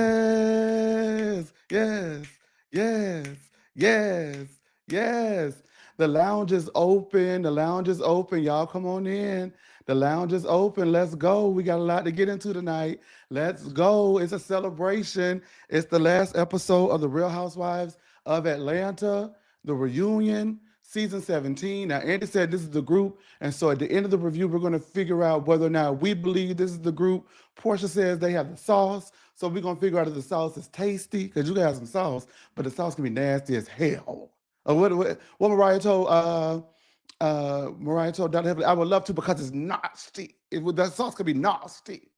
Yes, yes, yes, yes, yes. The lounge is open. The lounge is open. Y'all come on in. The lounge is open. Let's go. We got a lot to get into tonight. Let's go. It's a celebration. It's the last episode of The Real Housewives of Atlanta, the reunion, season 17. Now, Andy said this is the group. And so at the end of the review, we're going to figure out whether or not we believe this is the group. Portia says they have the sauce. So we're going to figure out if the sauce is tasty, because you can have some sauce, but the sauce can be nasty as hell. What Mariah told Dr. Heavenly, I would love to because it's nasty. That sauce could be nasty.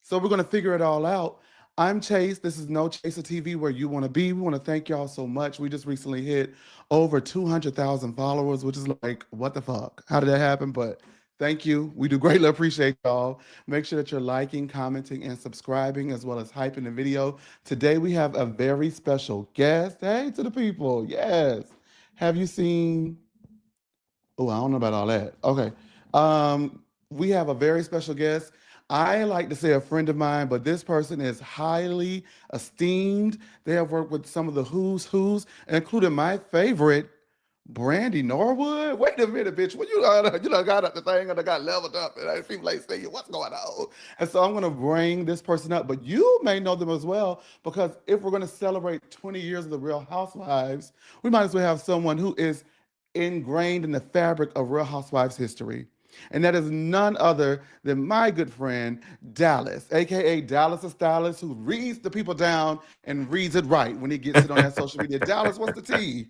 So we're gonna figure it all out. I'm Chase. This is No Chaser TV, where you want to be. We want to thank y'all so much. We just recently hit over 200,000 followers, which is like, what the fuck? How did that happen? But thank you. We do greatly appreciate y'all. Make sure that you're liking, commenting, and subscribing, as well as hyping the video. Today we have a very special guest. Hey to the people. Yes. Have you seen? Oh, I don't know about all that. Okay. We have a very special guest. I like to say a friend of mine, but this person is highly esteemed. They have worked with some of the who's, including my favorite, Brandy Norwood. Wait a minute, bitch. When you done got up the thing and I got leveled up, and I seem like saying, what's going on? And so I'm gonna bring this person up, but you may know them as well, because if we're gonna celebrate 20 years of the Real Housewives, we might as well have someone who is ingrained in the fabric of Real Housewives history. And that is none other than my good friend, Dallas, aka Dallas the Stylist, who reads the people down and reads it right when he gets it on that social media. Dallas, what's the tea?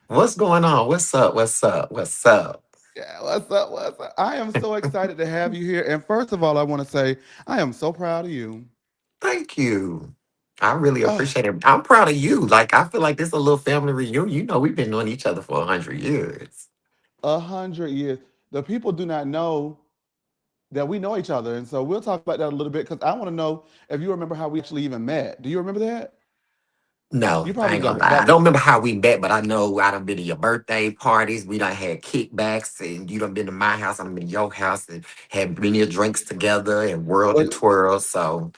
What's going on? What's up? What's up? What's up? Yeah, what's up? What's up? I am so excited to have you here. And first of all, I want to say I am so proud of you. Thank you. I really Oh, appreciate it. I'm proud of you. Like, I feel like this is a little family reunion. You know, we've been knowing each other for 100 years. 100 years. The people do not know that we know each other. And so we'll talk about that a little bit, because I want to know if you remember how we actually even met. Do you remember that? No, You I probably ain't gonna don't. lie. I But don't remember how we met, but I know I done been to your birthday parties. We done had kickbacks, and you done been to my house. I've been to your house and had many a drinks together and whirled but and twirled. So,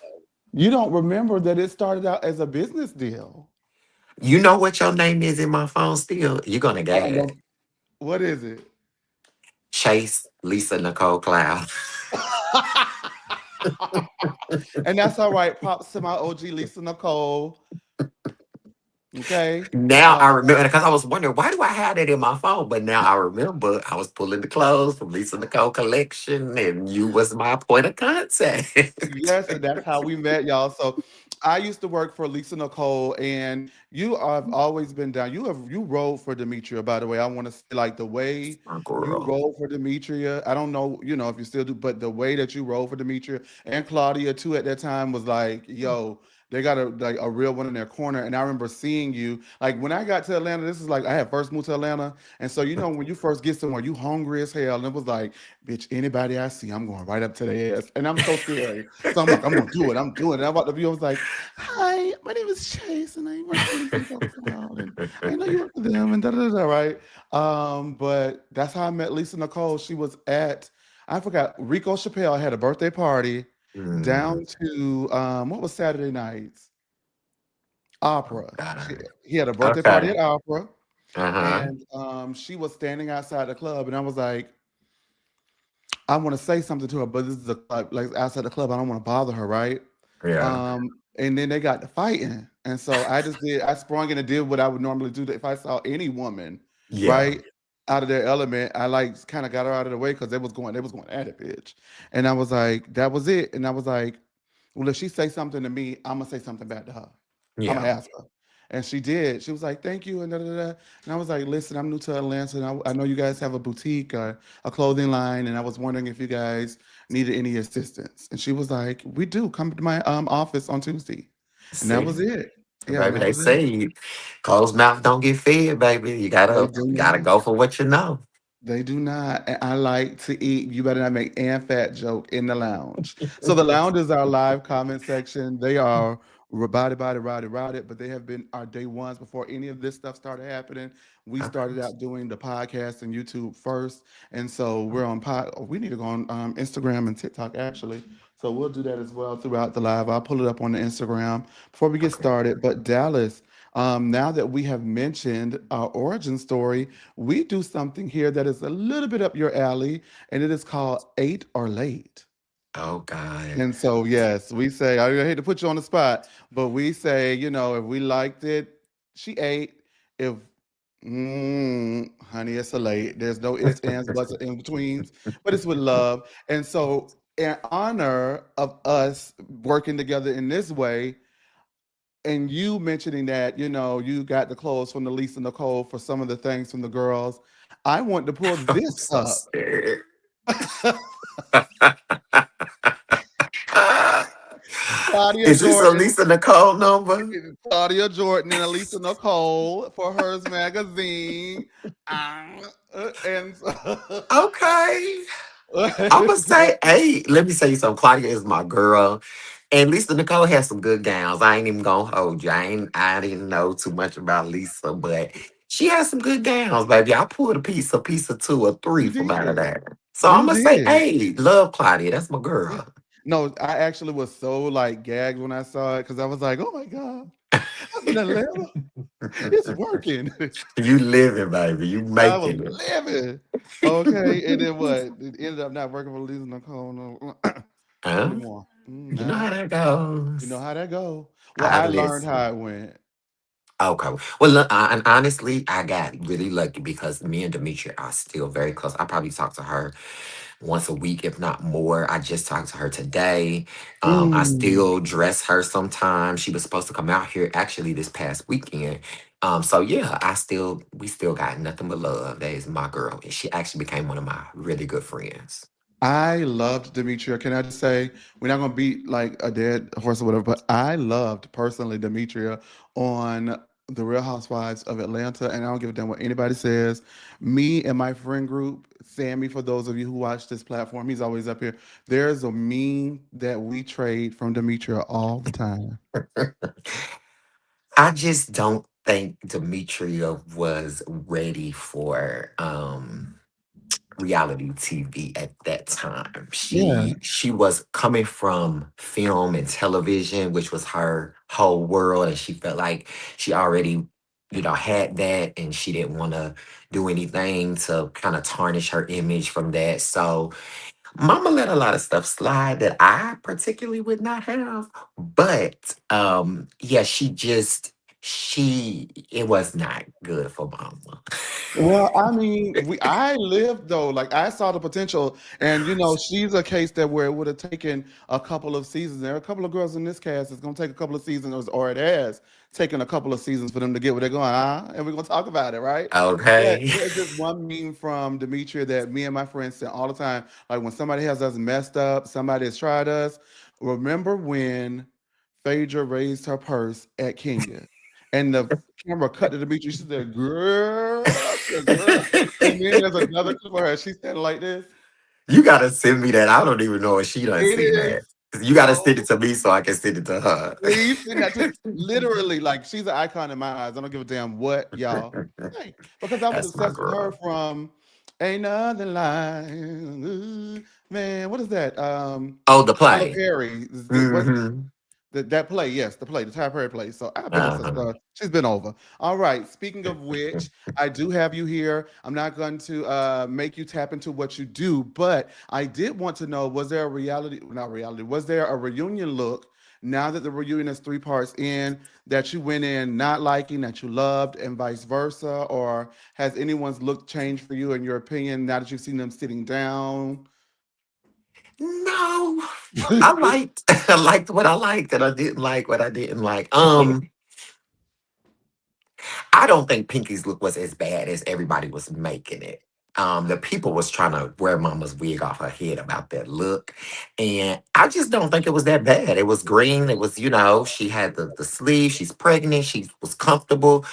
you don't remember that it started out as a business deal. you know what your name is in my phone still? You're gonna get No. What is it? Chase Lisa Nicole Cloud. And that's all right. Props to my OG Lisa Nicole. Okay. Now Uh, I remember because I was wondering why do I have that in my phone, but now I remember I was pulling the clothes from Lisa Nicole collection, and you was my point of contact. yes, and that's how we met, y'all. So I used to work for Lisa Nicole, and you have always been down. You rode for Demetria, by the way. I want to say, like, the way My you girl. rode for Demetria. I don't know, if you still do, but the way that you rode for Demetria and Claudia too at that time was like, yo, they got a real one in their corner. And I remember seeing you, like, when I got to Atlanta. This is like I had first moved to Atlanta, and so when you first get somewhere, you hungry as hell, and it was like, bitch, anybody I see, I'm going right up to their ass. And I'm so scary. So I'm like, I'm gonna do it. I'm doing it. And I walked up to you, I was like, hi, my name is Chase, and I work for Lisa Nicole Cloud, and I know you work for them, and da da da, right? But that's how I met Lisa Nicole. She was at, I forgot, Rico Chappelle had a birthday party Mm, down to what was Saturday nights? Opera. God. He had a birthday party Okay. at Opera, Uh-huh. and she was standing outside the club, and I was like, I want to say something to her, but this is a club, like outside the club. I don't want to bother her, right? Yeah. And then they got to fighting, and so I sprung in and did what I would normally do if I saw any woman, Yeah. right, out of their element. I like kind of got her out of the way because they was going at it, bitch. And I was like, that was it. And I was like, well, if she say something to me, I'm gonna say something back to her. I'm gonna Yeah. ask her. And she did. She was like, "Thank you," and da da da. And I was like, "Listen, I'm new to Atlanta, and I know you guys have a boutique, a clothing line, and I was wondering if you guys needed any assistance." And she was like, "We do. Come to my office on Tuesday." And that was See, it. Yeah, and baby, that they was it. say closed mouth don't get fed, baby. You They gotta do gotta not. go for what you know. They do not. And I like to eat. You better not make and fat joke in the lounge. So the lounge is our live comment section. They are ride it. But they have been our day ones before any of this stuff started happening. We Okay. started out doing the podcast and YouTube first, and so we're on pod. We need to go on Instagram and TikTok actually. So we'll do that as well throughout the live. I'll pull it up on the Instagram before we get Okay. started. But Dallas, now that we have mentioned our origin story, we do something here that is a little bit up your alley, and it is called Eight or Late. Oh God. And so, yes, we say, I hate to put you on the spot, but we say, if we liked it, she ate. If, honey, it's a late. There's no ifs, ands, buts, or in betweens, but it's with love. And so, in honor of us working together in this way, and you mentioning that, you got the clothes from the Lisa Nicole for some of the things from the girls, I want to pull I'm this so up. scared. Claudia Is this a Jordan. Lisa Nicole number? Claudia Jordan and Elisa Nicole for Hers Magazine. And so, Okay. I'm gonna say, hey, let me say something. Claudia is my girl. And Lisa Nicole has some good gowns. I ain't even gonna hold you. I didn't know too much about Lisa, but she has some good gowns, baby. I pulled a piece of two or three you from out of did. there. So I'm You gonna say, did. hey, love Claudia. That's my Yeah. girl. No, I actually was so like gagged when I saw it because I was like, oh my God, I'm in Atlanta. It's working. You living, baby. You I was making it. living. Okay. And then what? It ended up not working for Lisa Nicole no Huh? anymore. You know Nah. how that You know goes. how that go. Well, I I learned how listen. it went. Okay. Well, look, and honestly, I got really lucky because me and Demetria are still very close. I probably talk to her once a week, if not more. I just talked to her today. I Mm. still dress her sometimes. She was supposed to come out here actually this past weekend. So yeah, we still got nothing but love. That is my girl. And she actually became one of my really good friends. I loved Demetria. Can I just say, we're not gonna beat like a dead horse or whatever, but I loved personally Demetria on the Real Housewives of Atlanta, and I don't give a damn what anybody says. Me and my friend group, Sammy, for those of you who watch this platform, he's always up here. There's a meme that we trade from Demetria all the time. I just don't think Demetria was ready for reality TV at that time. Yeah. She was coming from film and television, which was her whole world, and she felt like she already, had that, and she didn't want to do anything to kind of tarnish her image from that. So Mama let a lot of stuff slide that I particularly would not have. But yeah, she it was not good for Mama. Well, I mean, I lived though, like I saw the potential, and she's a case that where it would have taken a couple of seasons. There are a couple of girls in this cast. It's gonna take a couple of seasons, or it has taken a couple of seasons for them to get where they're going. And we're gonna talk about it, right? But Okay. there's this one meme from Demetria that me and my friends send all the time. Like when somebody has us messed up, somebody has tried us. Remember when Phaedra raised her purse at Kenya? And the camera cut to Demetria. She said, "Girl," she said, "Girl." And then there's another clip of her. She's standing like this. You gotta send me that. I don't even know if she done It seen is that. You gotta send so. it to me so I can send it to her. Please send that to literally like she's an icon in my eyes. I don't give a damn what y'all think because I was That's my obsessed with her girl. from Ain't Nothing Like Man. What is that? Oh, the Tyler play. Perry. What's Hmm. that play? Yes, the play, the Tyler Perry play. So I've been obsessed with Uh-huh. her. She's been over. All right. Speaking of which, I do have you here. I'm not going to make you tap into what you do, but I did want to know: was there a reality? Not reality. Was there a reunion look? Now that the reunion is three parts in, that you went in not liking, that you loved, and vice versa, or has anyone's look changed for you in your opinion now that you've seen them sitting down? No. I liked I liked what I liked and I didn't like what I didn't like. I don't think Pinky's look was as bad as everybody was making it. The people was trying to wear Mama's wig off her head about that look, and I just don't think it was that bad. It was green. It was, she had the sleeve. She's pregnant. She was comfortable.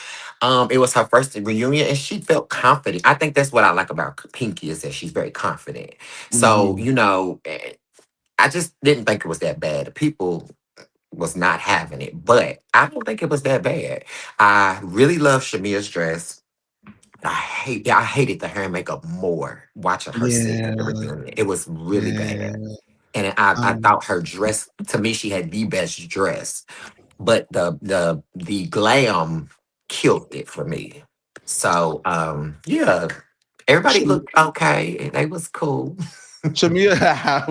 It was her first reunion, and she felt confident. I think that's what I like about Pinky is that she's very confident. So, Mhm. I just didn't think it was that bad. The people was not having it, but I don't think it was that bad. I really love Shamia's dress. I hated the hair and makeup more watching her sing at the Yeah, reunion. It was really bad. yeah. And I Um, thought her dress, to me, she had the best dress. But the glam killed it for me. So yeah, everybody Sh- looked okay and they was cool. Shamia,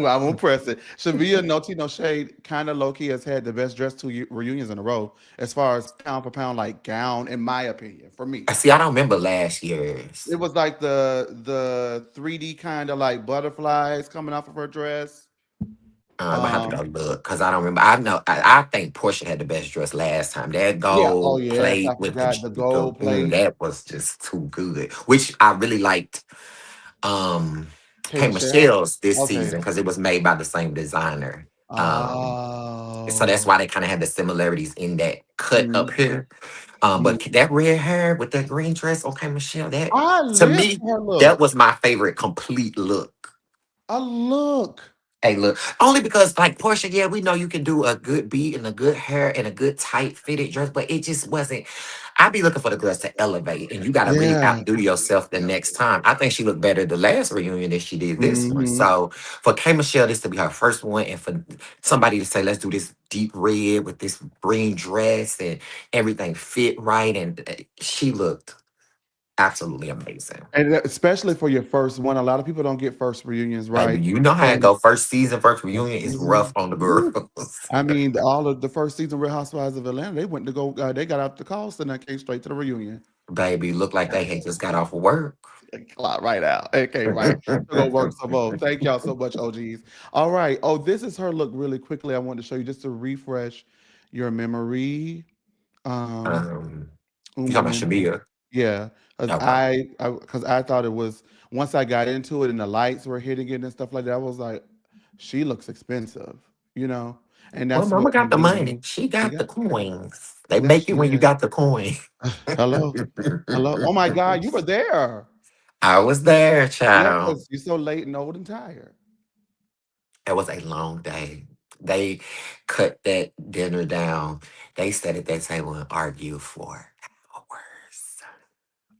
I won't press it. Shamia, no tea, no shade, kind of low key has had the best dress reunions in a row as far as pound for pound, like gown, in my opinion, for me. See, I don't remember last year's. It was like the 3D kind of like butterflies coming off of her dress. I have to go Um, look because I don't remember. I think Portia had the best dress last time. That yeah. Oh gold yes, I plate with forgot the gold plate. that was just too good. Which I really liked. Um, K K Michelle. Michelle's this Okay. season because it was made by the same designer. Um, so that's Oh. why they kind of had the similarities in that cut up Mhm, here. But mhm. that red hair with that green dress, okay, Michelle, that I to live me, for her that look. was my favorite complete look. A look. Hey, look, only because like Portia, yeah, we know you can do a good beat and a good hair and a good tight fitted dress, but it just wasn't. I'd be looking for the girls to elevate, and you got to really Yeah. outdo yourself the next time. I think she looked better the last reunion than she did this one. Mhm. So for K Michelle, this to be her first one, and for somebody to say, let's do this deep red with this green dress and everything fit right, and she looked absolutely amazing. And especially for your first one, a lot of people don't get first reunions Baby, right. you know how it And go. First season, first first reunion is rough season, on the woo. girls. I mean, all of the first season Real Housewives of Atlanta, they went to go. They got out the calls and then came straight to the reunion. Baby, look like they had just got off of work. It clock right out. It came right to go work some more. Thank y'all so much, OGs. All right. Oh, this is her look really quickly. I wanted to show you just to refresh your memory. Um, um, un you talking about momento. Shamia? Yeah, because Okay. I thought it was once I got into it and the lights were hitting it and stuff like that. I was like, she looks expensive, you know, and Well, that's Mama what got the made me. money. She She got got the coins. They that's make it when you yeah. got the coin. Hello, hello. Oh my God, you were there. I was there, Yeah, child. because you're so late and old and tired. It was a long day. They cut that dinner down. They sat at that table and argued for hours.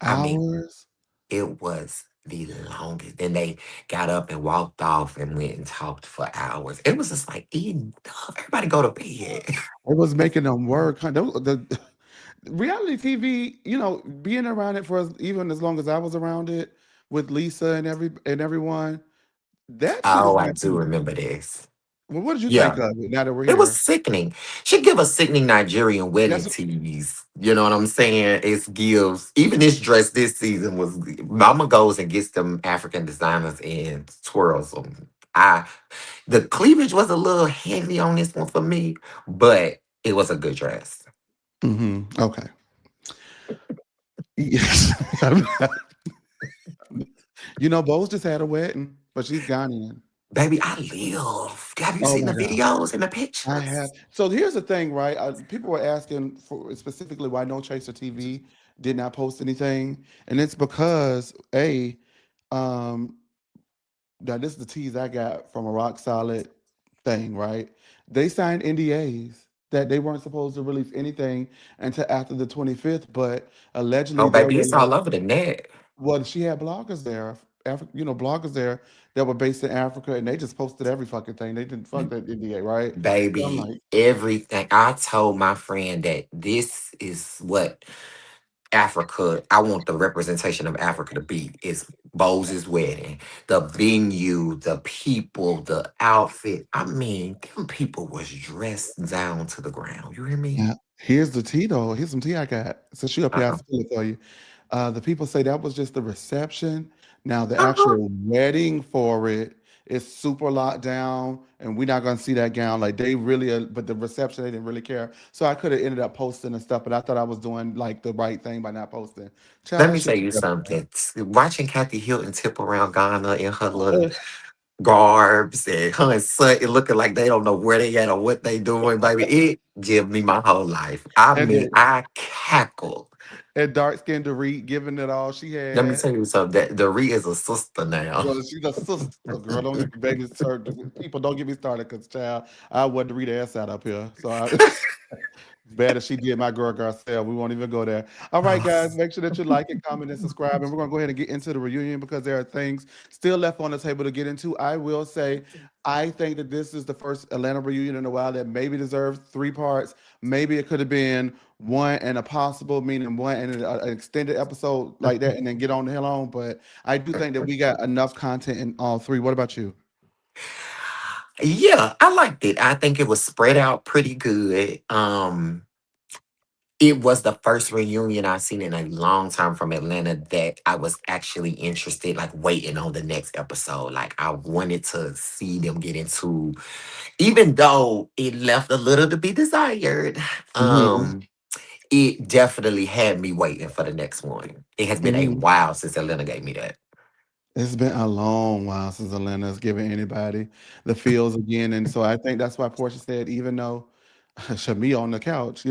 I mean, Hours. it was the longest. Then they got up and walked off and went and talked for hours. It was just like, enough. Everybody go to bed. It was making them work. Huh? The reality TV, being around it for even as long as I was around it with Lisa and everyone, that shit is Oh, I not do TV. remember this. Well, what did you think Yeah. of it now that we're It was here? sickening. She give us sickening Nigerian wedding That's teas. You know what I'm saying? It gives. Even this dress this season was. Mama goes and gets them African designers and twirls them. The cleavage was a little heavy on this one for me, but it was a good dress. okay. Yes. Bo's just had a wedding, but she's Ghanaian. Baby, I live. Have you Oh seen my the God. videos and the I pictures? have. So here's the thing, right? People were asking for specifically why No Chaser TV did not post anything, and it's because um, now this is the tease I got from a rock solid thing, right? They signed NDAs that they weren't supposed to release anything until after the 25th, but Oh, allegedly there baby, were it's all over the net. well, she had bloggers there, bloggers there that were based in Africa, and they just posted every fucking thing. They didn't fuck that NDA, right? So I'm Baby, like, everything. I told my friend that this is what Africa, I want the representation of Africa to be is Bose's wedding, the venue, the people, the outfit. I mean, them people was dressed down to the ground. You hear me? yeah. Here's the tea though. Here's some tea I got. Since you up here, I Uh-huh. spill it for you. The people say that was just the reception. Now the Uh-huh. actual wedding for it is super locked down, and we're not gonna see that gown. Like they really, but the reception they didn't really care. So I could have ended up posting and stuff, but I thought I was doing like the right thing by not posting. Child, Let that me tell shit. you something. Watching Kathy Hilton tip around Ghana in her little Uh, garbs and her and son it looking like they don't know where they at or what they doing, baby. It give me my whole life. I and mean, then I cackle. and dark skinned Dorit giving it all she Let me had. tell you something. That the Ree is a sister now. Well, she's a sister, girl. Don't get me baby started. People don't get me started because child, I wasn't to read the ass out up here. So I bad as she did my girl Garcelle. We won't even go there. All right, guys, make sure that you like and comment and subscribe. And we're gonna go ahead and get into the reunion because there are things still left on the table to get into. I will say, I think that this is the first Atlanta reunion in a while that maybe deserves 3 parts. Maybe it could have been one and a possible, meaning one and an extended episode like that, and then get on the hell on. But I do think that we got enough content in all three. What about you? Yeah, I liked it. I think it was spread out pretty good. It was the first reunion I've seen in a long time from Atlanta that I was actually interested, like waiting on the next episode. Like I wanted to see them get into, even though it left a little to be desired. Hmm. Um, it definitely had me waiting for the next one. It has been a Hmm. while since Atlanta gave me that. It's been a long while since Atlanta's given anybody the feels again. And so I think that's why Portia said, even though Shamia on the couch,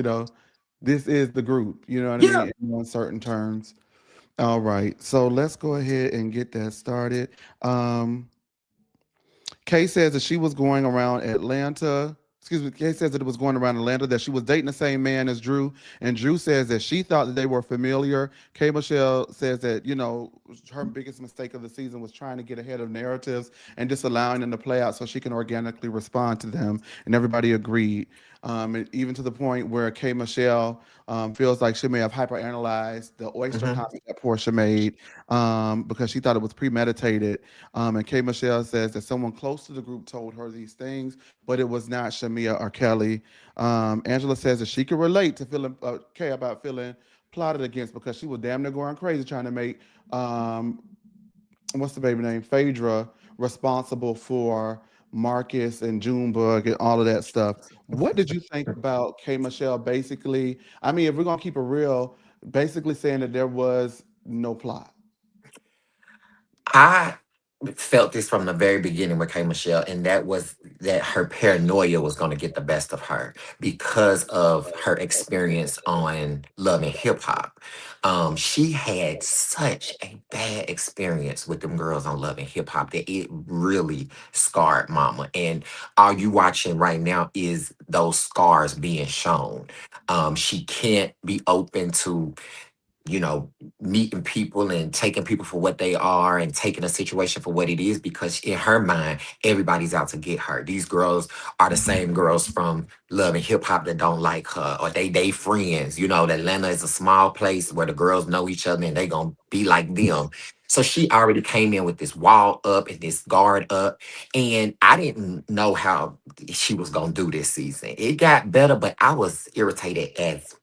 this is the group, you know what I Yeah. mean, in uncertain terms. All right. So let's go ahead and get that started. Um, Kay says that she was going around Atlanta. Excuse me. Kay says that it was going around Atlanta that she was dating the same man as Drew, and Drew says that she thought that they were familiar. Kay Michelle says that her biggest mistake of the season was trying to get ahead of narratives and just allowing them to play out so she can organically respond to them, and everybody agreed. And even to the point where Kay Michelle feels like she may have hyperanalyzed the oyster Hmm. comment that Portia made because she thought it was premeditated, and K. Michelle says that someone close to the group told her these things, but it was not Shamia or Kelly. Angela says that she could relate to feeling Kay about feeling plotted against because she was damn near going crazy trying to make what's the baby name Phaedra responsible for Marcus and Junebug and all of that stuff. What did you think about K. Michelle? Basically, I mean, if we're gonna keep it real, basically saying that there was no plot. I felt this from the very beginning with K Michelle, and that was that her paranoia was going to get the best of her because of her experience on Love and Hip Hop. She had such a bad experience with them girls on Love and Hip Hop that it really scarred Mama. And all you watching right now is those scars being shown. She can't be open to you know, meeting people and taking people for what they are and taking a situation for what it is because in her mind, everybody's out to get her. These girls are the same girls from Love and Hip Hop that don't like her or they friends. You know, that Atlanta is a small place where the girls know each other and they gonna be like them. So she already came in with this wall up and this guard up. And I didn't know how she was gonna do this season. It got better, but I was irritated as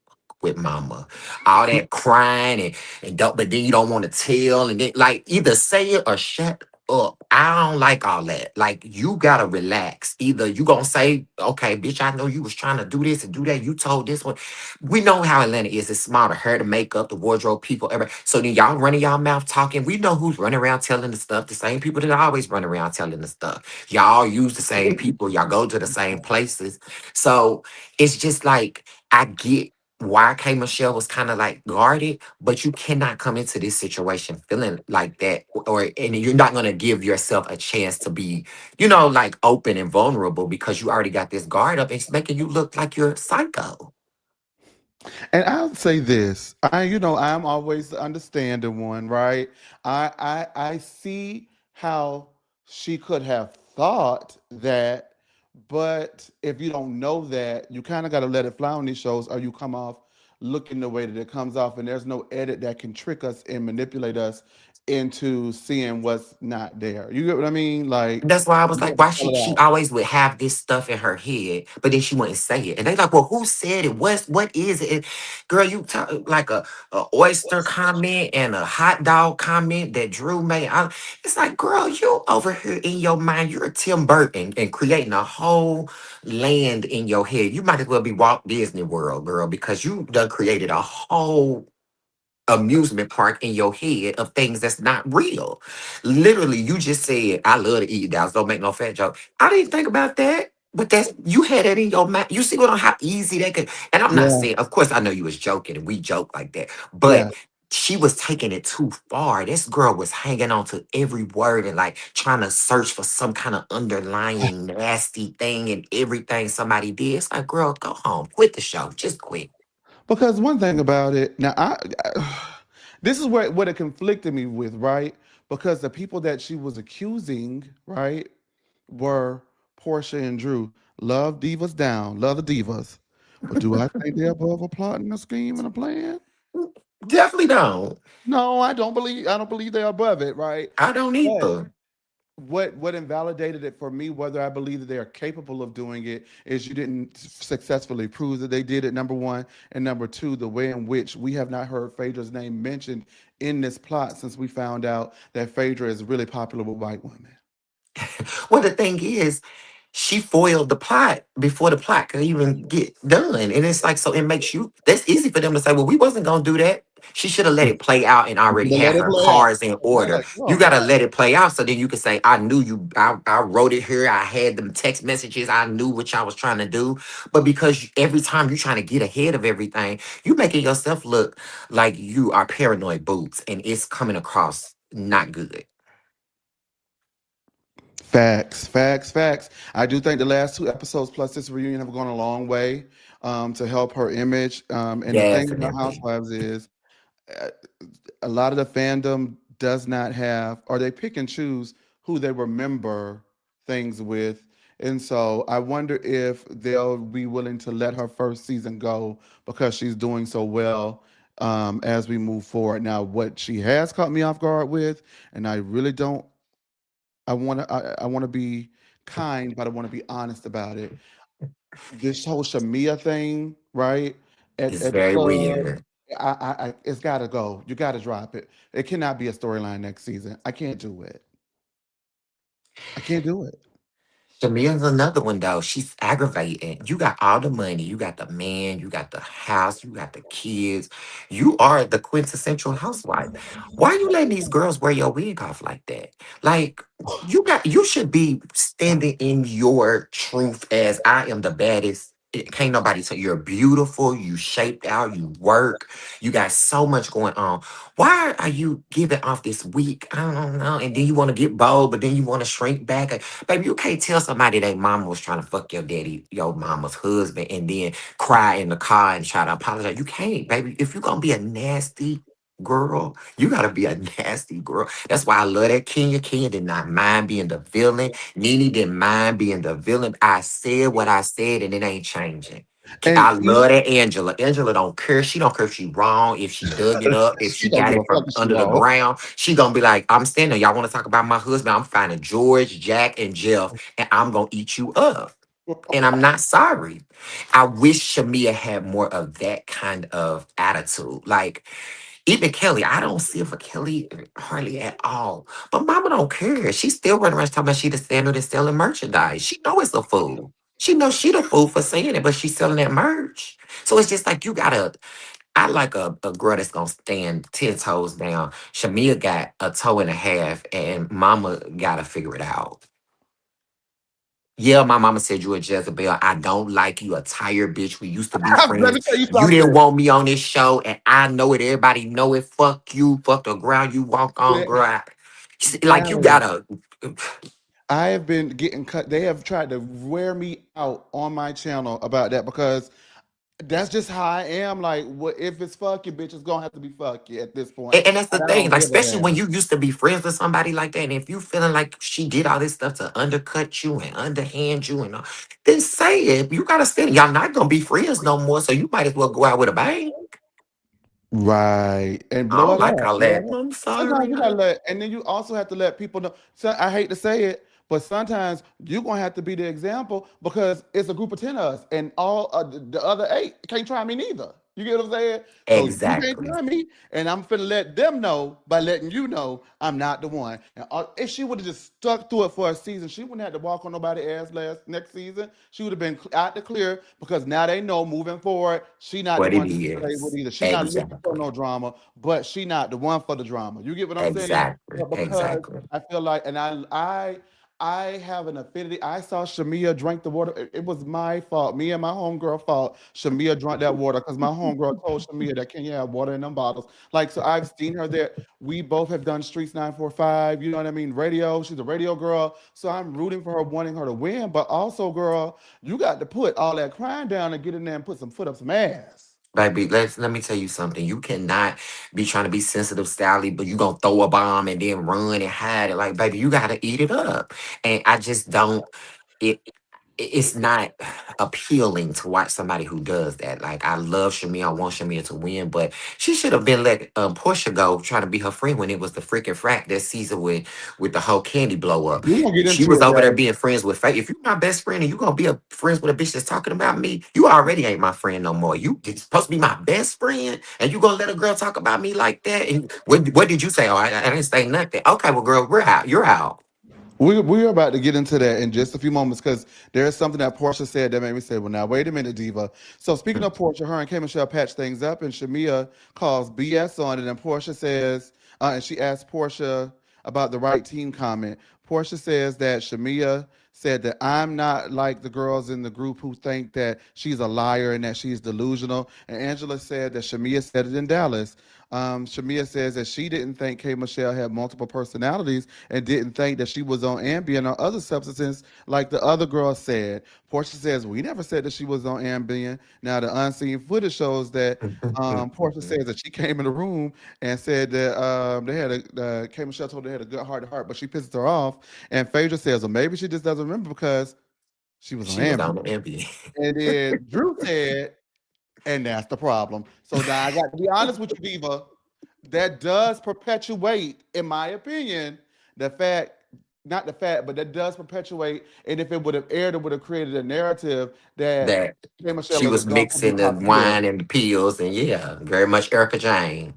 with Mama all that crying and don't but then you don't want to tell and then like either say it or shut up. I don't like all that. Like you gotta relax. Either you gonna say, okay, bitch, I know you was trying to do this and do that. You told this one. We know how Atlanta is. It's smart. Her, the makeup, the wardrobe, people, everybody. So then y'all running y'all mouth talking. We know who's running around telling the stuff. The same people that always run around telling the stuff. Y'all use the same people. Y'all go to the same places. So it's just like I get why K Michelle was kind of like guarded, but you cannot come into this situation feeling like that, or and you're not gonna give yourself a chance to be, like open and vulnerable because you already got this guard up. It's making you look like you're psycho. And I'll say this, I'm always the understanding one, right? I see how she could have thought that, but if you don't know that, you kind of got to let it fly on these shows, or you come off looking the way that it comes off, and there's no edit that can trick us and manipulate us into seeing what's not there. You get what I mean? Like That's why I was you like, have to why call she it she out. always would have this stuff in her head, but then she wouldn't say it. And they like, well, who said it? What is it? Girl, you talk like a oyster comment and a hot dog comment that Drew made. It's like, girl, you over here in your mind, you're Tim Burton and creating a whole land in your head. You might as well be Walt Disney World, girl, because you done created a whole amusement park in your head of things that's not real. Literally, you just said, I love to eat. That don't make no fat joke. I didn't think about that. But that's you had that in your mind. You see what how easy that could. And I'm not Yeah, saying, of course, I know you was joking, and we joke like that. yeah. But she was taking it too far. This girl was hanging on to every word and like trying to search for some kind of underlying nasty thing in everything somebody did. It's like, girl, go home, quit the show, just quit. Because one thing about it, now this is where what it conflicted me with, right? Because the people that she was accusing, right, were Portia and Drew. Love divas down, love the divas. But do I think they're above a plot and a scheme and a plan? Definitely don't. No, I don't believe. I don't believe they're above it, right? I don't But either. what invalidated it for me, whether I believe that they are capable of doing it, is you didn't successfully prove that they did it. Number one, and number two, the way in which we have not heard Phaedra's name mentioned in this plot since we found out that Phaedra is really popular with white women. Well, the thing is, she foiled the plot before the plot could even get done. And it's like, so it makes you, that's easy for them to say, well, we wasn't going to do that. She should have let it play out and already But let had it her play out. cards in order. Right. You Oh got to God. let it play out so then you can say, I knew you, I wrote it here. I had them text messages. I knew what y'all was trying to do. But because every time you're trying to get ahead of everything, you making yourself look like you are paranoid boots and it's coming across not good. Facts, facts, facts. I do think the last two episodes plus this reunion have gone a long way to help her image. And the thing about Definitely. Housewives is uh, a lot of the fandom does not have, or they pick and choose who they remember things with. And so I wonder if they'll be willing to let her first season go because she's doing so well as we move forward. Now, what she has caught me off guard with, and I really don't, I want to be kind, but I want to be honest about it. This whole Shamia thing, right? It's At the very club, weird. it's got to go. You got to drop it. It cannot be a storyline next season. I can't do it. I can't do it. Shamia's another one though. She's aggravating. You got all the money, you got the man, you got the house, you got the kids. You are the quintessential housewife. Why you letting these girls wear your wig off like that? Like you should be standing in your truth as I am the baddest. It can't nobody tell you're beautiful, you shaped out, you work, you got so much going on. Why are you giving off this weak? I don't know. And then you want to get bold, but then you want to shrink back. Baby, you can't tell somebody their mama was trying to fuck your daddy, your mama's husband, and then cry in the car and try to apologize. You can't, baby. If you're gonna be a nasty girl, you gotta be a nasty girl. That's why I love that Kenya. Kenya did not mind being the villain. Nene didn't mind being the villain. I said what I said, and it ain't changing. And I love that Angela. Angela don't care. She don't care if she wrong, if she dug it up, if she she don't got give a it fuck from if she under the wrong. ground. She gonna be like, I'm standing. Y'all want to talk about my husband? I'm finding George, Jack, and Jeff, and I'm gonna eat you up. And I'm not sorry. I wish Shamia had more of that kind of attitude. Like even Kelly, I don't see it for Kelly hardly at all. But Mama don't care. She's still running around talking about she the standard and selling merchandise. She know it's a fool. She knows she the fool for saying it, but she's selling that merch. So it's just like you gotta. I like a girl that's gonna stand 10 toes down. Shamia got a toe and a half, and Mama gotta figure it out. Yeah, my mama said you a Jezebel. I don't like you, a tired bitch. We used to be Let friends. me tell you You didn't something. want me on this show, and I know it. Everybody know it. Fuck you. Fuck the ground you walk on, Let- girl. Like you Allen, gotta. I have been getting cut. They have tried to wear me out on my channel about that because that's just how I am. Like, what if it's fucky, bitch? It's gonna have to be fucky at this point, And that's the and I thing, don't like give a especially when damn. you used to be friends with somebody like that, and if you feeling like she did all this stuff to undercut you and underhand you and all, then say it. You gotta stand. Y'all not gonna be friends no more, so you might as well go out with a bang. Right. And I blow don't it like up. all Blow that. it up. I'm Sometimes sorry. you gotta let, and then you also have to let people know. So I hate to say it, but sometimes you're gonna have to be the example because it's a group of 10 of us, and all the other eight can't try me neither. You get what I'm saying? So you can't Exactly. try me, and I'm finna let them know by letting you know I'm not the one. And if she would have just stuck through it for a season, she wouldn't have to walk on nobody's ass next season. She would have been out the clear because now they know moving forward, she not the What it one to play with is. either. She not looking for Exactly. no drama, but she not the one for the drama. You get what I'm saying? Exactly. But because Exactly. I feel like, and I I have an affinity. I saw Shamia drink the water. It was my fault. Me and my homegirl fault. Shamia drank that water because my homegirl told Shamia that can you have water in them bottles. Like, so I've seen her there. We both have done Streets 945. You know what I mean? Radio. She's a radio girl. So I'm rooting for her, wanting her to win. But also, girl, you got to put all that crying down and get in there and put some foot up some ass. Baby, let me tell you something. You cannot be trying to be sensitive, Sally, but you gonna throw a bomb and then run and hide it. Like, baby, you gotta eat it up. And I just don't. It it's not appealing to watch somebody who does that. Like, I love Shamia, I want Shamia to win, but she should have been let Portia go trying to be her friend when it was the freaking frack that season with the whole candy blow up. We're gonna get She into was it, over there right? being friends with Faith. If you're my best friend and you gonna be friends with a bitch that's talking about me, you already ain't my friend no more. You supposed to be my best friend, and you gonna let a girl talk about me like that? And what did you say? Oh, I didn't say nothing. Okay, well, girl, we're out. You're out. We're about to get into that in just a few moments because there's something that Portia said that made me say, well, now, wait a minute, Diva. So, speaking of Portia, her and K Michelle patch things up, and Shamia calls BS on it. And Portia says, and she asked Portia about the right team comment. Portia says that Shamia said that I'm not like the girls in the group who think that she's a liar and that she's delusional. And Angela said that Shamia said it in Dallas. Shamia says that she didn't think K Michelle had multiple personalities and didn't think that she was on Ambien or other substances like the other girl said. Portia says we never said that she was on Ambien. Now the unseen footage shows that Portia says that she came in the room and said that they had K Michelle told her they had a good heart to heart, but she pisses her off. And Phaedra says, well, maybe she just doesn't remember because she was on She was on the Ambien. NBA. And then Drew said, and that's the problem. So now I got to be honest with you, Diva. That does perpetuate, in my opinion, the fact, not the fact, but that does perpetuate. And if it would have aired, it would have created a narrative that That K. Michelle she is a was dumb mixing the hot bitch. wine and the pills, and yeah, very much Erica Jane.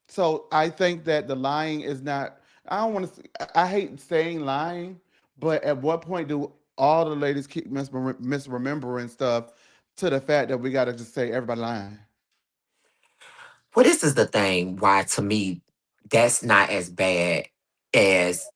So I think that the lying is not, I don't want to, I hate saying lying, but at what point do all the ladies keep misremembering stuff to the fact that we got to just say everybody lying? Well, this is the thing why to me that's not as bad as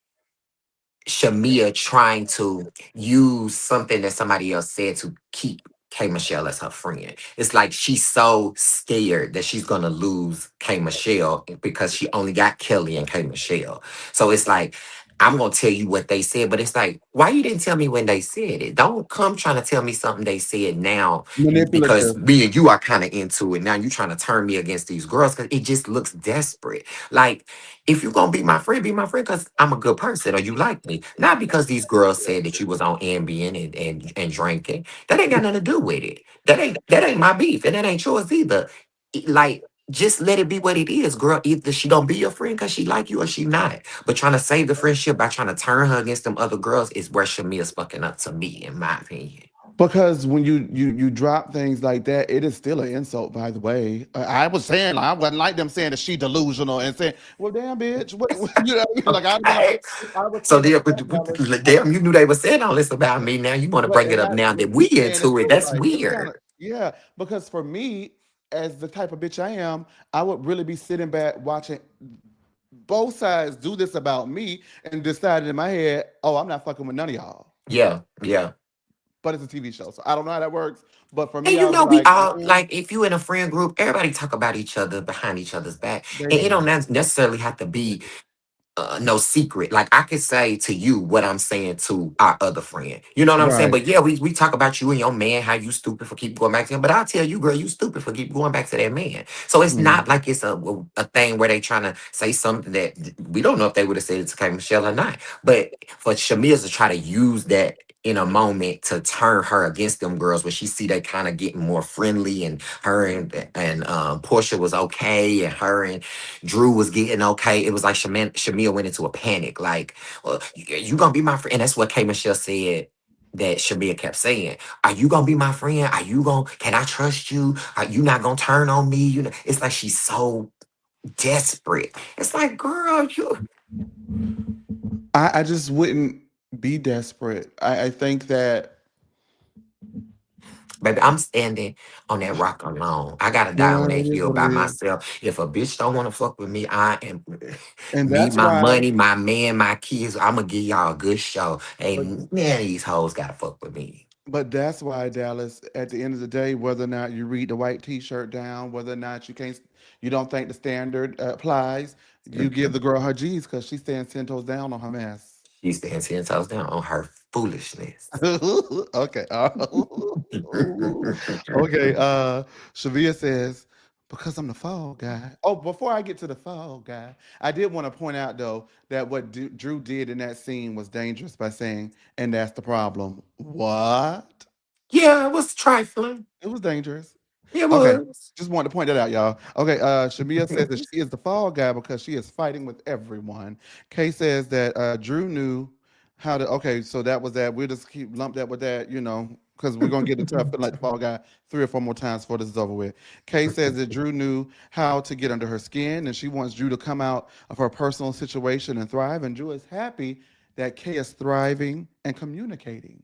Shamia trying to use something that somebody else said to keep K Michelle as her friend. It's like she's so scared that she's gonna lose K Michelle because she only got Kelly and K Michelle. So it's like, I'm gonna tell you what they said, but it's like, why you didn't tell me when they said it? Don't come trying to tell me something they said now because Manipulative. me and you are kind of into it. Now you trying to turn me against these girls because it just looks desperate. Like, if you gonna be my friend because I'm a good person or you like me. Not because these girls said that you was on Ambien and drinking. That ain't got nothing to do with it. That ain't my beef, and that ain't yours either. Like, just let it be what it is, girl. Either she gonna be your friend because she like you or she not. But trying to save the friendship by trying to turn her against them other girls is where Shamia's fucking up to me, in my opinion. Because when you drop things like that, it is still an insult. By the way, I was saying like, I wasn't like them saying that she delusional and saying, "Well, damn bitch," what you know? What I mean? Like I never, Okay. I was So saying the then, fuck jealous. damn, you knew they were saying all this about me. Now you want to But bring and it up that's now what that we you saying is into it. true. That's Like it's kind weird. of yeah. Because for me, as the type of bitch I am, I would really be sitting back watching both sides do this about me and deciding in my head, oh, I'm not fucking with none of y'all. Yeah, yeah. But it's a TV show, so I don't know how that works. But for And me, I you would know, be we like, all like if you in a friend group, everybody talk about each other behind each other's back, and it baby. don't necessarily have to be no secret. Like I could say to you what I'm saying to our other friend. You know what I'm saying? Right. But yeah, we talk about you and your man, how you stupid for keep going back to him. But I'll tell you, girl, you stupid for keep going back to that man. So it's Mm. not like it's a thing where they trying to say something that we don't know if they would have said it to K Michelle or not. But for Shamir to try to use that in a moment to turn her against them girls where she see they kind of getting more friendly and her and Portia was okay and her and Drew was getting okay. It was like Shamia went into a panic. Like, well, you gonna be my friend? And that's what K Michelle said. That Shamia kept saying, "Are you gonna be my friend? Are you gonna? Can I trust you? Are you not gonna turn on me? You know." It's like she's so desperate. It's like, girl, you. I just wouldn't be desperate. I think that Baby, I'm standing on that rock alone. I gotta die on Well, that it is hill what by it is. myself. If a bitch don't want to fuck with me, I am And me, that's my why, money, my man, my kids. I'm gonna give y'all a good show. but Ain't none of these hoes gotta fuck with me. that's why, Dallas, at the end of the day, whether or not you read the white t-shirt down, whether or not you don't think the standard applies, you give the girl her G's because she stands 10 toes down on her mess. She stands 10 toes down on her foolishness. Okay. Okay. Shavia says, because I'm the fall guy. Oh, before I get to the fall guy, I did want to point out though that what Drew did in that scene was dangerous by saying, and that's the problem. What? Yeah, it was trifling. It was dangerous. It Okay. was. Just wanted to point that out, y'all. Okay, Shamia says that she is the fall guy because she is fighting with everyone. Kay says that Drew knew how to. Okay, so that was that. We'll just keep lump that with that, because we're gonna get into I feel like the fall guy 3 or 4 more times before this is over with. Kay says that Drew knew how to get under her skin, and she wants Drew to come out of her personal situation and thrive. And Drew is happy that Kay is thriving and communicating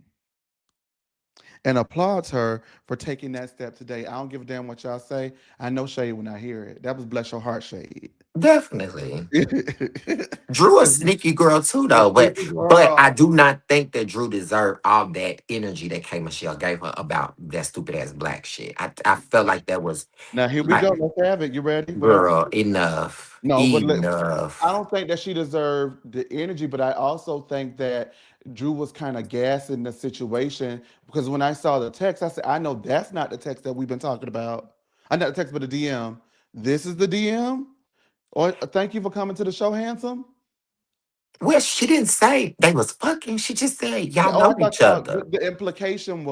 and applauds her for taking that step today. I don't give a damn what y'all say. I know shade when I hear it. That was bless your heart shade. Definitely. Drew a 'Cause sneaky girl too, a though. But sneaky but I girl. do not think that Drew deserved all that energy that K Michelle gave her about that stupid ass black shit. I felt like that was Now here we like, go. Let's have it. You ready? Whatever. girl, enough. No, but I Enough. don't think that she deserved the energy, but I also think that Drew was kind of gassing the situation because when I saw the text, I said, I know that's not the text that we've been talking about. I not the text, but the DM. This is the DM. Or thank you for coming to the show, handsome. Well, she didn't say they was fucking. She just said Yeah, y'all oh, I know thought each y'all. other. The implication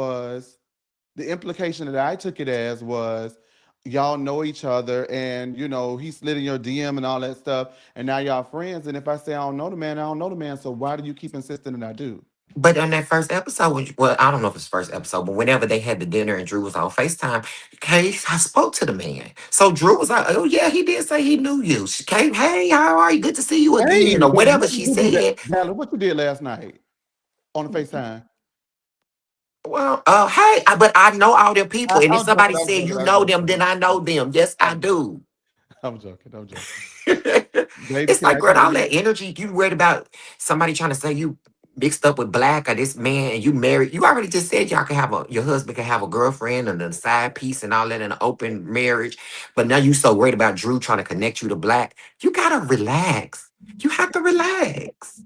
that I took it as was y'all know each other, and he slid in your DM and all that stuff, and now y'all friends. And if I say I don't know the man, I don't know the man. So why do you keep insisting that I do? But on that first episode, well, I don't know if it's first episode, but whenever they had the dinner and Drew was on FaceTime, Kay, I spoke to the man. So Drew was like, oh, yeah, he did say he knew you. She came, hey, how are you? Good to see you Hey, again, or whatever what she did you do that, said. Dallas? What you did last night on the Facetime? Well, hey, but I know all them people. And if I'm joking. somebody I'm said joking. you I'm know joking. them, then I know them. Yes, I I'm joking. do. I'm joking. I'm joking. Baby, It's can like, I girl, tell all you? that energy you worried about somebody trying to say you mixed up with black or this man and you married. You already just said y'all can have your husband can have a girlfriend and a side piece and all that in an open marriage. But now you so worried about Drew trying to connect you to black. You gotta relax. You have to relax.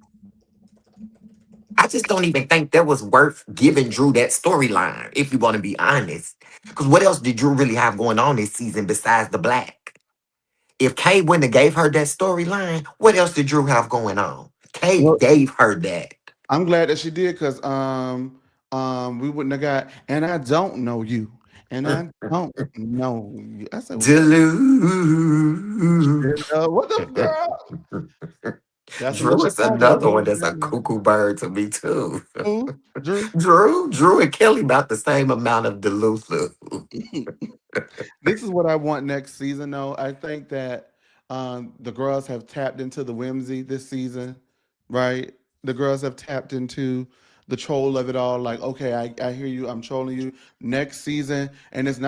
I just don't even think that was worth giving Drew that storyline, if you want to be honest. Because what else did Drew really have going on this season besides the black? If Kay wouldn't have gave her that storyline, what else did Drew have going on? Kay Well, gave her that. I'm glad that she did because we wouldn't have got. And I don't know you, and I don't know you. I said, well, Delude. what the girl? That's a little Drew is Chicago. another Go one on, that's a Drew. cuckoo bird to me too. Who? Drew. Drew and Kelly about the same amount of Delulu. This is what I want next season, though. I think that the girls have tapped into the whimsy this season, right? The girls have tapped into the troll of it all. Like, okay, I hear you. I'm trolling you. Next season, and it's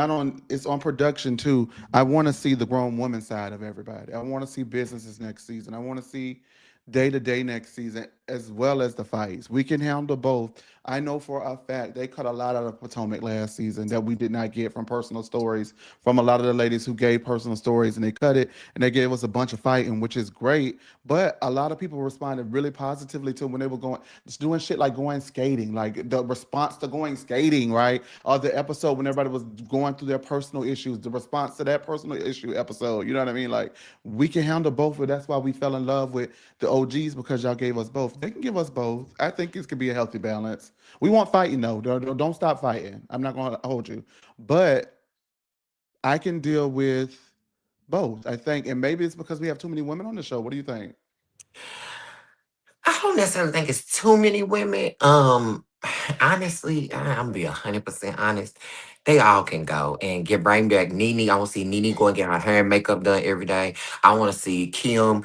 on production too. I want to see the grown woman side of everybody. I want to see businesses next season. I want to see day to day next season, as well as the fights. We can handle both. I know for a fact they cut a lot out of Potomac last season that we did not get from personal stories from a lot of the ladies who gave personal stories, and they cut it and they gave us a bunch of fighting, which is great. But a lot of people responded really positively to when they were going, just doing shit like going skating, like the response to going skating, right? Or the episode when everybody was going through their personal issues, the response to that personal issue episode. You know what I mean? Like we can handle both, but that's why we fell in love with the OGs because y'all gave us both. They can give us both. I think it could be a healthy balance. We want fighting though. Don't stop fighting. I'm not gonna hold you, but I can deal with both. I think, and maybe it's because we have too many women on the show. What do you think? I don't necessarily think it's too many women. Honestly, I'm gonna be 100% honest. They all can go and get bring back Nene. I want to see Nene go and get her hair and makeup done every day. I want to see Kim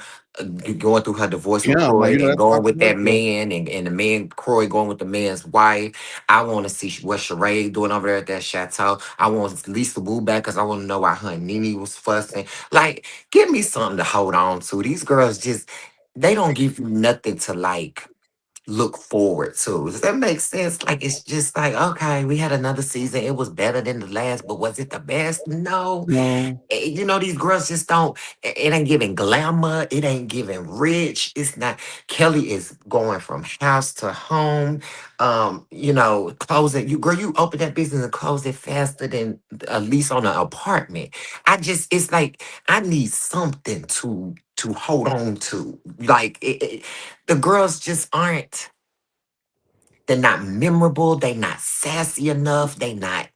going through her divorce with Yeah, Croy you know and that's going with that controversial. man, and the man Croy going with the man's wife. I want to see what Sheree doing over there at that chateau. I want Lisa Wu back because I want to know why her and Nene was fussing. Like, give me something to hold on to. These girls just they don't give you nothing to like look forward to. Does that make sense? Like it's just like, okay, we had another season. It was better than the last, but was it the best? No. No. You know, these girls just don't, it ain't giving glamour, it ain't giving rich. It's not. Kelly is going from house to home. Closing you girl, you open that business and close it faster than a lease on an apartment. It's like I need something to hold on to. Like the girls just aren't, they're not memorable, they not sassy enough, they not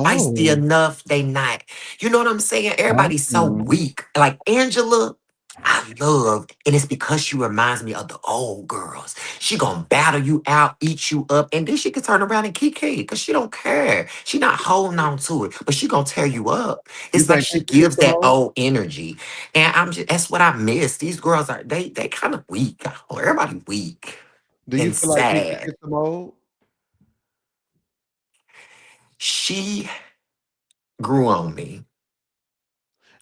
feisty Oh, enough. They not, you know what I'm saying? Everybody's so awesome. weak. Like Angela, I love, and it's because she reminds me of the old girls. She gonna battle you out, eat you up, and then she can turn around and kiki because she don't care. She not holding on to it, but she gonna tear you up. You It's like think she Pinky gets gives the that most? old energy, and I'm just that's what I miss. These girls are they kind of weak. Oh, everybody weak Do you and feel like Pinky sad. gets the most? She grew on me.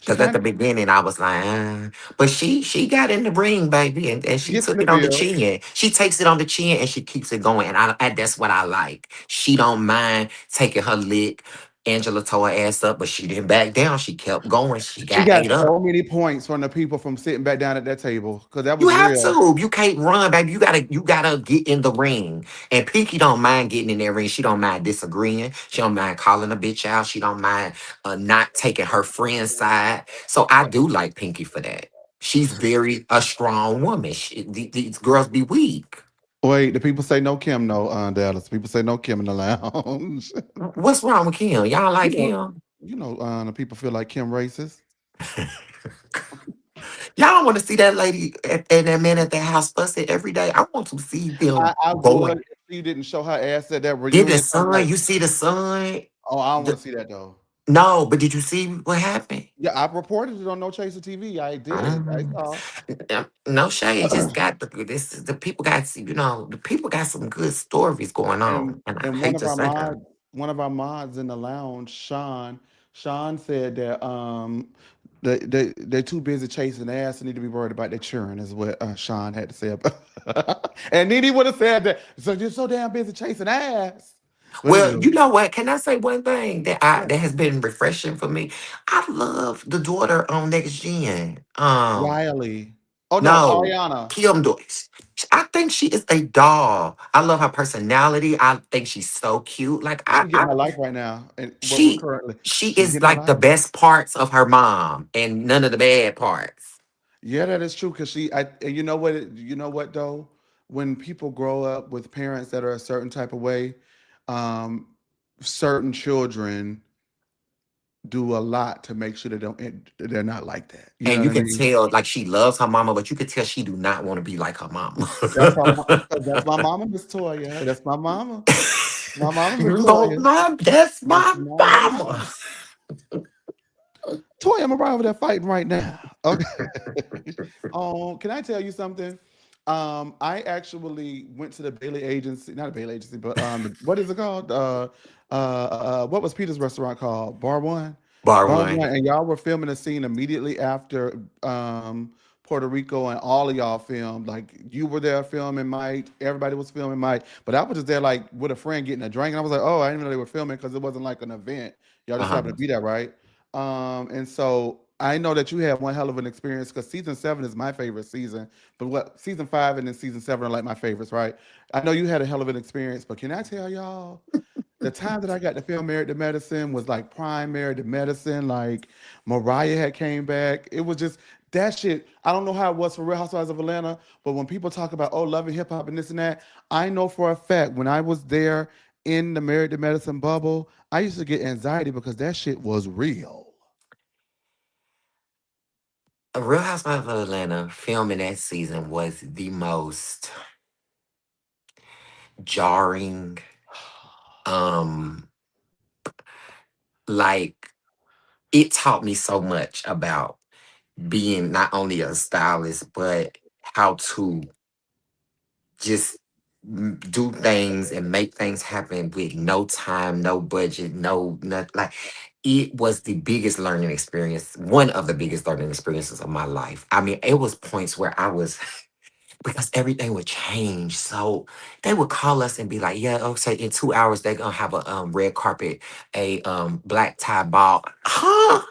She Cause at kind the of beginning I was like, but she got in the ring, baby, and she she gets in took the it on the bill. chin. She takes it on the chin and she keeps it going, and that's what I like. She don't mind taking her lick. Angela tore her ass up, but she didn't back down. She kept going. She She got got ate up. so many points from the people from sitting back down at that table because that You was have real. to. You can't run, baby. You gotta get in the ring. And Pinky don't mind getting in that ring. She don't mind disagreeing. She don't mind calling a bitch out. She don't mind not taking her friend's side. So I do like Pinky for that. She's very a strong woman. These girls be weak. Wait, the people say no Kim, no Dallas. People say no Kim in the lounge. What's wrong with Kim? Y'all you like know, him? the people feel like Kim racist. Y'all want to see that lady and that man at their house fussing every day? I want to see them I going. would if she didn't show her ass at that Did the reunion. I'm son? like, You see the son? oh, I don't want to see that though. No, but did you see what happened? Yeah, I reported it on No Chaser TV. I did. I Mhm. saw. No shade, just got the people got the people got some good stories going on, and I And hate to say that. one of our mods in the lounge, Sean said that they're too busy chasing ass and need to be worried about their children is what Sean had to say about. And Nene would have said that. So you're so damn busy chasing ass. But Well, anyway, you know what? Can I say one thing yeah. that has been refreshing for me? I love the daughter on Next Gen. Riley. Oh no, No, Ariana. Kim Joyce. I think she is a doll. I love her personality. I think she's so cute. Like She getting her life right now, and what we're she currently she she's is getting her like the life. best parts of her mom and none of the bad parts. Yeah, that is true. Cause and you know what? You know what though? When people grow up with parents that are a certain type of way, um, certain children do a lot to make sure they're not like that. You know And what you I can mean? tell like she loves her mama, but you could tell she do not want to be like her mama. That's my mama, Miss Toya. That's my mama. My mama, Miss You know, Toya. mom, that's That's my my mama. mama. Toya, I'm around over there fighting right now. Okay. Can I tell you something? I actually went to the Bailey agency, not a Bailey agency, but what is it called? What was Peter's restaurant called? Bar One, Bar Bar one. One, and y'all were filming a scene immediately after Puerto Rico, and all of y'all filmed. Like you were there filming Mike, everybody was filming Mike, but I was just there like with a friend getting a drink, and I was like, oh, I didn't know they were filming because it wasn't like an event. Y'all just happened Uh-huh. to be there, right? And so I know that you had one hell of an experience because season 7 is my favorite season. But what season 5 and then season 7 are like my favorites, right? I know you had a hell of an experience, but can I tell y'all the time that I got to film Married to Medicine was like prime Married to Medicine. Like Mariah had came back. It was just that shit. I don't know how it was for Real Housewives of Atlanta, but when people talk about oh loving hip hop and this and that, I know for a fact when I was there in the Married to Medicine bubble, I used to get anxiety because that shit was real. A Real Housewives of Atlanta filming that season was the most jarring. Um, like it taught me so much about being not only a stylist, but how to just do things and make things happen with no time, no budget, no nothing. Like it was the biggest learning experience, one of the biggest learning experiences of my life. I mean, it was points where I was because everything would change. So they would call us and be like, "Yeah, okay, in 2 hours they're gonna have a red carpet, a black tie ball." Huh?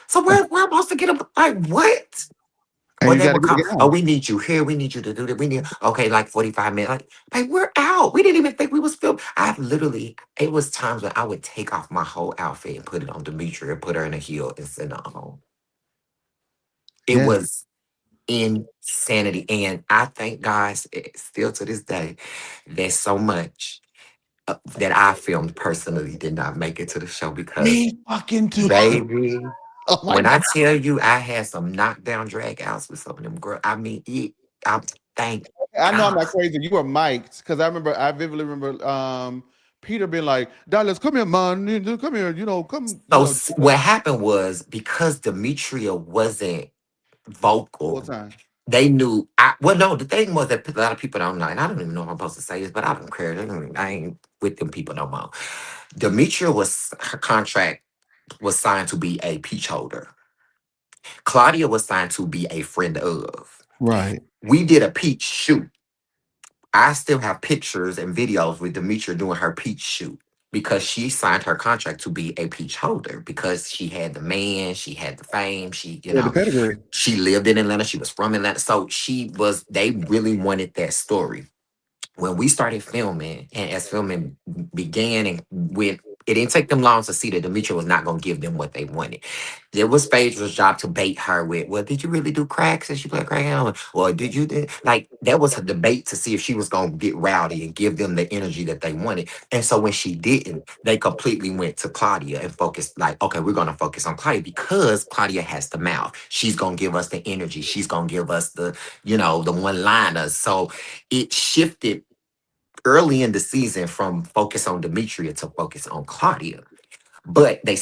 So we're supposed to get a like what? And Or you they got to would get call, it oh, down. we need you here. We need you to do that. We need, okay, like 45 minutes. Like we're out. We didn't even think we was filmed. I literally, it was times when I would take off my whole outfit and put it on Demetria, put her in a heel and send her home. It Yes. was insanity. And I thank God, still to this day, there's so much that I filmed personally did not make it to the show because, Me fucking too. baby, Oh my when God. I tell you I had some knockdown drag outs with some of them girls, I mean, I thank I know I'm God. not crazy. You were mic'd because I vividly remember Peter being like, Dallas, come here, man. Come here, come, So the what happened was because Demetria wasn't whole vocal, time. they knew. Well, no, the thing was that a lot of people don't know, and I don't even know if I'm supposed to say this, but I don't care. I ain't with them people no more. Demetria was her contract was signed to be a peach holder. Claudia was signed to be a friend of. Right. We did a peach shoot. I still have pictures and videos with Demetria doing her peach shoot because she signed her contract to be a peach holder because she had the man, she had the fame, Yeah, the pedigree. she lived in Atlanta, she was from Atlanta. So they really wanted that story when we started filming and as filming began and went, it didn't take them long to see that Demetria was not going to give them what they wanted. It was Phaedra's job to bait her with, well, did you really do cracks? Did she play crack? Or did you? Like, that was a debate to see if she was going to get rowdy and give them the energy that they wanted. And so when she didn't, they completely went to Claudia and focused, like, okay, we're going to focus on Claudia because Claudia has the mouth. She's going to give us the energy. She's going to give us the one liners. So it shifted early in the season from focus on Demetria to focus on Claudia. But they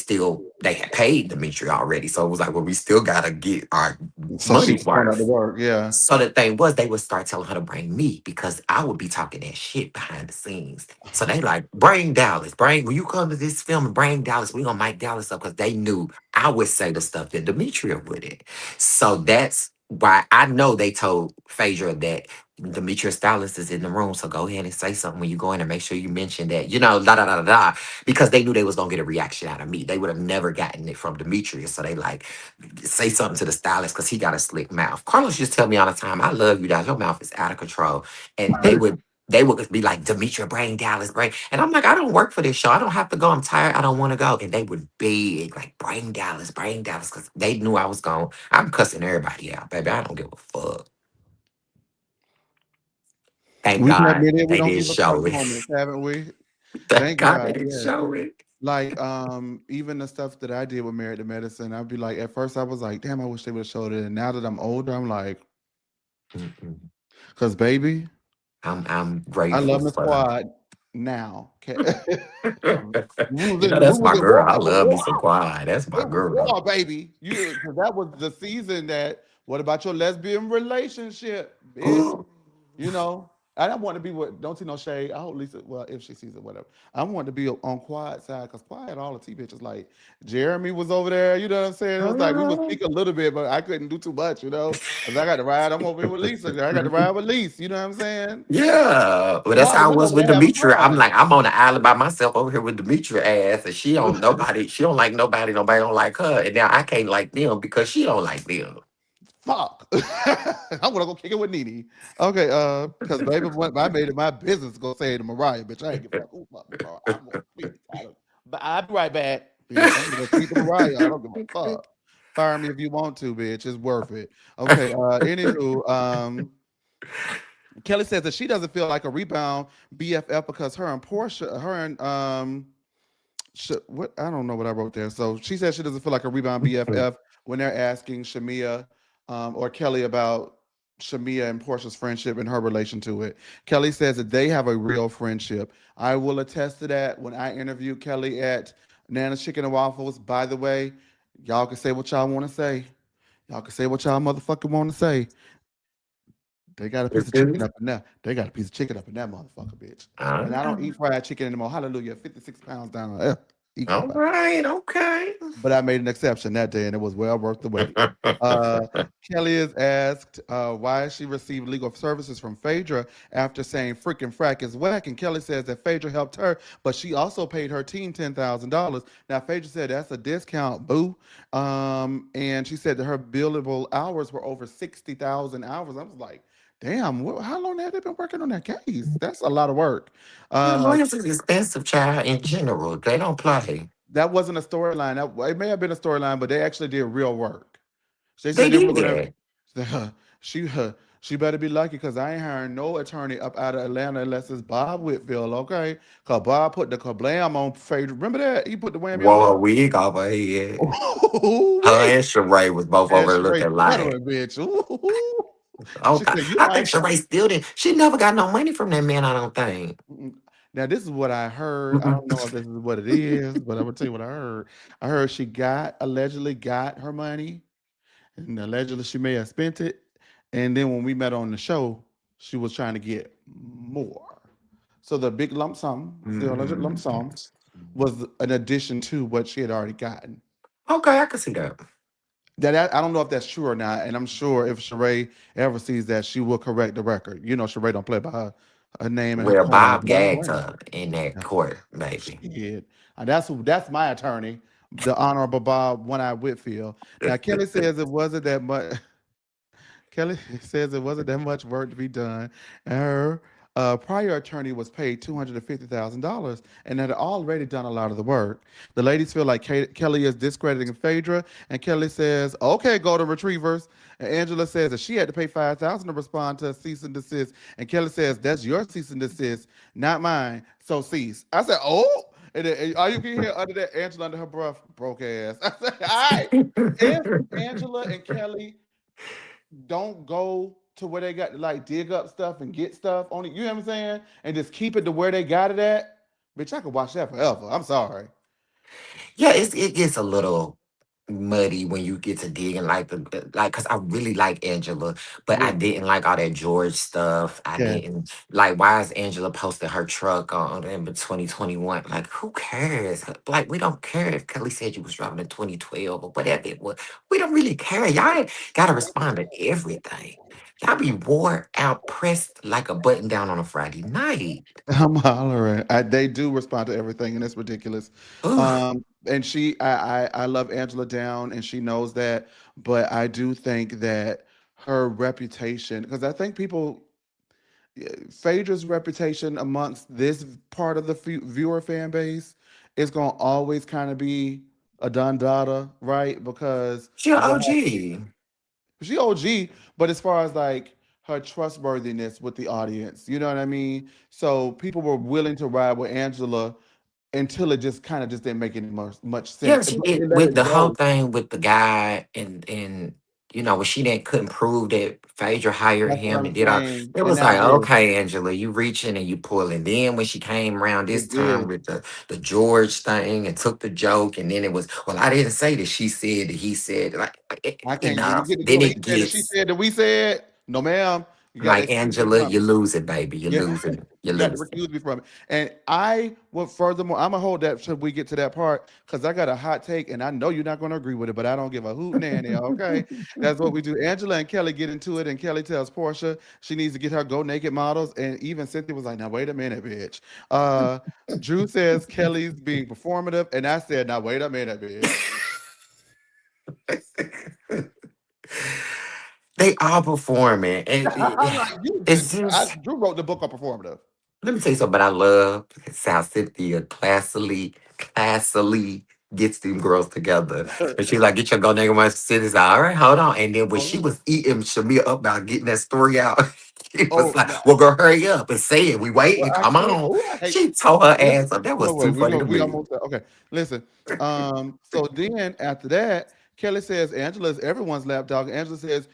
had paid Demetria already. So it was like, well, we still gotta get our So she money's was going out to worth. work. Yeah. So the thing was they would start telling her to bring me because I would be talking that shit behind the scenes. So they like, bring Dallas, when you come to this film and bring Dallas, we gonna mic Dallas up because they knew I would say the stuff that Demetria wouldn't. So that's why I know they told Phaedra that Demetria Stylist is in the room. So go ahead and say something when you go in and make sure you mention that, da da da da da, because they knew they was gonna get a reaction out of me. They would have never gotten it from Demetria. So they like say something to the stylist because he got a slick mouth. Carlos used to tell me all the time, I love you guys. Your mouth is out of control. And they would be like, Demetria, bring Dallas, bring. And I'm like, I don't work for this show. I don't have to go. I'm tired. I don't want to go. And they would beg, like, bring Dallas, because they knew I was gone. I'm cussing everybody out, baby. I don't give a fuck. Thank We've God admitted we they don't did give a fuck show it. moments, haven't we? Thank Thank God they God. did Yes. show it. Like even the stuff that I did with Married to Medicine, I'd be like, at first I was like, damn, I wish they would have showed it. And now that I'm older, I'm like, Mm-mm. because baby, I'm I grateful love the for them. squad now. Okay. You know, Who that's was my in girl. I war? love me some quiet. That's my It was girl. war, baby. You because that was the season that. What about your lesbian relationship, bitch? You know, I don't want to be what. Don't see no shade. I hope Lisa. Well, if she sees it, whatever. I want to be on quiet side because quiet all the T bitches like Jeremy was over there. You know what I'm saying? It was like we would speak a little bit, but I couldn't do too much. You know, because I got to ride. I'm over here with Lisa. I got to ride with Lisa. You know what I'm saying? Yeah, well, that's Quiet. how I We was over with there having Demetria. I'm fun. like, I'm on the island by myself over here with Demetria ass, and she don't nobody. She don't like nobody. Nobody don't like her, and now I can't like them because she don't like them. Fuck. I'm gonna go kick it with Nene. Okay, because baby, what I made it my business to go say to Mariah, bitch, I ain't give a fuck who fuck me, bro. I'm gonna speak to her. But I'll be right back, bitch. I'm gonna speak to Mariah. I don't give a fuck. Fire me if you want to, bitch. It's worth it. Okay, anywho, Kelly says that she doesn't feel like a rebound BFF because her and Portia, her and what I don't know what I wrote there. So she says she doesn't feel like a rebound BFF when they're asking Shamia or Kelly about Shamia and Portia's friendship and her relation to it. Kelly says that they have a real friendship. I will attest to that. When I interviewed Kelly at Nana's Chicken and Waffles, by the way, y'all can say what y'all want to say. Y'all can say what y'all motherfucking want to say. They got a piece It's of chicken good. up in there. They got a piece of chicken up in that motherfucker, bitch. All And I don't right. eat fried chicken anymore. Hallelujah. 56 pounds down on equal All by. right. Okay. But I made an exception that day, and it was well worth the wait. Uh, Kelly is asked why she received legal services from Phaedra after saying freaking frack is whack. And Kelly says that Phaedra helped her, but she also paid her team $10,000. Now, Phaedra said that's a discount, boo. And she said that her billable hours were over 60,000 hours. I was like, damn, how long had they been working on that case? That's a lot of work. Well, Uh, lawyers is expensive, child, in general. They don't play. that wasn't a storyline. It may have been a storyline, but they actually did real work. They They said they were gonna. did. She she better be lucky because I ain't hiring no attorney up out of Atlanta unless it's Bob Whitfield, okay? Cause Bob put the kablam on Phaedra. Remember that? He put the whammy on Wore a her. wig off her head. Ooh, Her wee. and Sheree was both And over there Sheree looking like, stuttering, bitch. Ooh. She okay. said, "You I think ain't." Sheree still did. She never got no money from that man, I don't think. Now this is what I heard. I don't know if this is what it is, but I'm gonna tell you what I heard. I heard she got allegedly got her money, and allegedly she may have spent it. And then when we met on the show, she was trying to get more. So the big lump sum, the alleged lump Mm. sum, was an addition to what she had already gotten. Okay, I can see that. That I don't know if that's true or not, and I'm sure if Sheree ever sees that, she will correct the record. You know, Sheree don't play by her name and her Well, coin. Bob gagged her in that Yeah, court, baby. shit. That's my attorney, the Honorable Bob One Eye Whitfield. Now Kelly says it wasn't that much. Kelly says it wasn't that much work to be done, and her prior attorney was paid $250,000 and had already done a lot of the work. The ladies feel like Kelly is discrediting Phaedra, and Kelly says, "Okay, golden retrievers." And Angela says that she had to pay $5,000 to respond to a cease and desist, and Kelly says that's your cease and desist, not mine. So cease. I said, "Oh." And all you can hear under that, Angela under her breath, broke ass. I said, "All right." If Angela and Kelly don't go to where they got to like dig up stuff and get stuff on it. You know what I'm saying? And just keep it to where they got it at. Bitch, I could watch that forever. I'm sorry. Yeah, it gets a little muddy when you get to digging like like because I really like Angela, but I Yeah. didn't like all that George stuff. I Yeah. didn't like why is Angela posting her truck on in 2021? Like, who cares? Like, we don't care if Kelly said you was driving in 2012 or whatever it was. We don't really care. Y'all ain't gotta respond to everything. Y'all be wore out, pressed like a button down on a Friday night. I'm hollering. They do respond to everything, and it's ridiculous. Ugh. And I love Angela Down, and she knows that. But I do think that her reputation, because I think people, Phaedra's reputation amongst this part of the viewer fan base is going to always kind of be a Don Dada, right? Because She a of what OG. she OG, but as far as like her trustworthiness with the audience, you know what I mean? So people were willing to ride with Angela until it just kind of just didn't make any much Yeah, sense. she But did they let with it the whole go. thing with the guy and you know when she didn't couldn't prove that Phaedra hired That's what him I'm and did all saying. it And was now like, it is. okay, Angela, you reaching and you pulling. Then when she came around this It time is. with the George thing and took the joke, and then it was, well, I didn't say that, she said that, he said, like, I can't. When you enough. get to Then doing, he it said that she gets said that we said no, ma'am. You got to like, excuse me Angela, from you it. lose it, baby, you Yeah, lose it, you you got to lose it. recuse me from it. And I will furthermore, I'm gonna hold that till we get to that part because I got a hot take, and I know you're not gonna agree with it, but I don't give a hoot nanny. Okay, that's what we do. Angela and Kelly get into it, and Kelly tells Portia she needs to get her go naked models, and even Cynthia was like, "Now wait a minute, bitch." Uh, Drew says Kelly's being performative, and I said, "Now wait a minute, bitch." They all performing, and I'm like, you. it's just. Drew wrote the book on performative. Let me tell you something, but I love how Cynthia classily gets them girls together. And she's like, get your go nigga my cities. All right, hold on. And then when she Oh, was eating Shamia up about getting that story out, she was oh, like, well, girl, hurry up and say it. We well, waiting. I Come can't. on. Oh, I hate. She tore her Listen, ass up. That was hold on, too funny to we me. almost okay. Listen. So then after that, Kelly says Angela is everyone's lapdog. Angela says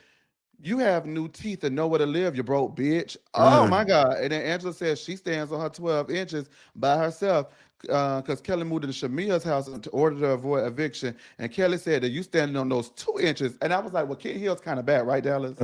You have new teeth and nowhere to live, you broke bitch. Oh my Mm. God. And then Angela says she stands on her 12 inches by herself because Kelly moved into Shamia's house in order to avoid eviction. And Kelly said that you standing on those 2 inches. And I was like, well, Kent Hill's kind of bad, right, Dallas?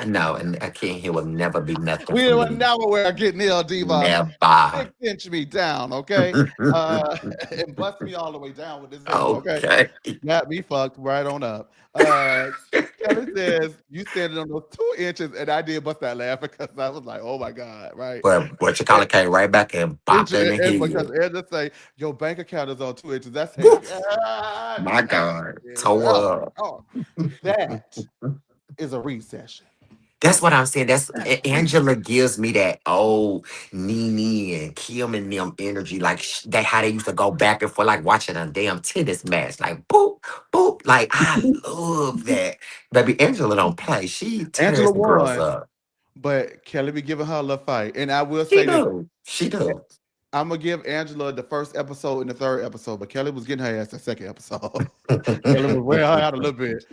No, and I can't hear will never be nothing We for would me. never wear a Get Nail Diva Never. 6 inch me down, okay? And bust me all the way down with this thing, okay? Okay. Got me fucked right on up. Kelly says you standing on those 2 inches, and I did bust that laugh because I was like, "Oh my God!" Right? Well, what you call And, it came right back and bopped in the because head. Ed just say your bank account is on 2 inches. That's a Woof. God My damn. God. Oh Tore my up. God, that is a recession. That's what I'm saying. That's That's a Angela recession. gives me that old Nene and Kim and them energy, like that how they used to go back and forth, like watching a damn tennis match, like boop boop. Like I love that. Baby Angela don't play. She Angela tears the girls won, up. but Kelly be giving her a little fight, and I will She say this. do. She do. I'm gonna give Angela the first episode and the third episode, but Kelly was getting her ass the second episode. Kelly was wearing her out a little bit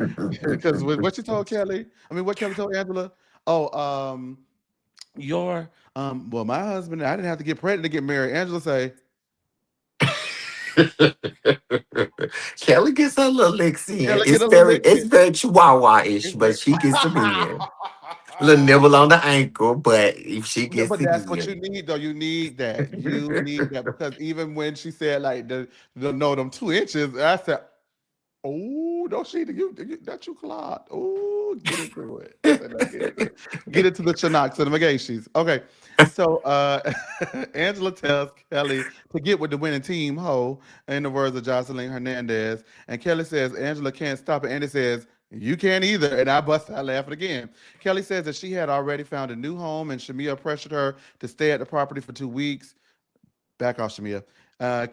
because what she told Kelly, I mean, what Kelly told Angela. Oh, your well, my husband, I didn't have to get pregnant to get married. Angela say, Kelly gets her little licks in. Kelly get a little It's lick. very chihuahua-ish, It's but very, she gets them in. Little nibble on the ankle, but if she no, gets but it that's what you in. need, though. You need that. You need that because even when she said like the no them 2 inches, I said, oh, don't she? That you clogged. Oh, get into it. I said, no, get into the Chinooks and the Magashis. Okay. So Angela tells Kelly to get with the winning team, ho, in the words of Jocelyn Hernandez. And Kelly says Angela can't stop it. Andy says, you can't either. And I bust out laughing again. Kelly says that she had already found a new home and Shamia pressured her to stay at the property for 2 weeks. Back off, Shamia.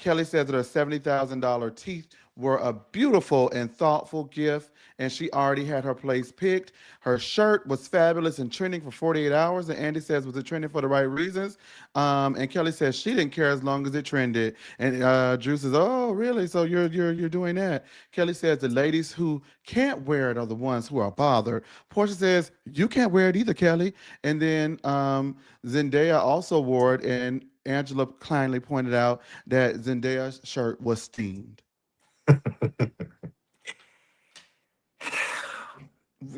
Kelly says that her $70,000 teeth were a beautiful and thoughtful gift, and she already had her place picked. Her shirt was fabulous and trending for 48 hours, and Andy says was it trending for the right reasons. And Kelly says she didn't care as long as it trended. And Drew says, "Oh, really? So you're doing that?" Kelly says the ladies who can't wear it are the ones who are bothered. Portia says you can't wear it either, Kelly. And then Zendaya also wore it, and Angela kindly pointed out that Zendaya's shirt was steamed.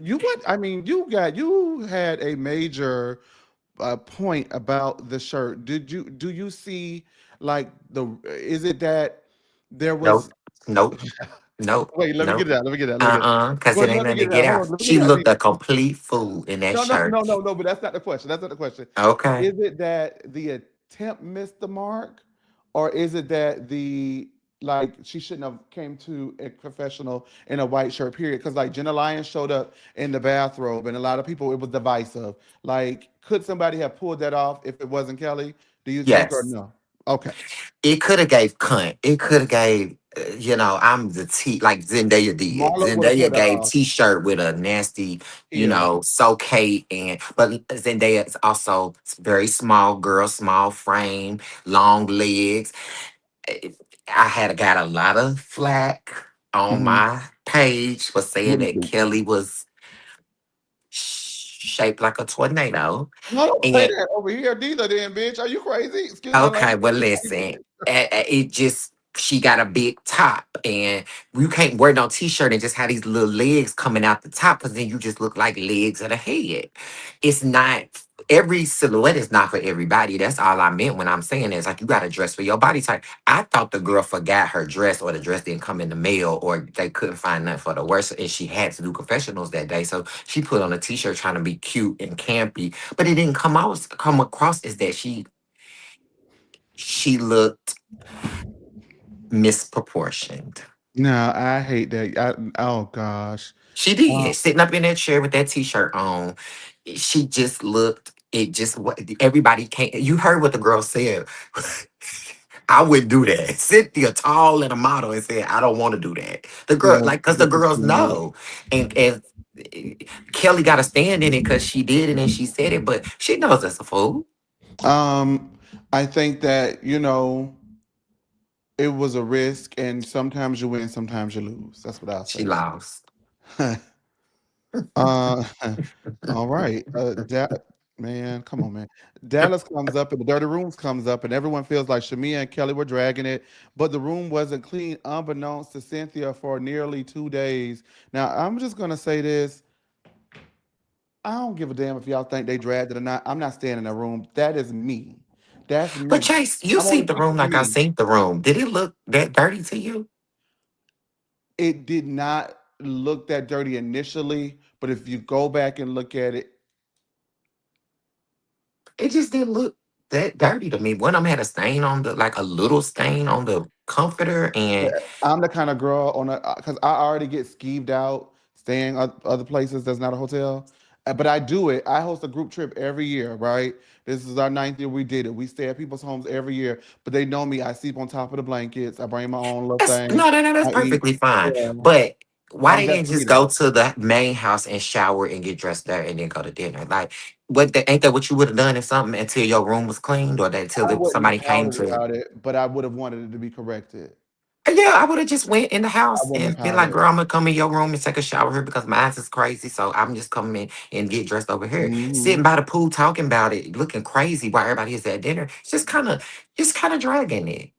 You what? I mean, you had a major point about the shirt. Do you see like the? Is it that there was? Nope. Nope. Nope. Wait, let me get Nope. it out. Let me get it out. Let me get it. Because Well, it ain't let me nothing get to it get out. Hold out. on. Let me She get it out. looked a complete fool in that No, no, shirt. no, no, no. But that's not the question. That's not the question. Okay. Is it that the attempt missed the mark, or is it that the like she shouldn't have came to a confessional in a white shirt? Period. Because like Jenna Lyons showed up in the bathrobe, and a lot of people it was divisive. Like, could somebody have pulled that off if it wasn't Kelly? Do you think or Yes. no? Okay. It could have gave cunt. It could have gave, I'm the T, like Zendaya did. Marlo would have Zendaya pulled that gave off. T-shirt with a nasty, Yeah. so Kate but Zendaya is also very small girl, small frame, long legs. Eh, I had got a lot of flack on Hmm. my page for saying that Kelly was shaped like a tornado. No, don't say And that over here, neither. Then, bitch, are you crazy? Excuse my okay, language. well, listen, it just she got a big top, and you can't wear no t-shirt and just have these little legs coming out the top, because then you just look like legs of the head. It's not every silhouette is not for everybody. That's all I meant when I'm saying is like you got to dress for your body type. I thought the girl forgot her dress, or the dress didn't come in the mail, or they couldn't find nothing for the worst, and she had to do confessionals that day, so she put on a t-shirt trying to be cute and campy, but it didn't come across as that she looked misproportioned. No, I hate that. Oh gosh. She Uh, did. Sitting up in that chair with that t-shirt on, she just looked, everybody can't. You heard what the girl said. I wouldn't do that. Cynthia, tall and a model, and said, I don't want to do that. The girl, no, like, because the this is girls too much. know. And Kelly got to stand in it because she did it and she said it, but she knows that's a fool. Um, I think that it was a risk, and sometimes you win, sometimes you lose. That's what I'll She say. lost. Uh, all right. Man, come on, man. Dallas comes up and the dirty rooms comes up, and everyone feels like Shamia and Kelly were dragging it, but the room wasn't clean, unbeknownst to Cynthia, for nearly 2 days. Now, I'm just gonna say this. I don't give a damn if y'all think they dragged it or not. I'm not staying in that room. That is me. That's But me. Chase, you I'm only seen the speaking room for like I me. seen the room. Did it look that dirty to you? It did not look that dirty initially, but if you go back and look at it, It just didn't look that dirty to me. One of them had a stain on the, like a little stain on the comforter, yeah, and I'm the kind of girl on a because I already get skeeved out staying other places that's not a hotel. But I do it. I host a group trip every year, right? This is our ninth year we did it. We stay at people's homes every year, but they know me. I sleep on top of the blankets. I bring my own little that's thing. no, no, no, that's I eat. perfectly fine. Yeah, But why they that's didn't me just go though. to the main house and shower and get dressed there and then go to dinner? Like, ain't that what you would have done if something until your room was cleaned or that until I wouldn't have somebody came pouted to? about it, but I would have wanted it to be corrected. Yeah, I would have just went in the I house wouldn't have and been like, pouted. "Girl, I'm gonna come in your room and take a shower here because my ass is crazy. So I'm just coming in and get dressed over here, Hmm. sitting by the pool talking about it, looking crazy while everybody is at dinner. It's just kind of dragging it.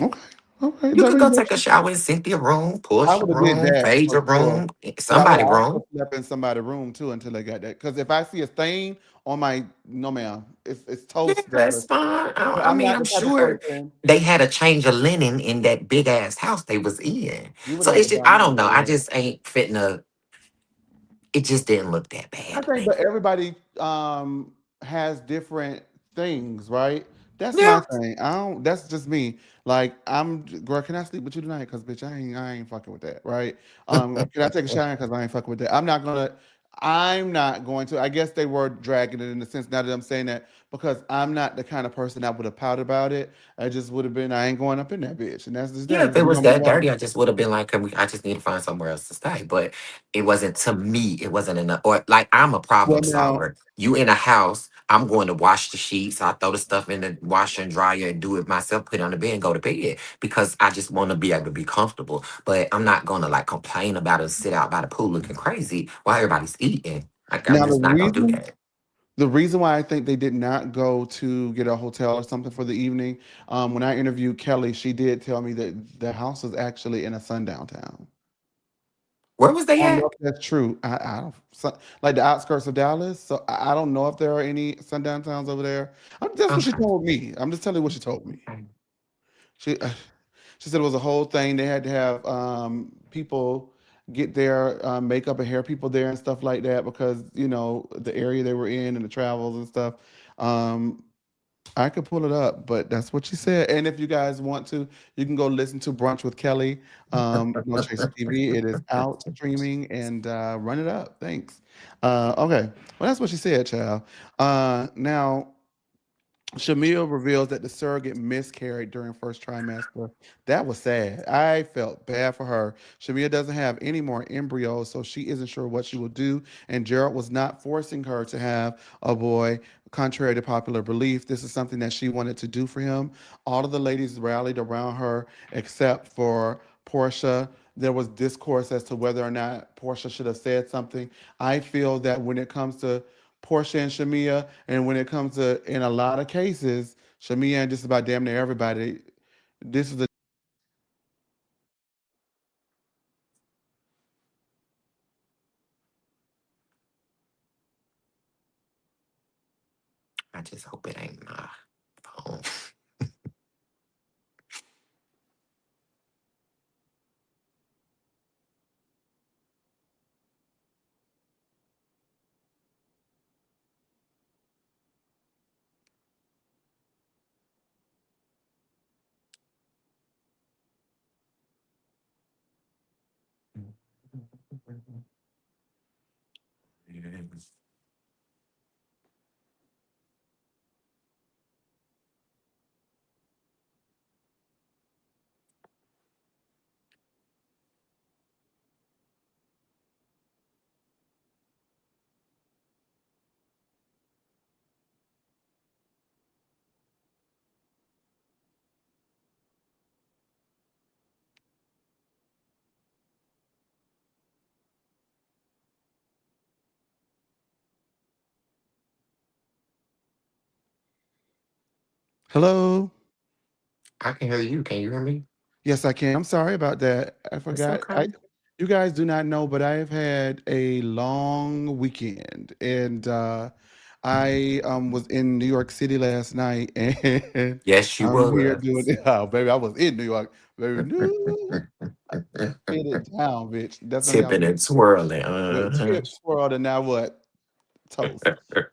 Okay. Okay. You Let could me go let take a you. shower in Cynthia room, I Portia would have did room, that Phaedra for sure. room, But I would somebody have room. also slept in somebody's room too until they got that. Because if I see a stain on my no ma'am, it's Yeah, toast, that's Dallas. fine. But I I'm mean, not I'm the type of sure person they had a change of linen in that big ass house they was in. you would So have had it's to just, buy I me a don't know. I bed. just ain't fitting a. It just didn't look that I bad to think, me. but everybody has different things, right? That's my Yeah. thing. I don't. That's just me. Like girl. Can I sleep with you tonight? Cause bitch, I ain't fucking with that, right? Can I take a shower? Cause I ain't fucking with that. I'm not gonna. I'm not going to. I guess they were dragging it in the sense. Now that I'm saying that, because I'm not the kind of person that would have pouted about it. I just would have been. I ain't going up in that bitch, and that's just Yeah, that. if it We're was gonna move that on. dirty, I just would have been like, I just need to find somewhere else to stay. But it wasn't, to me, it wasn't enough. Or like, I'm a Well, problem now solver. You in a house, I'm going to wash the sheets. I throw the stuff in the washer and dryer and do it myself, put it on the bed and go to bed because I just want to be able to be comfortable. But I'm not going to like complain about it and sit out by the pool looking crazy while everybody's eating. Like, I'm now the just not going to do reason that. The reason why I think they did not go to get a hotel or something for the evening, when I interviewed Kelly, she did tell me that the house is actually in a sundown town. Where was I they don't know at? if that's true. I don't like the outskirts of Dallas, so I don't know if there are any sundown towns over there. That's what she Okay. told me. I'm just telling you what she told me. She she said it was a whole thing. They had to have people get their makeup and hair people there and stuff like that because the area they were in and the travels and stuff. Um, I could pull it up, but that's what she said. And if you guys want to, you can go listen to Brunch with Kelly. No Chaser TV. It is out streaming and run it up. Thanks. Okay. Well, that's what she said, child. Now, Shamil reveals that the surrogate miscarried during first trimester. That was sad. I felt bad for her. Shamil doesn't have any more embryos, so she isn't sure what she will do. And Gerald was not forcing her to have a boy, contrary to popular belief. This is something that she wanted to do for him. All of the ladies rallied around her except for Portia. There was discourse as to whether or not Portia should have said something. I feel that when it comes to Portia and Shamia, and when it comes to, in a lot of cases, Shamia and just about damn near everybody, this is the I just hope it ain't my phone. Hello. I can hear you. Can you hear me? Yes, I can. I'm sorry about that. I It's forgot. okay. You guys do not know, but I have had a long weekend, and I was in New York City last night, and Yes, you I'm here was. doing. Oh, baby, I was in New York, baby. New, hit it down, bitch. That's the only I Tipping was. and twirling. The chips swirled, and now what? Toast.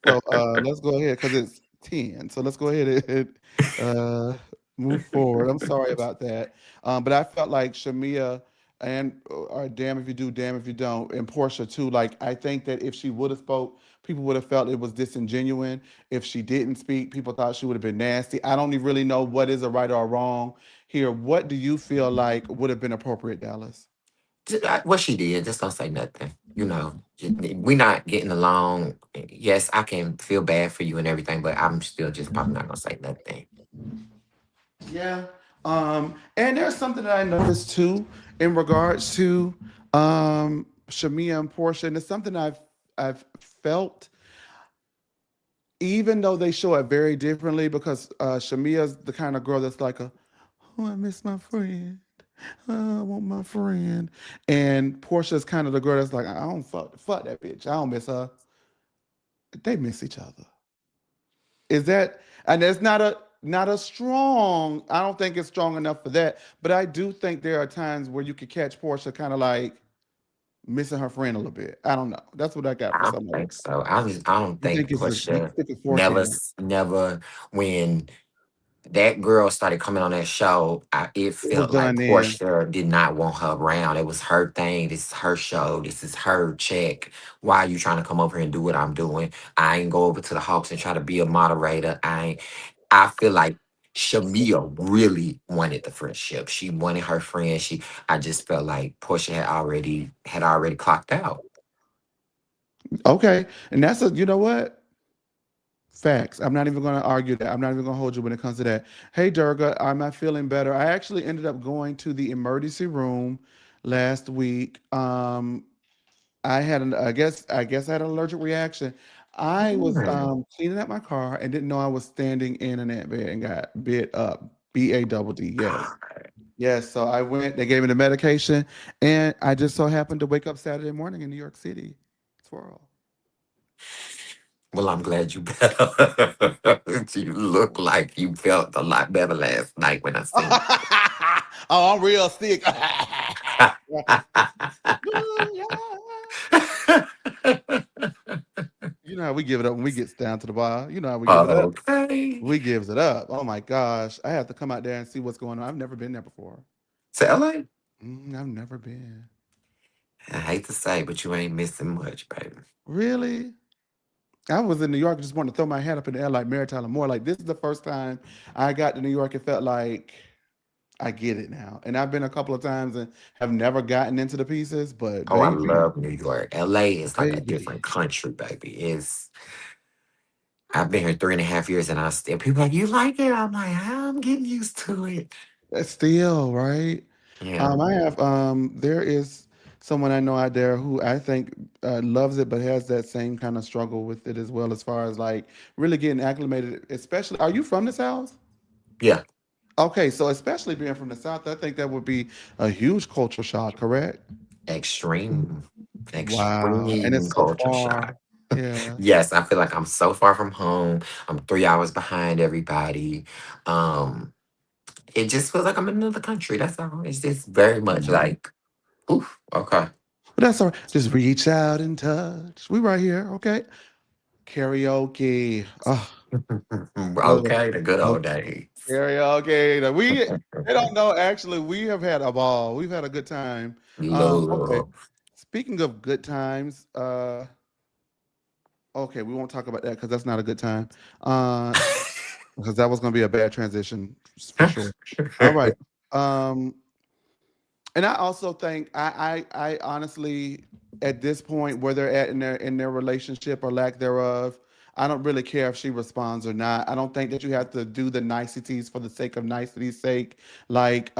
So let's go ahead because it's 10. So let's go ahead and move forward. I'm sorry about that. But I felt like Shamia and or damn if you do, damn if you don't, and Portia too. Like I think that if she would have spoke, people would have felt it was disingenuine. If she didn't speak, people thought she would have been nasty. I don't even really know what is a right or a wrong here. What do you feel like would have been appropriate, Dallas? What she did, just don't say nothing. We not getting along. Yes, I can feel bad for you and everything, but I'm still just probably not gonna say nothing. Yeah. And there's something that I noticed too in regards to Shamia and Portia, and it's something I've felt, even though they show it very differently, because Shamia's the kind of girl that's like oh, I miss my friend. Oh, I want my friend. And Portia's kind of the girl that's like, I don't fuck that bitch. I don't miss her. They miss each other. Is that, and it's not a strong, I don't think it's strong enough for that, but I do think there are times where you could catch Portia kind of like missing her friend a little bit. I don't know. That's what I got for I don't some of it. think so. I don't You think think it's a you Portia stick a fork in it. never when that girl started coming on that show, it It was felt like done then. Portia did not want her around. It was her thing. This is her show. This is her check. Why are you trying to come over here and do what I'm doing? I ain't go over to the Hawks and try to be a moderator. I feel like Shamia really wanted the friendship. She wanted her friend. I just felt like Portia had already clocked out. Okay. And that's a, you know what? Facts. I'm not even going to argue that. I'm not even going to hold you when it comes to that. Hey, Durga, I'm not feeling better. I actually ended up going to the emergency room last week. I guess I had an allergic reaction. I was Mm. cleaning out my car and didn't know I was standing in an ant bed and got bit up. B-A-double-D. Yes. Yes. So I went, they gave me the medication, and I just so happened to wake up Saturday morning in New York City. Twirl. Well, I'm glad you better. You look like you felt a lot better last night when I seen Oh, I'm real sick. You know how we give it up when we get down to the bar. You know how we give it up. Okay. We gives it up. Oh my gosh. I have to come out there and see what's going on. I've never been there before. To LA? I've never been. I hate to say, but you ain't missing much, baby. Really? I was in New York, just wanted to throw my hat up in the air like Mary Tyler Moore. Like, this is the first time I got to New York. It felt like I get it now. And I've been a couple of times and have never gotten into the pieces, but Oh, I baby, love New York. LA is like a baby. different country, baby. I've been here 3.5 years and I still people like, you like it? I'm like, I'm getting used to it. That's still right. Yeah. There is someone I know out there who I think loves it, but has that same kind of struggle with it as well, as far as like really getting acclimated. Especially, are you from the South? Yeah. Okay, so especially being from the South, I think that would be a huge culture shock, correct? Extreme, Wow. And extreme it's so culture shock. far. Yeah. Yes, I feel like I'm so far from home. I'm 3 hours behind everybody. Um, it just feels like I'm in another country. That's all. It's just very much But like, oof, okay. that's all right. Just reach out and touch. We right here, okay? Karaoke. Oh, love Okay, the good it. old days. Karaoke. They don't know. Actually, we have had a ball. We've had a good time. Okay. Love. Speaking of good times, okay, we won't talk about that because that's not a good time. Uh, because that was going to be a bad transition for sure. All right. Um, and I also think I honestly, at this point where they're at in their relationship or lack thereof, I don't really care if she responds or not. I don't think that you have to do the niceties for the sake of nicety's sake. Like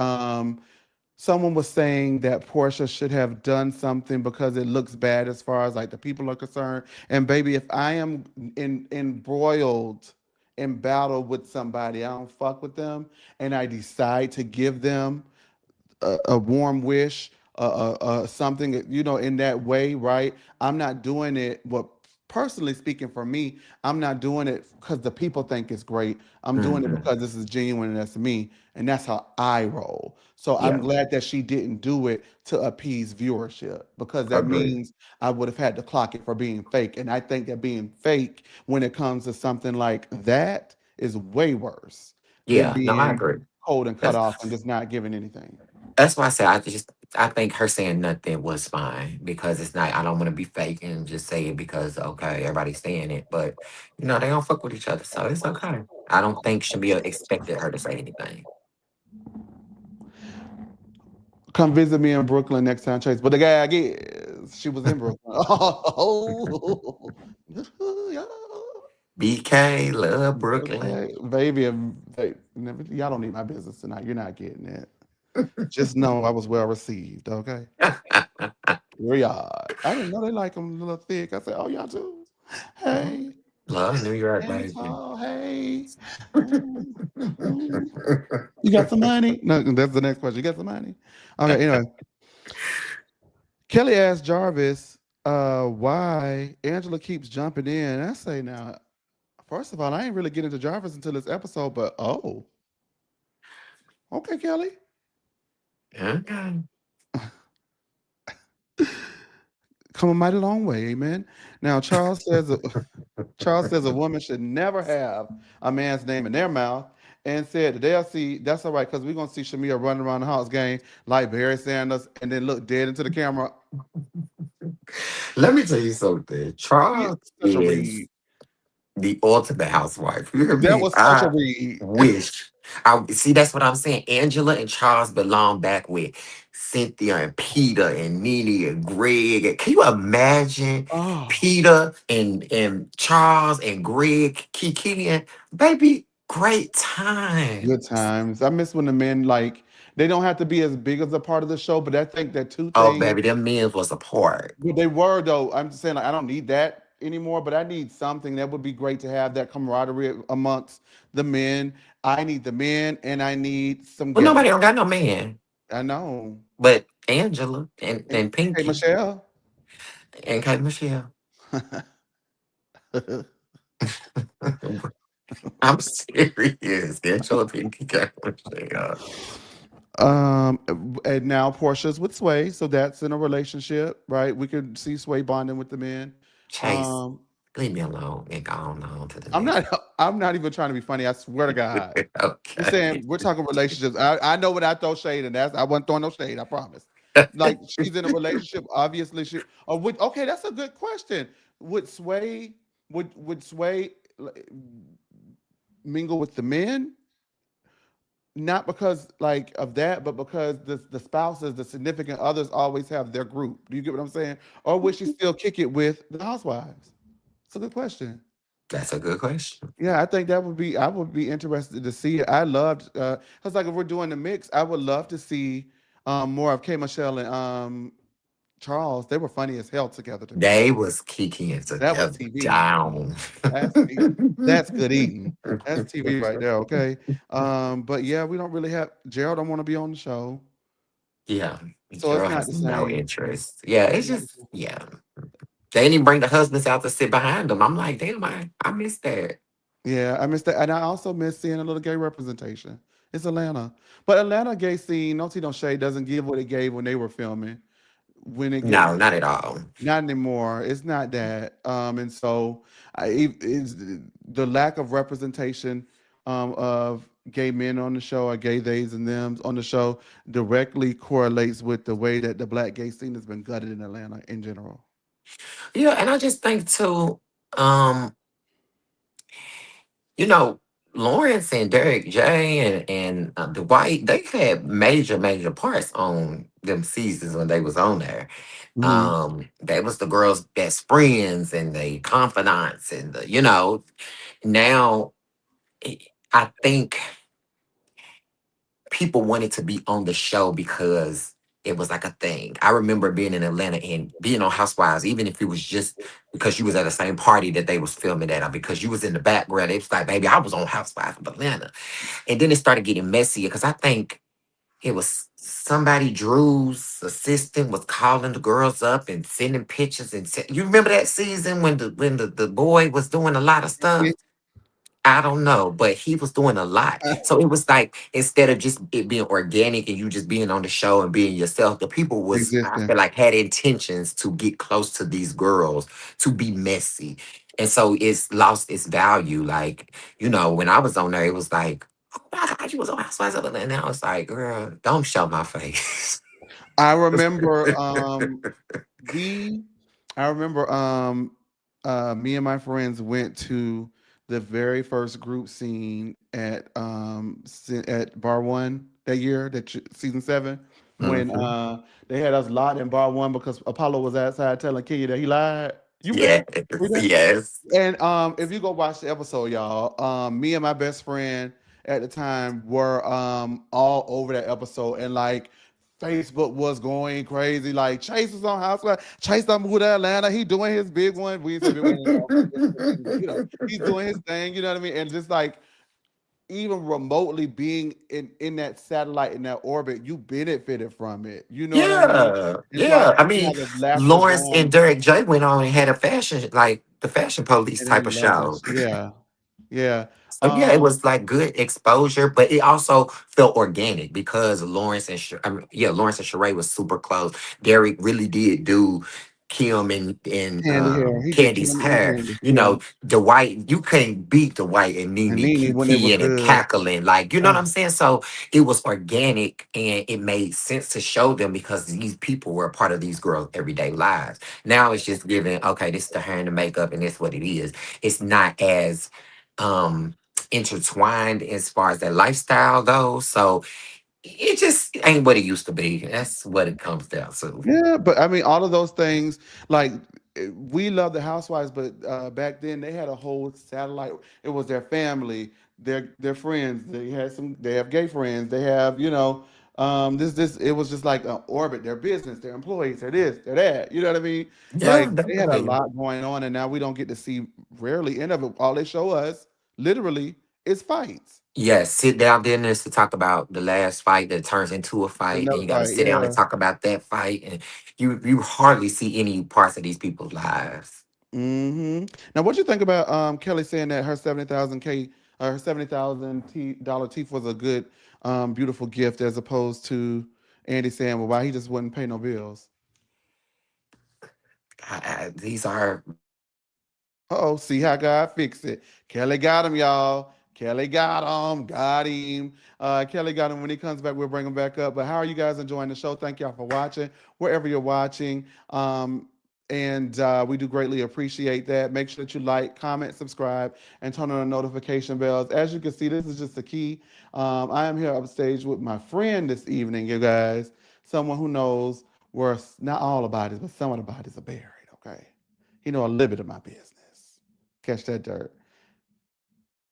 someone was saying that Portia should have done something because it looks bad as far as like the people are concerned. And baby, if I am embroiled in battle with somebody, I don't fuck with them, and I decide to give them a warm wish, something, in that way, right? I'm not doing it. Well, personally speaking, for me, I'm not doing it because the people think it's great. I'm doing it Hmm. because this is genuine and that's me, and that's how I roll. So I'm Yeah, glad that she didn't do it to appease viewership, because that agree. means I would have had to clock it for being fake. And I think that being fake when it comes to something like that is way worse than Yeah, no, I being agree. cold and cut That's off and just not giving anything. that's why I say I think her saying nothing was fine because it's not. I don't want to be fake and just say it because okay, everybody's saying it, but they don't fuck with each other, so it's okay. I don't think Shamia expected her to say anything. Come visit me in Brooklyn next time, Chase. But the gag is, she was in Brooklyn. Oh, yeah. BK, love Brooklyn. Okay, baby, y'all don't need my business tonight. You're not getting it. Just know I was well received. Okay, period. I didn't know they like them a little thick. I said, "Oh, y'all too." Hey, Love New York, hey, baby. tall. Hey, ooh, ooh. You got some money? No, that's the next question. You got some money? Okay. Anyway, Kelly asked Jarvis, why Angela keeps jumping in. I say now, first of all, I ain't really getting to Jarvis until this episode, but okay, Kelly. Okay. Come a mighty long way, amen. Now Charles says a woman should never have a man's name in their mouth, and said that they'll see that's all right, because we're gonna see Shamia running around the house game like Barry Sanders and then look dead into the camera. Let me tell you something. She is Charles such a is read. the ultimate housewife. You hear That me? was such a I read. wish. I see. That's what I'm saying. Angela and Charles belong back with Cynthia and Peter and Nene and Greg. And can you imagine Oh. Peter and Charles and Greg, Kiki and baby? Great Good time. times. I miss when the men, like, they don't have to be as big as a part of the show, but I think that two Oh, things, baby, them men was apart. what they were though. I'm just saying, like, I don't need that anymore, but I need something that would be great to have that camaraderie amongst the men. I need the men, and I need some Well, nobody guests. don't got no man, I know. but Angela And and hey, Pinky Michelle. and Kate Michelle. I'm serious. Angela Pinky Kate Michelle. um, and now Portia's with Sway, so that's in a relationship, right? We could see Sway bonding with the men. Chase, Um, leave me alone and go on to the I'm next. not. I'm not even trying to be funny. I swear to God. We're Okay. saying we're talking relationships. I know what I throw shade, and that's I wasn't throwing no shade. I promise. Like, she's in a relationship. Obviously, she. Or would, okay, that's a good question. Would Sway would Sway, like, mingle with the men? Not because like of that, but because the spouses, the significant others, always have their group. Do you get what I'm saying? Or would she still kick it with the housewives? It's a good question. That's a good question. Yeah, I think that would be. I would be interested to see it. I loved. Cause like if we're doing the mix, I would love to see more of K. Michelle and Charles. They were funny as hell together to me. They was kicking That was together TV. down. That's that's good eating. That's TV right there. Okay. But yeah, we don't really have Gerald. Don't want to be on the show, Yeah, so it's Gerald not has the no same. interest. Yeah, it's It's not the just, same. yeah. They didn't even bring the husbands out to sit behind them. I'm like, damn, I missed that. Yeah, I miss that, and I also miss seeing a little gay representation. It's Atlanta, but Atlanta gay scene, no tea, no shade, doesn't give what it gave when they were filming. When it get No, not at all. Not anymore. It's not that. And so it's the lack of representation of gay men on the show, or gay theys and thems on the show, directly correlates with the way that the black gay scene has been gutted in Atlanta in general. Yeah, and I just think too, um, you know, Lawrence and Derek J and Dwight, they had major parts on them seasons when they was on there. Hmm. They was the girls' best friends and they confidants and now eh, I think people wanted to be on the show because it was like a thing. I remember being in Atlanta and being on Housewives, even if it was just because you was at the same party that they was filming at, or because you was in the background. It was like, baby, I was on Housewives of Atlanta. And then it started getting messier because I think it was somebody, Drew's assistant, was calling the girls up and sending pictures. You remember that season when the boy was doing a lot of stuff? I don't know, but he was doing a lot. So it was like instead of just it being organic and you just being on the show and being yourself, the people was, I Existing. feel like, had intentions to get close to these girls, to be messy. And so it's lost its value. Like, when I was on there, it was like, oh my God, you was on Housewives of Atlanta. And I was like, girl, don't show my face. I remember we I remember me and my friends went to the very first group scene at Bar One that year, season 7, when Hmm. they had us locked in Bar One because Apollo was outside telling Kenya that he lied. You Yes, been? We done? yes. And if you go watch the episode, y'all, me and my best friend at the time were all over that episode, and like Facebook was going crazy. Like Chase was on Housewives. Chase done moved to Atlanta. He doing his big one. We say big one in all thing, but he's doing his thing. You know what I mean? And just like even remotely being in that satellite in that orbit, you benefited from it. You know what I mean? Yeah, And so I yeah. I see how mean, the laughter's Lawrence and gone, Derek J went on and had a fashion, like the Fashion Police and type then of love that. show. Yeah, yeah. So yeah, it Um, was like good exposure, but it also felt organic because Lawrence and Sheree was super close. Derek really did do Kim and Candy hair. He did Candy's Kim and hair. Candy. Yeah, Dwight, you couldn't beat Dwight and and Nene Nene when it was Kiki and good. cackling, like, you know what I'm saying? So it was organic and it made sense to show them because these people were a part of these girls' everyday lives. Now it's just giving, okay, this is the hair and the makeup and this what it is. It's not as um intertwined as far as their lifestyle goes. So it just ain't what it used to be. That's what it comes down to. Yeah, but I mean, all of those things, like we love the Housewives, but back then they had a whole satellite. It was their family, their friends. They have gay friends. They have, this. It was just like an orbit. Their business, their employees, their this, their that. You know what I mean? Yeah, Like they had a definitely. lot going on, and now we don't get to see rarely any of it. All they show us, literally, is fights. Yes, sit down dinners to talk about the last fight that turns into a fight, and Another you got to fight, sit down and yeah. talk about that fight, and you hardly see any parts of these people's lives. Now, what you think about Kelly saying that her 70,000 K, her $70,000 teeth was a good, beautiful gift, as opposed to Andy saying, "Well, why he just wouldn't pay no bills?" These are Oh, see how God fixed it. Kelly got him, y'all. Kelly got him. Got him. Kelly got him. When he comes back, we'll bring him back up. But how are you guys enjoying the show? Thank y'all for watching, wherever you're watching. And we do greatly appreciate that. Make sure that you like, comment, subscribe, and turn on the notification bells. As you can see, this is just the key. I am here upstage with my friend this evening, you guys. Someone who knows where not all the bodies, but some of the bodies are buried. Okay, he know a little bit of my business. Catch that dirt.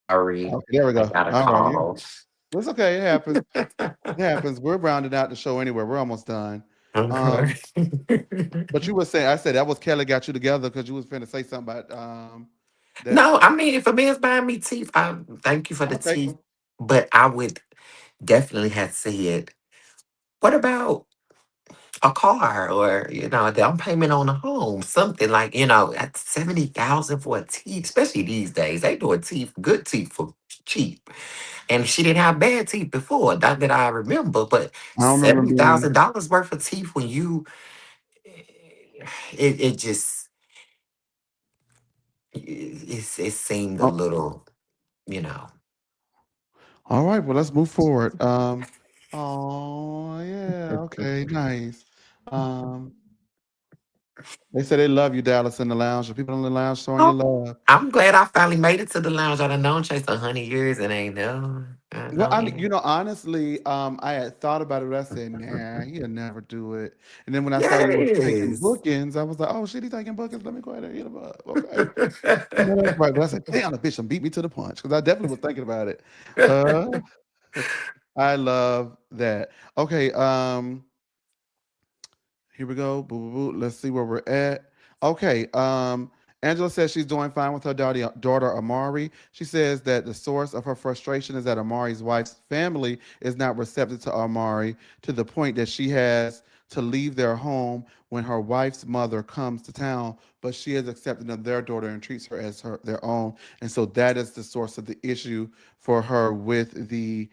sorry. Okay, there we I go. got a All right. call. It's okay. It happens. It happens. We're rounding out the show anyway. We're almost done. Okay. Um, but you were saying, I said that was Kelly got you together because you was finna say something about that. No, I mean, if a man's buying me teeth, I thank you for the Okay. teeth, but I would definitely have said, what about a car or a down payment on a home, something like at 70,000 for a teeth, especially these days they doing teeth, good teeth for cheap, and she didn't have bad teeth before, not that I remember, but I don't remember seventy being. thousand dollars worth of teeth when it just it seemed a Oh, little, you know. all right. Well, let's move forward. Oh yeah. Okay. Nice. Um, they say they love you, Dallas, in the lounge. The people in the lounge showing you Oh, love. I'm glad I finally made it to the lounge. I'd have known Chase 100 years and ain't know. I Well, know he. honestly, I had thought about it, but I said, nah, he'll never do it. And then when I saw you was taking Yes. bookings, I was like, oh shit, he taking bookings. Let me go ahead and hit him up. Okay. I know that's right. But I said, damn, the bitch done beat me to the punch because I definitely was thinking about it. Uh, I love that. Okay. Here we go. Boo, boo, boo. Let's see where we're at. Okay. Angela says she's doing fine with her daughter Amari. She says that the source of her frustration is that Amari's wife's family is not receptive to Amari to the point that she has to leave their home when her wife's mother comes to town, but she is accepting of their daughter and treats her as their own. And so that is the source of the issue for her with the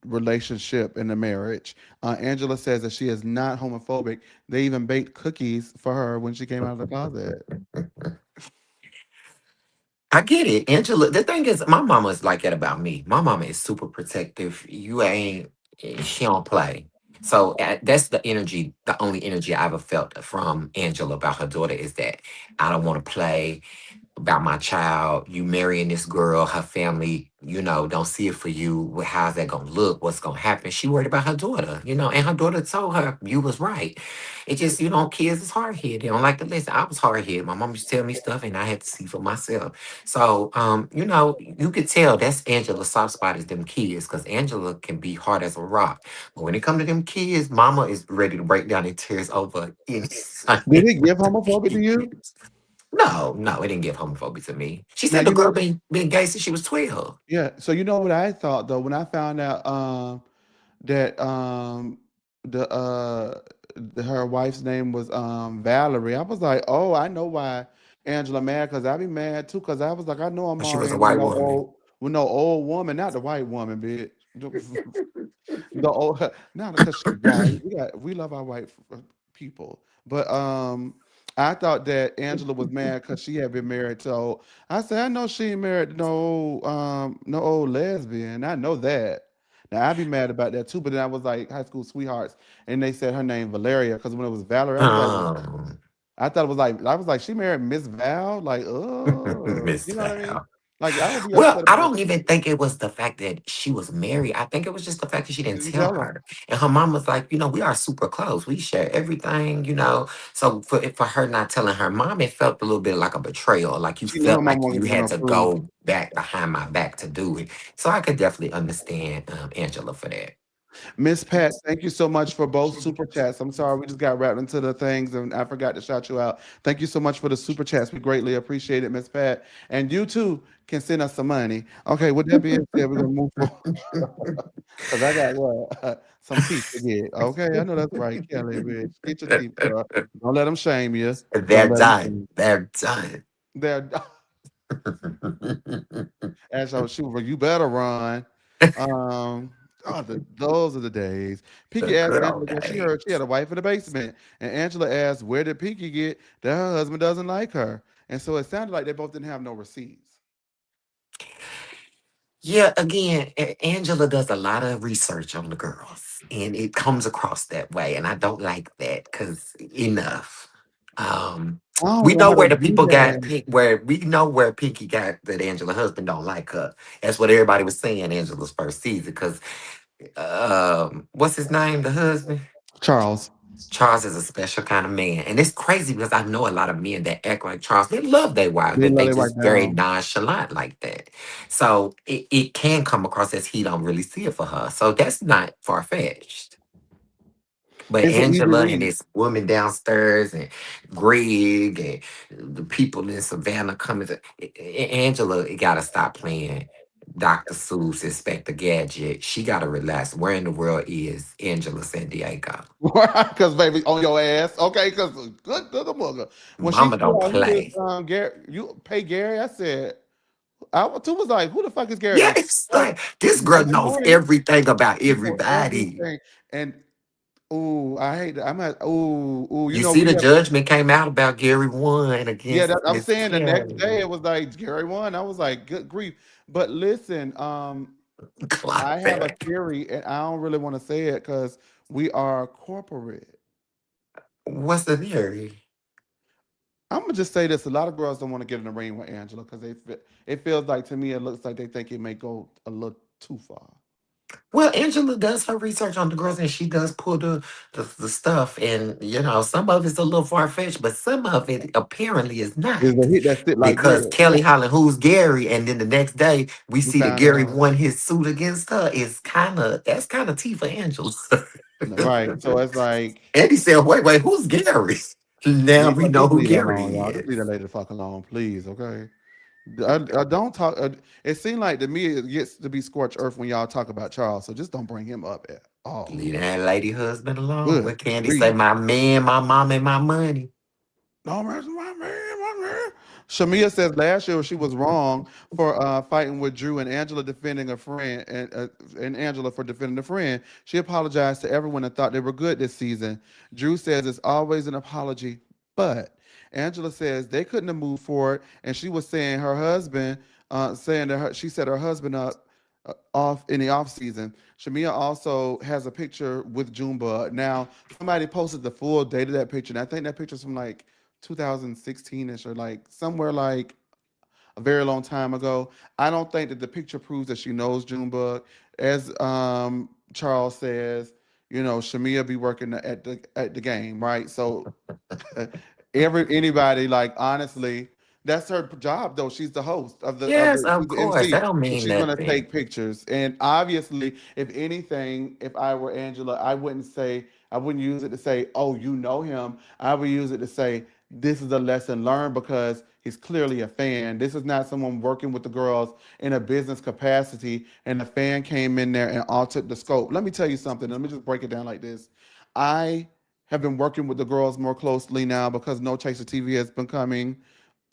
relationship in the marriage. Angela says that she is not homophobic. They even baked cookies for her when she came out of the closet. I get it, Angela. The thing is, my mama is like that about me. My mama is super protective. You ain't, she don't play. So that's the energy, the only energy I ever felt from Angela about her daughter is that I don't want to play about my child. You marrying this girl, her family, don't see it for you. How's that gonna look? What's gonna happen? She worried about her daughter, and her daughter told her you was right. It just, kids is hard headed. They don't like to listen. I was hard headed. My mom used to tell me stuff and I had to see for myself. So you could tell that's Angela's soft spot is them kids, because Angela can be hard as a rock. But when it comes to them kids, mama is ready to break down in tears over Did anything. it give homophobic to you? No, no, it didn't give homophobia to me. She Now said the you girl know, been gay since she was 12. yeah. So you know what I thought though when I found out that her wife's name was Valerie. I was like, oh, I know why Angela mad because I'd be mad too because I was like, I know She Amari was a ain't with white woman. no old woman, not the white woman, bitch. The old, not because she white. We love our white people, but I thought that Angela was mad because she had been married to. I said I know she ain't married to no old lesbian. I know that. Now I'd be mad about that too. But then I was like high school sweethearts, and they said her name Valeria because when it was Valerie, I was like, Um, I thought it was like I was like she married Miss Val, like oh, Miss you know what I mean? Val. Like I would be Well, upset I about it. don't even think it was the fact that she was married. I think it was just the fact that she She didn't didn't tell tell her. her. And her mom was like, we are super close. We share everything. So for her not telling her mom, it felt a little bit like a betrayal. Like you She knew her felt mom like you wasn't had gonna to approve. go back behind my back to do it. So I could definitely understand Angela for that. Miss Pat, thank you so much for both super chats. I'm sorry we just got wrapped into the things and I forgot to shout you out. Thank you so much for the super chats. We greatly appreciate it, Miss Pat. And you too can send us some money. Okay, with that being said, we're gonna move forward because I got what some teeth to get. Okay, I know that's right, Kelly. Bitch, get your teeth, girl. Don't let them shame you. They're Don't let them done. shame They're done. you. They're as I was shooting, you better run. Um, those are the days. The Pinky asked good Angela old what she heard she days. had a wife in the basement, and Angela asked where did Pinky get that her husband doesn't like her, and so it sounded like they both didn't have no receipts. Yeah, again, Angela does a lot of research on the girls, and it comes across that way, and I don't like that because enough. Um, I don't we want know her to where the do people got that. where we know where Pinky got that Angela husband don't like her. That's what everybody was saying Angela's first season because what's his name, the husband? Charles, Charles is a special kind of man. And it's crazy because I know a lot of men that act like Charles. They love their wives, they but let they it right just very down. nonchalant like that. So it can come across as he don't really see it for her. So that's not far fetched. But It's an easy Angela and read. this woman downstairs and Greg and the people in Savannah coming to Angela gotta stop playing Dr. Seuss, Inspector Gadget. She gotta relax. Where in the world is Angela San Diego? Because baby on your ass, okay? Because good mother. When she Mama said, don't "Who this play. Gary? You pay Gary?" I said, I too was like, "Who the fuck is Gary?" And Yes, first, like this girl number knows one, everything about she know everybody. everything. And ooh, I hate that. I'm at ooh. You You know, see, we the have judgment came out about Gary one yeah. against That, I'm Miss saying the next day Kelly. it was like Gary won. I was like, good grief. But listen, Clock I have a that. theory, and I don't really want to say it because we are corporate. What's the theory? I'm gonna just say this: a lot of girls don't want to get in the ring with Angela because it feels like to me it looks like they think it may go a little too far. Well, Angela does her research on the girls and she does pull the stuff. And, some of it's a little far fetched, but some of it apparently is There's not. a hit that sit like Because this. Kelly Holland, who's Gary, and then the next day we We see that found Gary out. won his suit against her, that's kind of tea for Angela. Right. So it's like, And he said, wait, who's Gary? Now we know just who leave her Gary alone, y'all. Just leave that is. lady the fuck alone, please. Okay. I don't talk. It seemed like to me it gets to be scorched earth when y'all talk about Charles. So just don't bring him up at all. Leave that lady husband alone. Good What Candy say? grief. My man, my mom, and my money. No, my man. Shamia says last year she was wrong for fighting with Drew and Angela defending a friend and Angela for defending a friend. She apologized to everyone and thought they were good this season. Drew says it's always an apology, but Angela says they couldn't have moved forward, and she was saying her husband, saying that she set her husband up off in the off season. Shamia also has a picture with Junebug. Now somebody posted the full date of that picture, and I think that picture's from like 2016ish or like somewhere like a very long time ago. I don't think that the picture proves that she knows Junebug. As Charles says, Shamia be working at the game, right? So anybody, like, honestly, that's her job though. She's the host Yes, she's of the course. That MC. don't So mean she's gonna nothing. take pictures. And obviously, if anything, if I were Angela, I wouldn't use it to say, oh, you know him. I would use it to say this is a lesson learned because he's clearly a fan. This is not someone working with the girls in a business capacity, and the fan came in there and altered the scope. Let me tell you something. Let me just break it down like this. I have been working with the girls more closely now because No Chaser TV has been coming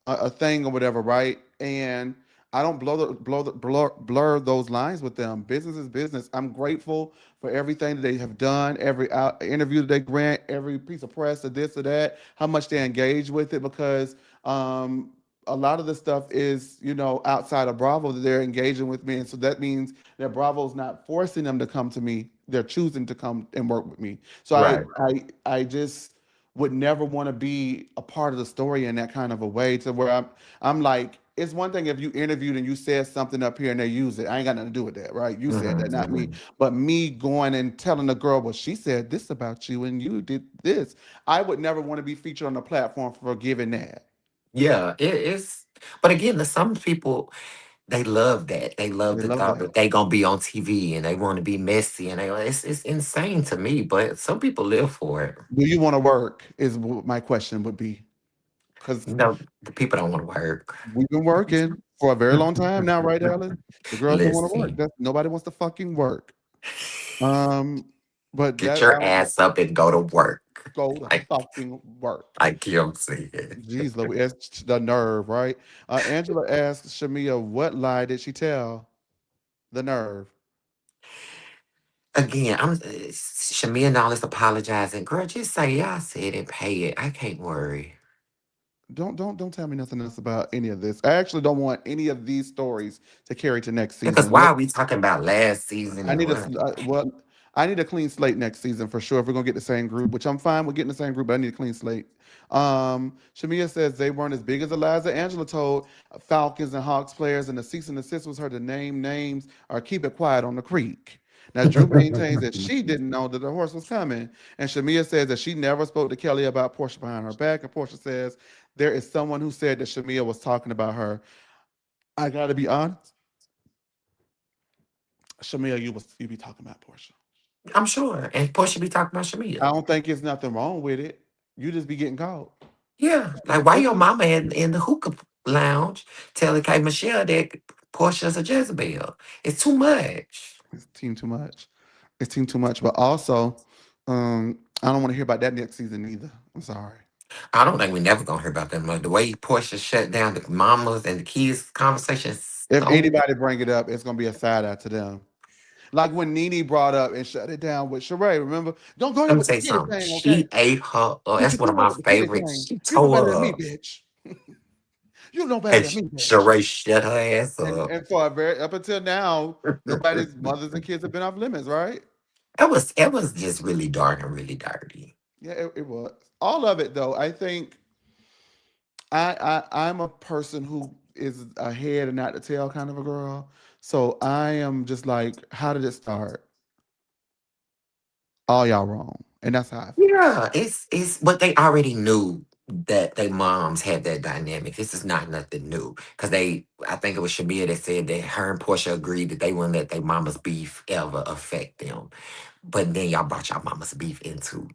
a thing or whatever, right? And I don't blur those lines with them. Business is business. I'm grateful for everything that they have done, every interview that they grant, every piece of press or this or that, how much they engage with it because a lot of the stuff is, outside of Bravo that they're engaging with me. And so that means that Bravo's not forcing them to come to me. They're choosing to come and work with me. So Right. I just would never want to be a part of the story in that kind of a way to where I'm like, it's one thing if you interviewed and you said something up here and they use it. I ain't got nothing to do with that, right? You said Hmm, that, not me. hmm. But me going and telling the girl, well, she said this about you and you did this. I would never want to be featured on the platform for giving that. Yeah, it's. But again, there's some people they love that. They love They the love thought that. that they gonna be on TV and they want to be messy and it's insane to me. But some people live for it. Do you want to work? Is what my question would be. Because You know, the people don't want to work. we've been working for a very long time now, right, Alan? The girls don't want to work. Listen, Nobody wants to fucking work. Um, but get that I your don't ass up and go to work. go to Like fucking work. like Kim said. Jeez, Louis, it's the nerve, right? Angela asked Shamia, what lie did she tell? The nerve. Again, Shamia and all this apologizing. Girl, just say yeah, I said and pay it. I can't worry. Don't tell me nothing else about any of this. I actually don't want any of these stories to carry to next Because season. why are we talking about last season I and need a what? well, I need a clean slate next season for sure. If we're gonna get the same group, which I'm fine with getting the same group, but I need a clean slate. Shamia says they weren't as big as Eliza. Angela told Falcons and Hawks players, and the cease and desist was her to name names or keep it quiet on the creek. Now, Drew maintains that she didn't know that the horse was coming, and Shamia says that she never spoke to Kelly about Portia behind her back. And Portia says there is someone who said that Shamia was talking about her. I gotta be honest, Shamia, you be talking about Portia. I'm sure. And Portia be talking about I Shamia. don't think it's nothing wrong with it. You just be getting caught. Yeah. Like why your Okay. mama in the hookah lounge telling K Michelle that Portia's a Jezebel? It's too much. It's team too much. It's team too much. But also, I don't want to hear about that next season either. I'm sorry. I don't think we never gonna hear about that much. The way Portia shut down the mamas and the kids conversation is If so. anybody bring it up, it's gonna be a side eye to them. Like when Nene brought up and shut it down with Sheree. Remember? Don't go there Let me with the say kitty something. thing, okay? She ate her. Oh, What that's you one of doing my with the kitty favorites. thing? She You know better than tore me, up. bitch. You know better And than me, bitch. Sheree shut her ass And up. and for a very up until now, nobody's mothers and kids have been off limits, right? It was just really dark and really dirty. Yeah, it was. All of it though, I think I'm a person who is a head and not the tail kind of a girl. So I am just like, how did it start? All y'all wrong. And that's how I feel. Yeah, it's what they already knew. that they moms had that dynamic. This is not nothing new. Cause I think it was Shamia that said that her and Portia agreed that they wouldn't let their mama's beef ever affect them. But then y'all brought y'all mama's beef into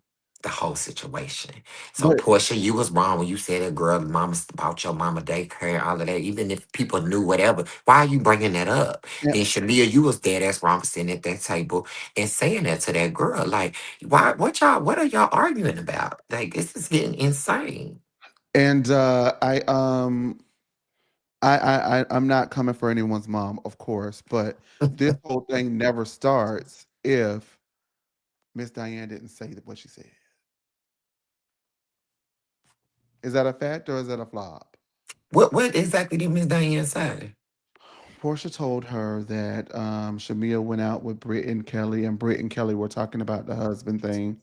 the whole situation. So But Portia, you was wrong when you said that girl, mama's about your mama daycare, all of that. Even if people knew whatever, why are you bringing that up? yeah, Then Shamia, you was dead ass wrong for sitting at that table and saying that to that girl. Like, why? What are y'all arguing about? Like, this is getting insane. and I'm not coming for anyone's mom, of course, but this whole thing never starts if Miss Diane didn't say what she said. Is that a fact or is that a flop? What exactly did Miss Diane say? Portia told her that Shamia went out with Britt and Kelly, and Britt and Kelly were talking about the husband thing,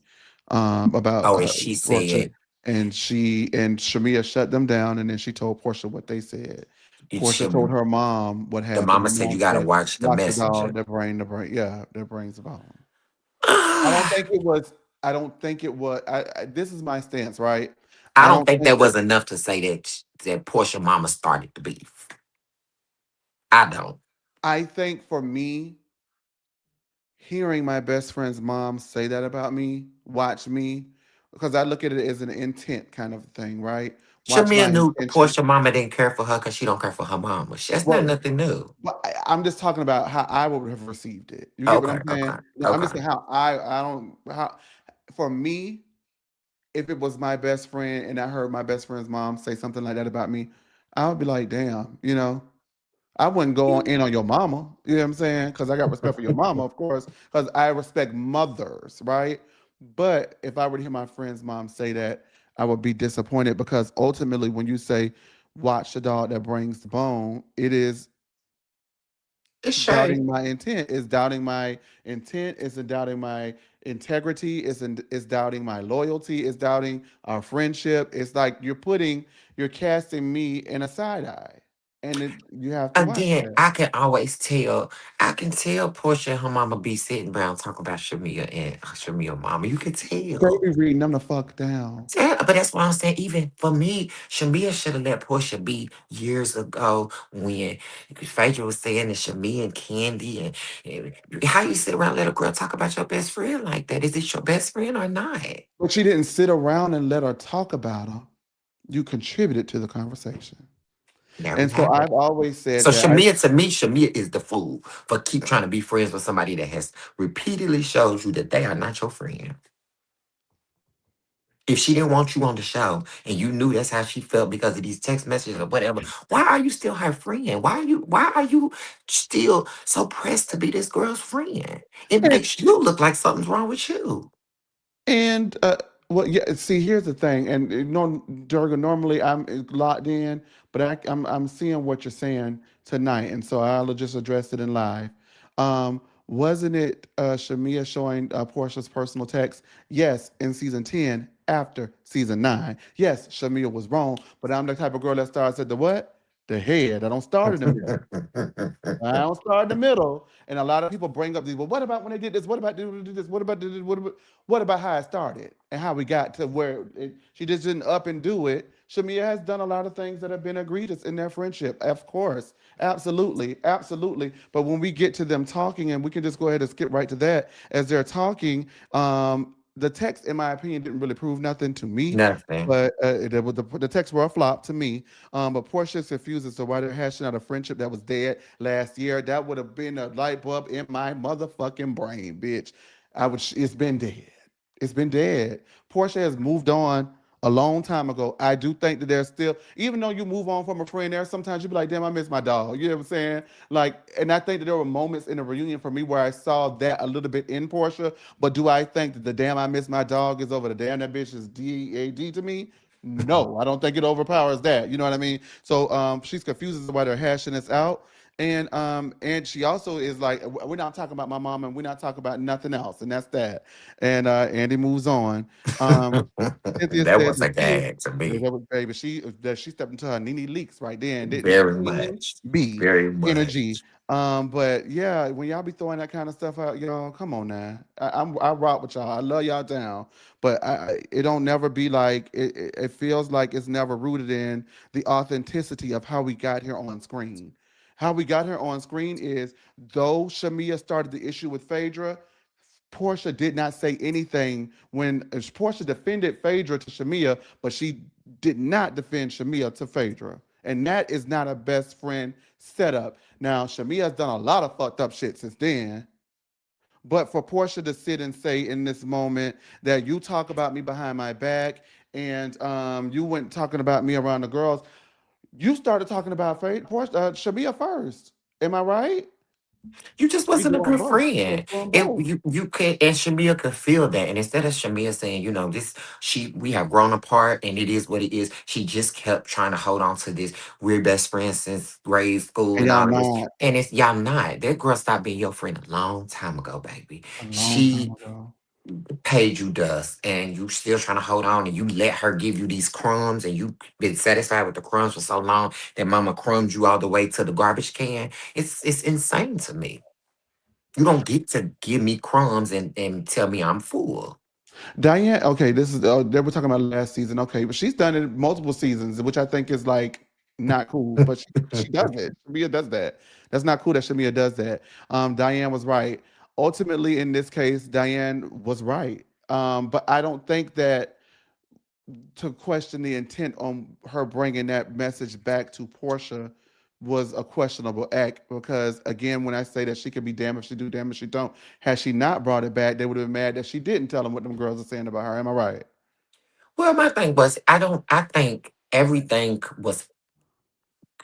about Oh, and she Portia, said, and Shamia shut them down, and then she told Portia what they said. it Portia should, told her mom what the happened. mama The said mom you got to said, watch the "Watch the dog, messenger. the brain, yeah, their brains bone." I don't think it was. I don't think it was. This is my stance, right? I I don't don't think think that was enough to say that Portia mama started the beef. I don't. I think for me, hearing my best friend's mom say that about me, watch me, because I look at it as an intent kind of thing, right? Watch Shamia my knew intention. Portia mama didn't care for her because she don't care for her mama. That's not Well, nothing new. I'm just talking about how I would have received it. You get what Okay, I'm saying? okay, No, I'm just okay. saying how I don't how for me, if it was my best friend and I heard my best friend's mom say something like that about me, I would be like, damn, I wouldn't go in on your mama. You know what I'm saying? Because I got respect for your mama, of course, because I respect mothers, right? But if I were to hear my friend's mom say that, I would be disappointed because ultimately, when you say, watch the dog that brings the bone, it is It's Shay. doubting my intent. It's doubting my intent. It's doubting my integrity. It's doubting my loyalty. It's doubting our friendship. It's like you're casting me in a side eye. And you have to And watch then that. I can always tell, I can tell Portia and her mama be sitting around talking about Shamia and Shamia mama. You can tell. Baby reading them the fuck down. Yeah, but that's why I'm saying, even for me, Shamia should have let Portia be years ago when Phaedra was saying that Shamia and Candy and how you sit around and let a girl talk about your best friend like that? Is it your best friend or not? But she didn't sit around and let her talk about her. You contributed to the conversation. There we And so have it. I've always said So that I Shamia, to me, Shamia is the fool for keep trying to be friends with somebody that has repeatedly showed you that they are not your friend. If she didn't want you on the show and you knew that's how she felt because of these text messages or whatever, why are you still her friend? Why are you still so pressed to be this girl's friend? It and, makes you look like something's wrong with you. and well, yeah. See, here's the thing, and Durga. Normally, I'm locked in, but I'm seeing what you're saying tonight, and so I'll just address it in live. Wasn't it Shamia showing Portia's personal text? Yes, in season 10, after season 9. Yes, Shamia was wrong, but I'm the type of girl that starts at the what? The head. I don't start in the middle. I don't start in the middle. And a lot of people bring up these, well, what about when they did this? What about this? What about how it started and how we got to where she just didn't up and do it? Shamia has done a lot of things that have been egregious in their friendship. Of course. Absolutely. Absolutely. But when we get to them talking, and we can just go ahead and skip right to that, as they're talking, the text, in my opinion, didn't really prove nothing to me. Nothing. But the texts were a flop to me. But Portia's confused as to why they're hashing out a friendship that was dead last year. That would have been a light bulb in my motherfucking brain, bitch. It's been dead. It's been dead. Portia has moved on a long time ago. I do think that there's still, even though you move on from a friend, there sometimes you be like, damn, I miss my dog. You know what I'm saying? Like, and I think that there were moments in the reunion for me where I saw that a little bit in Portia. But do I think that the damn I miss my dog is over the damn that bitch is DAD to me? No, I don't think it overpowers that. You know what I mean? So she's confused as to why they're hashing this out. And she also is like, we're not talking about my mom, and we're not talking about nothing else, and that's that. And Andy moves on. Um, Cynthia That said was that a she, gag to yeah, me. that was baby. She stepped into her Nene Leaks right there, and didn't she? Very much. NB Very much. energy. But yeah, when y'all be throwing that kind of stuff out, y'all, come on now. I rock with y'all. I love y'all down, but it don't never be like it feels like it's never rooted in the authenticity of how we got here on screen. How we got here on screen is, though Shamia started the issue with Phaedra, Portia did not say anything when Portia defended Phaedra to Shamia, but she did not defend Shamia to Phaedra. And that is not a best friend setup. Now, Shamia's done a lot of fucked up shit since then. But for Portia to sit and say in this moment that you talk about me behind my back, and you went talking about me around the girls, you started talking about Portia, Shamia first. Am I right? You just We wasn't a doing good both. We're friend. doing And both. you could, and Shamia could feel that. And instead of Shamia saying, you know, this we have grown apart and it is what it is, she just kept trying to hold on to this. We're best friends since grade school And and y'all all of this. not And it's y'all not. That girl stopped being your friend a long time ago, baby. a long time She ago. paid you dust and you still trying to hold on and you let her give you these crumbs and you been satisfied with the crumbs for so long that mama crumbed you all the way to the garbage can. It's insane to me. You don't get to give me crumbs and tell me I'm full. Diane, okay, this is they were talking about last season. Okay, but she's done it multiple seasons, which I think is like not cool. But she does it. Shamia does that. That's not cool that Shamia does that. Diane was right. Ultimately, in this case, Diane was right. But I don't think that to question the intent on her bringing that message back to Portia was a questionable act, because again, when I say that she can be damned if she do, damned if she don't, had she not brought it back, they would have been mad that she didn't tell them what them girls are saying about her. Am I right? Well, my thing was, I think everything was,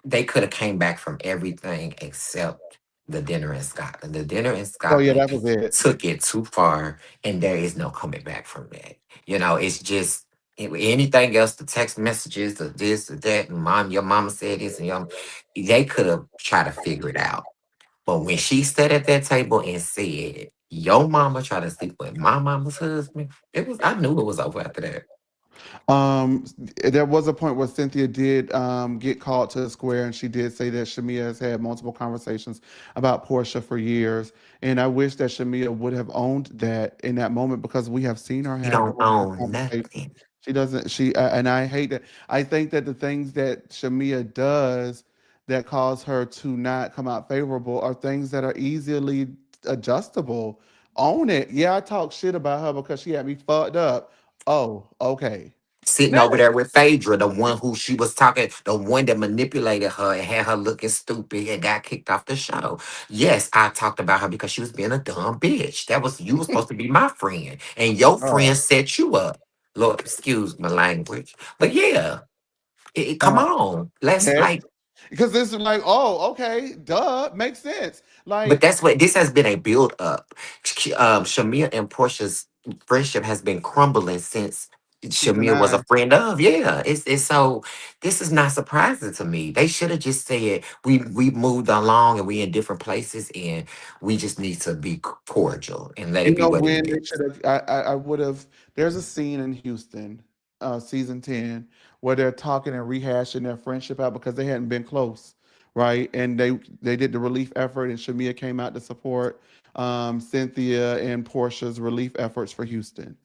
they could have came back from everything except the dinner in Scotland. The dinner in Oh yeah, Scotland that was it. took it too far, and there is no coming back from that. You know, it's just anything else, the text messages, the this, the that, and mom, your mama said this, and they could have tried to figure it out. But when she sat at that table and said, "Your mama tried to sleep with my mama's husband," it was, I knew it was over after that. Um, there was a point where Cynthia did get called to the square, and she did say that Shamia has had multiple conversations about Portia for years. And I wish that Shamia would have owned that in that moment, because we have seen her She have don't multiple own conversations. nothing. She doesn't. And I hate that. I think that the things that Shamia does that cause her to not come out favorable are things that are easily adjustable. Own it. Yeah, I talk shit about her because she had me fucked up. Oh, okay. Sitting over there with Phaedra, the one who she was talking, the one that manipulated her and had her looking stupid and got kicked off the show. Yes, I talked about her because she was being a dumb bitch. That was, you was supposed to be my friend, and your friend Oh, set you up. Lord, excuse my language, but yeah, come uh, on, let's next. like. Because this is like, oh, okay, duh, makes sense. But Like, that's what this has been a build up. Shamia and Portia's friendship has been crumbling since season Shamia was a 9. friend of. Yeah, it's so this is not surprising to me. They should have just said we moved along and we in different places and we just need to be cordial and let You it be know what it when they is. should have? I would have. There's a scene in Houston, season 10, where they're talking and rehashing their friendship out because they hadn't been close, right? And they did the relief effort, and Shamia came out to support Cynthia and Portia's relief efforts for Houston.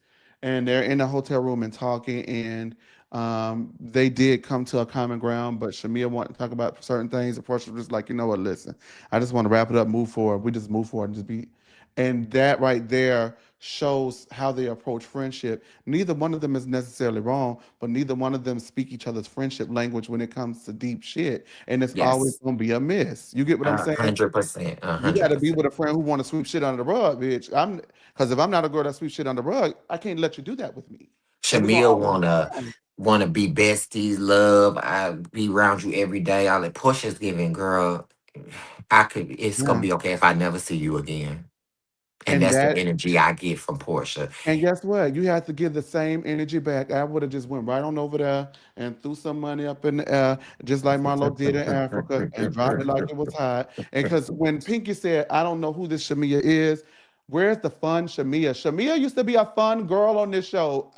And they're in a hotel room and talking, and they did come to a common ground, but Shamia wanted to talk about certain things, and Portia was just like, you know what, listen, I just want to wrap it up, move forward. We just move forward and just be, and that right there shows how they approach friendship. Neither one of them is necessarily wrong, but neither one of them speak each other's friendship language when it comes to deep shit. And it's always Yes, gonna be a miss. You get what I'm saying? 100%, a You hundred gotta be with percent. a friend who wanna sweep shit under the rug, bitch. I'm because if I'm not a girl that sweeps shit under the rug, I can't let you do that with me. And we're gonna Shamia always be wanna friends. wanna be besties, love. I be around you every day. All that Portia's giving, girl. I could. It's gonna Yeah. be okay if I never see you again. And And that's the that energy I get from Portia. and guess what? You have to give the same energy back. I would have just went right on over there and threw some money up in the air, just like Marlo did in Africa, and dropped it like it was hot. And because when Pinky said, "I don't know who this Shamia is," where's the fun Shamia? Shamia used to be a fun girl on this show.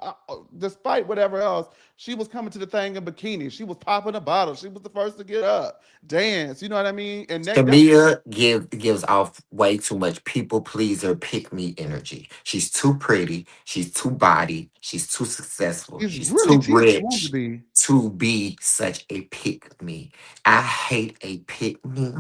Despite whatever else, she was coming to the thing in bikini. She was popping a bottle. She was the first to get up, dance. You know what I mean? And that Shamia gives off way too much people pleaser, pick me energy. She's too pretty. She's too body. She's too successful. she's She's really too she is supposed to rich be. to be such a pick me. I hate a pick me.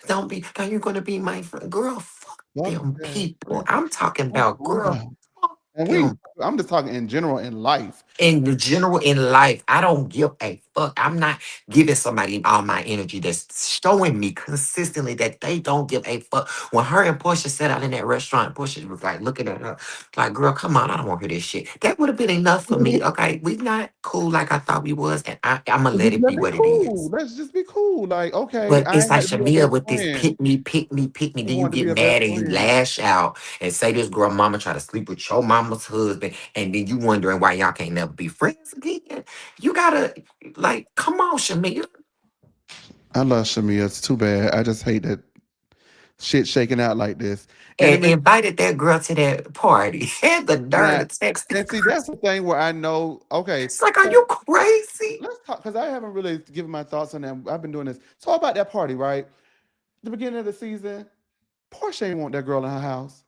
Don't be. Are you gonna be my friend, girl? Fuck Fuck them that. people. I'm talking Come about girl. on. Fuck And them. I'm just talking in general in life. In the general in life, I don't give a fuck. I'm not giving somebody all my energy that's showing me consistently that they don't give a fuck. When her and Portia sat out in that restaurant, Portia was like looking at her, like, girl, come on, I don't want to hear this shit. That would have been enough for me. Okay, we not cool like I thought we was, and I'm gonna let Just it let be me what it cool. is. Let's just be cool. Like, okay, But I it's ain't like got to be your Shamia best with this friend. pick me, pick me, pick me. I Then you want to be get your best mad and you friend. lash out and say this girl mama try to sleep with your mama's husband. And then you wondering why y'all can't never be friends again. You gotta, like, come on, Shamia. I love Shamia. It's too bad. I just hate that shit shaking out like this. And it And makes invited that girl to that party. Had the nerve and to text that and see girl. that's the thing where I know. Okay, It's like, are so you crazy? let's talk because I haven't really given my thoughts on that. I've been doing this. So about that party, right? The beginning of the season, Portia ain't want that girl in her house.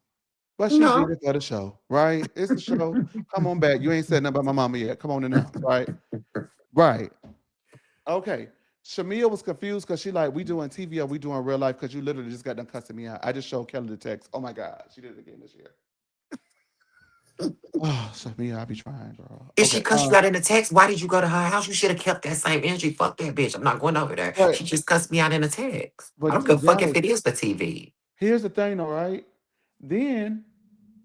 But she did No. it for the show, right? It's the show. Come on back. You ain't said nothing about my mama yet. Come on in the house, right? Right. Okay. Shamia was confused because she like, we doing TV or we doing real life because you literally just got done cussing me out. I just showed Kelly the text. Oh my God. She did it again this year. Oh, Shamia, I be trying, girl. If she Okay. cussed you out in the text, why did you go to her house? You should have kept that same energy. Fuck that bitch. I'm not going over there. She But just cussed me out in the text. I don't give a fuck if Dallas, it is the TV. here's the thing, all right? Then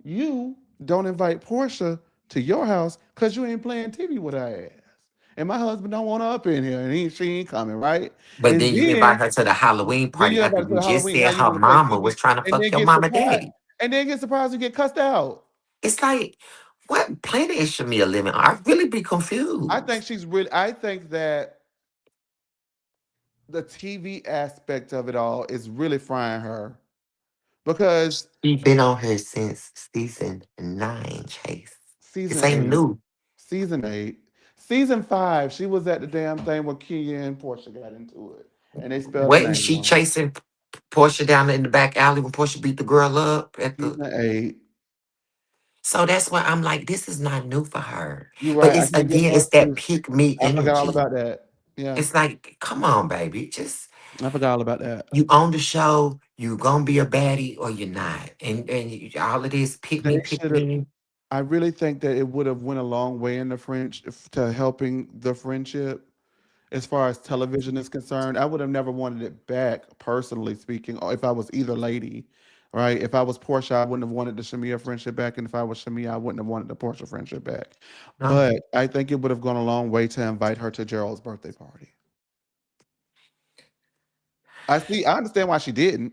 you don't invite Portia to your house because you ain't playing TV with her ass. And my husband don't want her up in here, and she ain't coming, right? But And then you invite her to the Halloween then party you after invite her you to just Halloween. Now said you her want to play mama TV, was trying to and fuck then your get mama surprised, daddy. you get cussed out. It's like, what planet is Shamia living on? I really be I think confused. she's really. I think that the TV aspect of it all is really frying her because She been on her since season 9, Chase. This season ain't eight, new. season eight, season five, she was at the damn thing where Kia and Portia got into it, and they spelled her Wasn't name she wrong. chasing Portia down in the back alley when Portia beat the girl up at the. Season eight, So that's why I'm like, this is not new for her. you're But right. I it's can't get again, her it's that too. pick me I forgot all energy. about that. Yeah, It's like, come on, baby. Just I forgot all about that. you own the show, you gonna be a baddie or you're not. And all of this They pick should have. me. I really think that it would have went a long way in the French to helping the friendship as far as television is concerned. I would have never wanted it back, personally speaking, or if I was either lady, right? If I was Portia, I wouldn't have wanted the Shamia friendship back, and if I was Shamia, I wouldn't have wanted the Portia friendship back. No. But I think it would have gone a long way to invite her to Gerald's birthday party. I see. I understand why she didn't,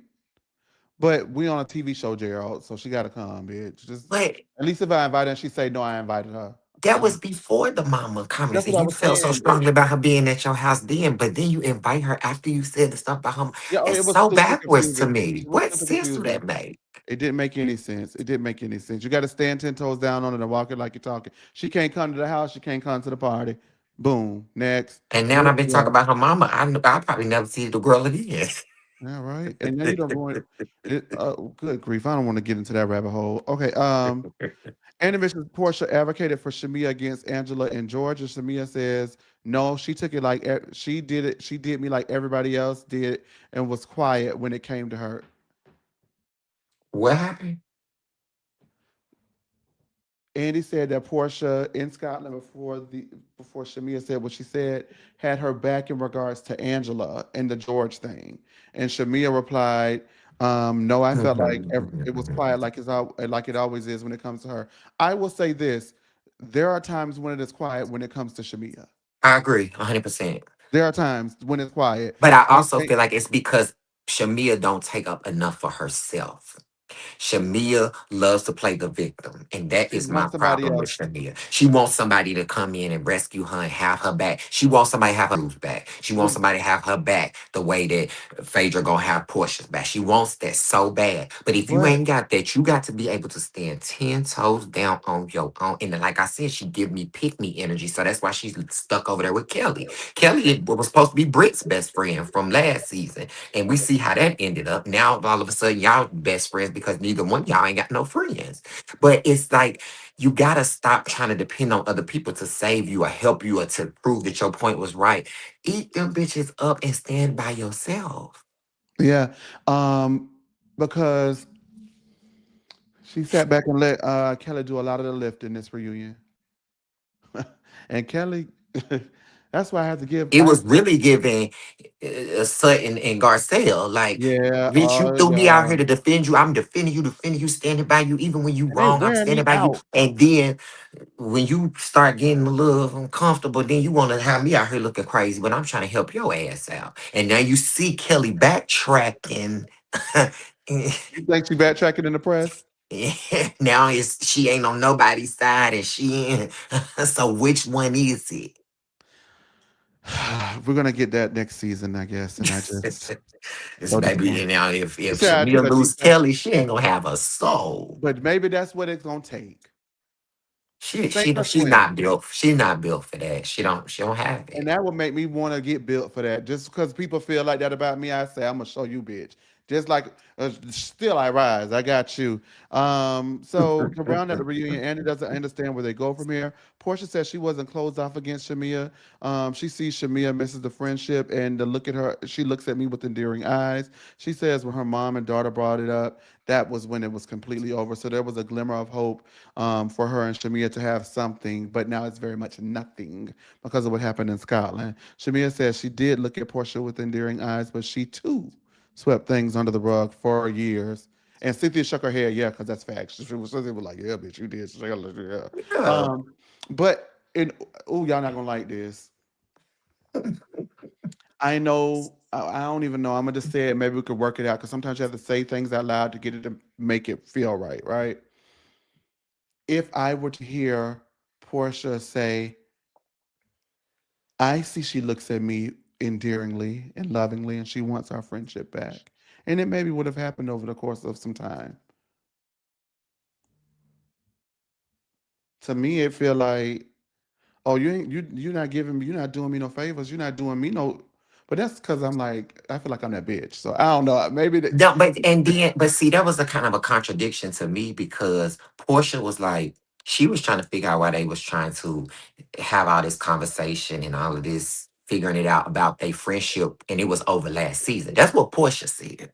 but we on a TV show, Gerald, so she got to come, bitch. Just But at least if I invited her, she say no, I invited her. that Fine. was before the mama comments, That's and what I you was felt so saying. strongly about her being at your house then. But then you invite her after you said the stuff about her. Yeah, oh, That's it was so super backwards to confusing. me. It was What super sense do confusing. that make? It didn't make any sense. It didn't make any sense. You got to stand 10 toes down on it and walk it like you're talking. She can't come to the house. She can't come to the party. Boom. Next. And now that I've Where's been talking the about her mama, I'll probably never see the girl again. Yeah, right. And now you don't ruin it. Good grief. I don't want to get into that rabbit hole. Okay. Animation Portia advocated for Shamia against Angela and George. And Shamia says, no, she took it like she did it. She did me like everybody else did and was quiet when it came to her. What happened? Andy said that Portia in Scotland before Shamia said what she said had her back in regards to Angela and the George thing, and Shamia replied, "No, I felt like it was quiet like it always is when it comes to her. I will say this: there are times when it is quiet when it comes to Shamia. I agree, 100%. There are times when it's quiet. But I I also think feel like it's because Shamia don't take up enough for herself. Shamia loves to play the victim, and that She is my wants somebody problem with else. Shamia. She wants somebody to come in and rescue her and have her back. She wants somebody to have her moves back. She wants We, somebody to have her back the way that Phaedra gonna have Portia's back. She wants that so bad. But if you but ain't got that, you got to be able to stand 10 toes down on your own. And then, like I said, she give me pick me energy. So that's why she's stuck over there with Kelly. Kelly was supposed to be Britt's best friend from last season. And we see how that ended up. Now all of a sudden y'all best friends because neither one of y'all ain't got no friends. But it's like you gotta stop trying to depend on other people to save you or help you or to prove that your point was right. Eat them bitches up and stand by yourself. yeah, um, because she sat back and let Kelly do a lot of the lift in this reunion, and Kelly, that's why I have to give. It I was really giving Sutton and Garcelle like, yeah, bitch, you oh threw me out yeah, here to defend you. I'm defending you, standing by you, even when you and they wrong. I'm wearing me standing by you. out. And then when you start getting a little uncomfortable, then you want to have me out here looking crazy, but I'm trying to help your ass out. And now you see Kelly backtracking. You think she backtracking in the press? Now it's she ain't on nobody's side and she in. So which one is it? We're gonna get that next season, I guess, and I just It's so baby, you disappointed. know, She if said I took Shamia a deep lose breath, Kelly, she ain't gonna have a soul. but maybe that's what it's gonna take. She Sink or she's swim. not built. She's not built for that. She don't have And it. that would make me want to get built for that. Just because people feel like that about me, I say I'm gonna show you, bitch. Just like still I rise. I got you. So to round out the reunion, Andy doesn't understand where they go from here. Portia says she wasn't closed off against Shamia. She sees Shamia misses the friendship, and to look at her, she looks at me with endearing eyes. She says when her mom and daughter brought it up, that was when it was completely over. So there was a glimmer of hope for her and Shamia to have something, but now it's very much nothing because of what happened in Scotland. Shamia says she did look at Portia with endearing eyes, but she too swept things under the rug for years. And Cynthia shook her head, yeah, because that's facts. Cynthia was like, yeah, bitch, you did. Yeah. Yeah. Um, but oh, y'all not gonna like this. I know. I don't even know. I'm gonna just say it. Maybe we could work it out because sometimes you have to say things out loud to get it to make it feel right, right? If I were to hear Portia say, I see she looks at me endearingly and lovingly, and she wants our friendship back. And it maybe would have happened over the course of some time. To me, it feel like, oh, you ain't you're not giving me, you're not doing me no favors, you're not doing me no. But that's because I'm like, I feel like I'm that bitch. So I don't know. Maybe that. No, but see, that was a kind of a contradiction to me because Portia was like, she was trying to figure out why they was trying to have all this conversation and all of this figuring it out about their friendship, and it was over last season. That's what Portia said.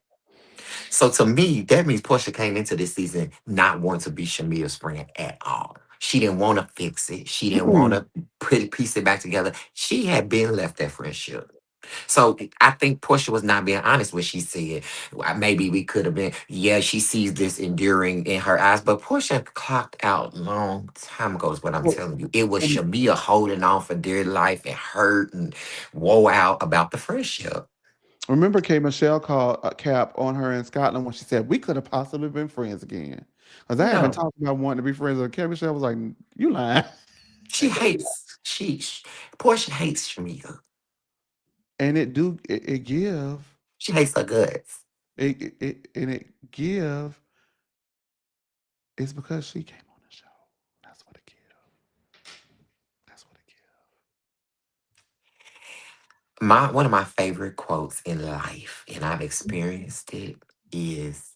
So to me, that means Portia came into this season not wanting to be Shamia's friend at all. She didn't want to fix it. She didn't want Mm-mm. to piece it back together. She had been left that friendship. So I think Portia was not being honest when she said, "Well, maybe we could have been." Yeah, she sees this enduring in her eyes, but Portia clocked out long time ago. Is what I'm Well, telling you. It was um, Shamia holding on for dear life and hurt and woe out about the friendship. remember, K. Michelle called Cap on her in Scotland when she said we could have possibly been friends again. Because I had been Yeah, talking about wanting to be friends with K. Michelle was like, you lying. she hates. Portia hates Shamia. And it give She hates her guts. and it give is because she came on the show. That's what it give. That's what it give. My one of my favorite quotes in life, and I've experienced it, is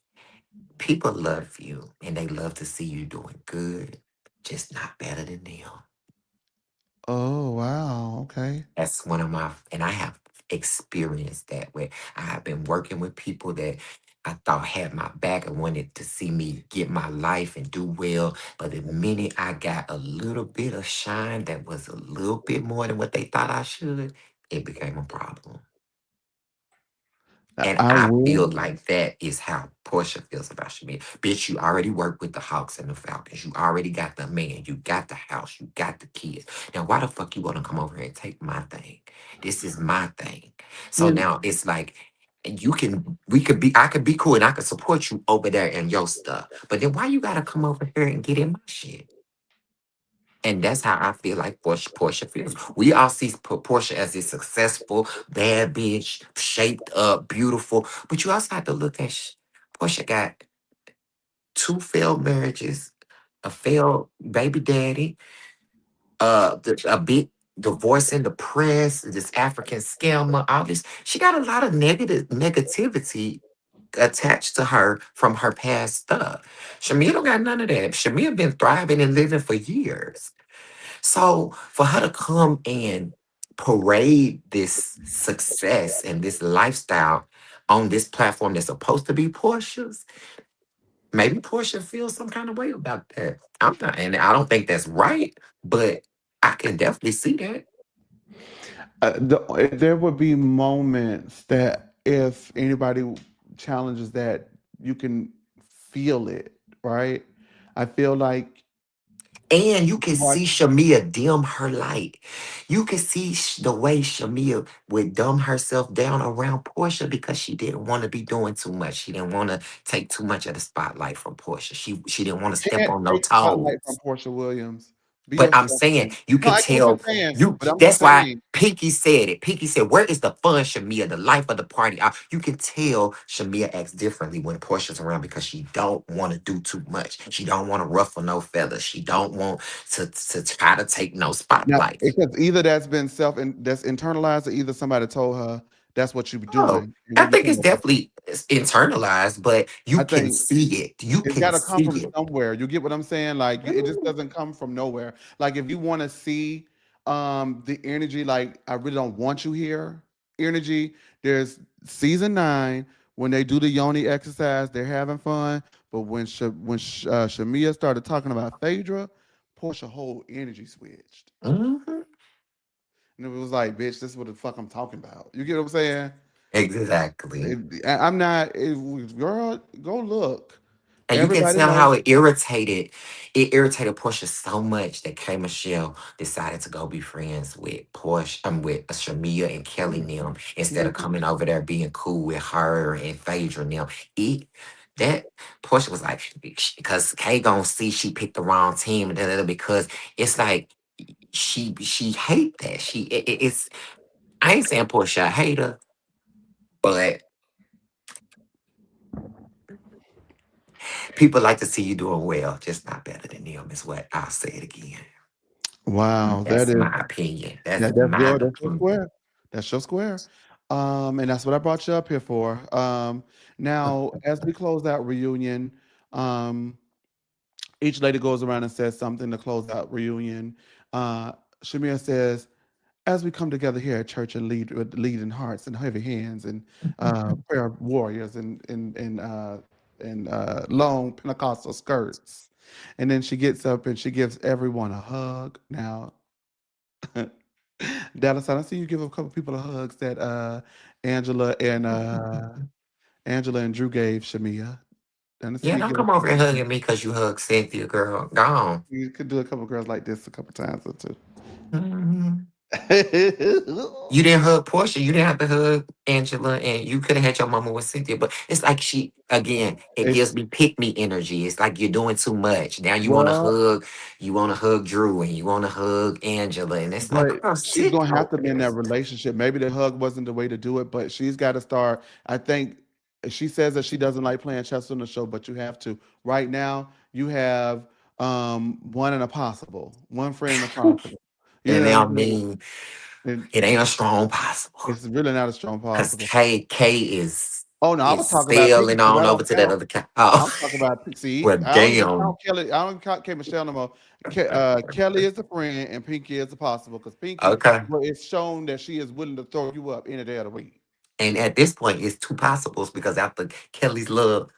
people love you and they love to see you doing good, just not better than them. Oh wow, okay. That's one of my, and I have experienced that where I have been working with people that I thought had my back and wanted to see me get my life and do well. But the minute I got a little bit of shine that was a little bit more than what they thought I should, it became a problem. And I I will. feel like that is how Portia feels about Shamia. Bitch, you already work with the Hawks and the Falcons. You already got the man. You got the house. You got the kids. Now, why the fuck you want to come over here and take my thing? This is my thing. So You now it's like, And we could be, I could be cool and I could support you over there in your stuff. But then why you gotta come over here and get in my shit? And that's how I feel like Portia feels. We all see Portia as a successful, bad bitch, shaped up, beautiful. But you also have to look at Portia got two failed marriages, a failed baby daddy, a big divorce in the press, this African scammer, all this. She got a lot of negativity attached to her from her past stuff. Shamia don't got none of that. Shamia been thriving and living for years. So for her to come and parade this success and this lifestyle on this platform that's supposed to be Portia's, maybe Portia feels some kind of way about that. I'm not, and I don't think that's right, but I can definitely see that. There would be moments that if anybody challenges that, you can feel it, right? I feel like And you can watch see Shamia dim her light. You can see the way Shamia would dumb herself down around Portia because she didn't want to be doing too much. She didn't want to take too much of the spotlight from Portia. She didn't want to step can't on no take spotlight from toes. Portia Williams. Be But I'm yourself, saying man. you No, could I get what you're tell saying, you. but I'm just That's why saying Pinky said it. Pinky said, "Where is the fun, Shamia? The life of the party." You can tell Shamia acts differently when Portia's around because she don't want to do too much. She don't want to ruffle no feathers. She don't want to try to take no now spotlight. because either that's been that's internalized, or either somebody told her that's what you be Oh, doing, and I then you think come it's over. definitely internalized, but you I can think see it. You it's can got to come see from it. somewhere. You get what I'm saying? Like it just Mm, doesn't come from nowhere. Like if you want to see the energy, like I really don't want you here. Energy. There's season 9 when they do the yoni exercise, they're having fun. But Shamia started talking about Phaedra, Portia whole energy switched, mhm. and it was like, bitch, this is what the fuck I'm talking about. You get what I'm saying? Exactly. I'm not, girl. Go look. And you can Everybody tell how knows. it irritated Portia so much that K Michelle decided to go be friends with Portia, with Shamia and Kelly and them instead of Mhm. coming over there being cool with her and Phaedra and them. It that Portia was like, because Kay gonna see she picked the wrong team and because it's like she hate that. It's I ain't saying Portia a hater, but people like to see you doing well, just not better than them is what I'll say it again. Wow, that That's is my opinion. That's that's my your opinion. square. That's your square. And that's what I brought you up here for. Now as we close that reunion, um, each lady goes around and says something to close out reunion. Uh, Shamir says, "As we come together here at church and lead with leading hearts and heavy hands and prayer warriors and long Pentecostal skirts," and then she gets up and she gives everyone a hug. Now Dallas, I see you give a couple people a hugs that Angela and uh Angela and Drew gave Shamia. And I see Yeah, you don't give a come over couple here of hugging me because you hug Cynthia, girl. Gone. you could do a couple girls like this a couple times or two. Mhm. You didn't hug Portia. You didn't have to hug Angela, and you could have had your mama with Cynthia. But it's like again, it It's gives me pick me energy. It's like you're doing too much. Now well, you want to hug Drew, and you want to hug Angela, and it's like, but girl, she's sit gonna have your to be in that ass. relationship. Maybe the hug wasn't the way to do it, but she's got to start. I think she says that she doesn't like playing chess on the show, but you have to. Right now, you have one in a possible, one friend in a possible. You And know what now I'm saying? me, And it ain't a strong possible. it's really not a strong Cause possible. K Oh no, I was is talking about Pinky sailing because on I over don't to that count. other cat. I'm Oh, talking about see. well, I don't even damn. count Kelly. I don't even count K Michelle no more. Kelly is a friend and Pinky is a possible because Pinky, Okay. well, it's shown that she is willing to throw you up any day of the week. And at this point, it's two possibles because after Kelly's love,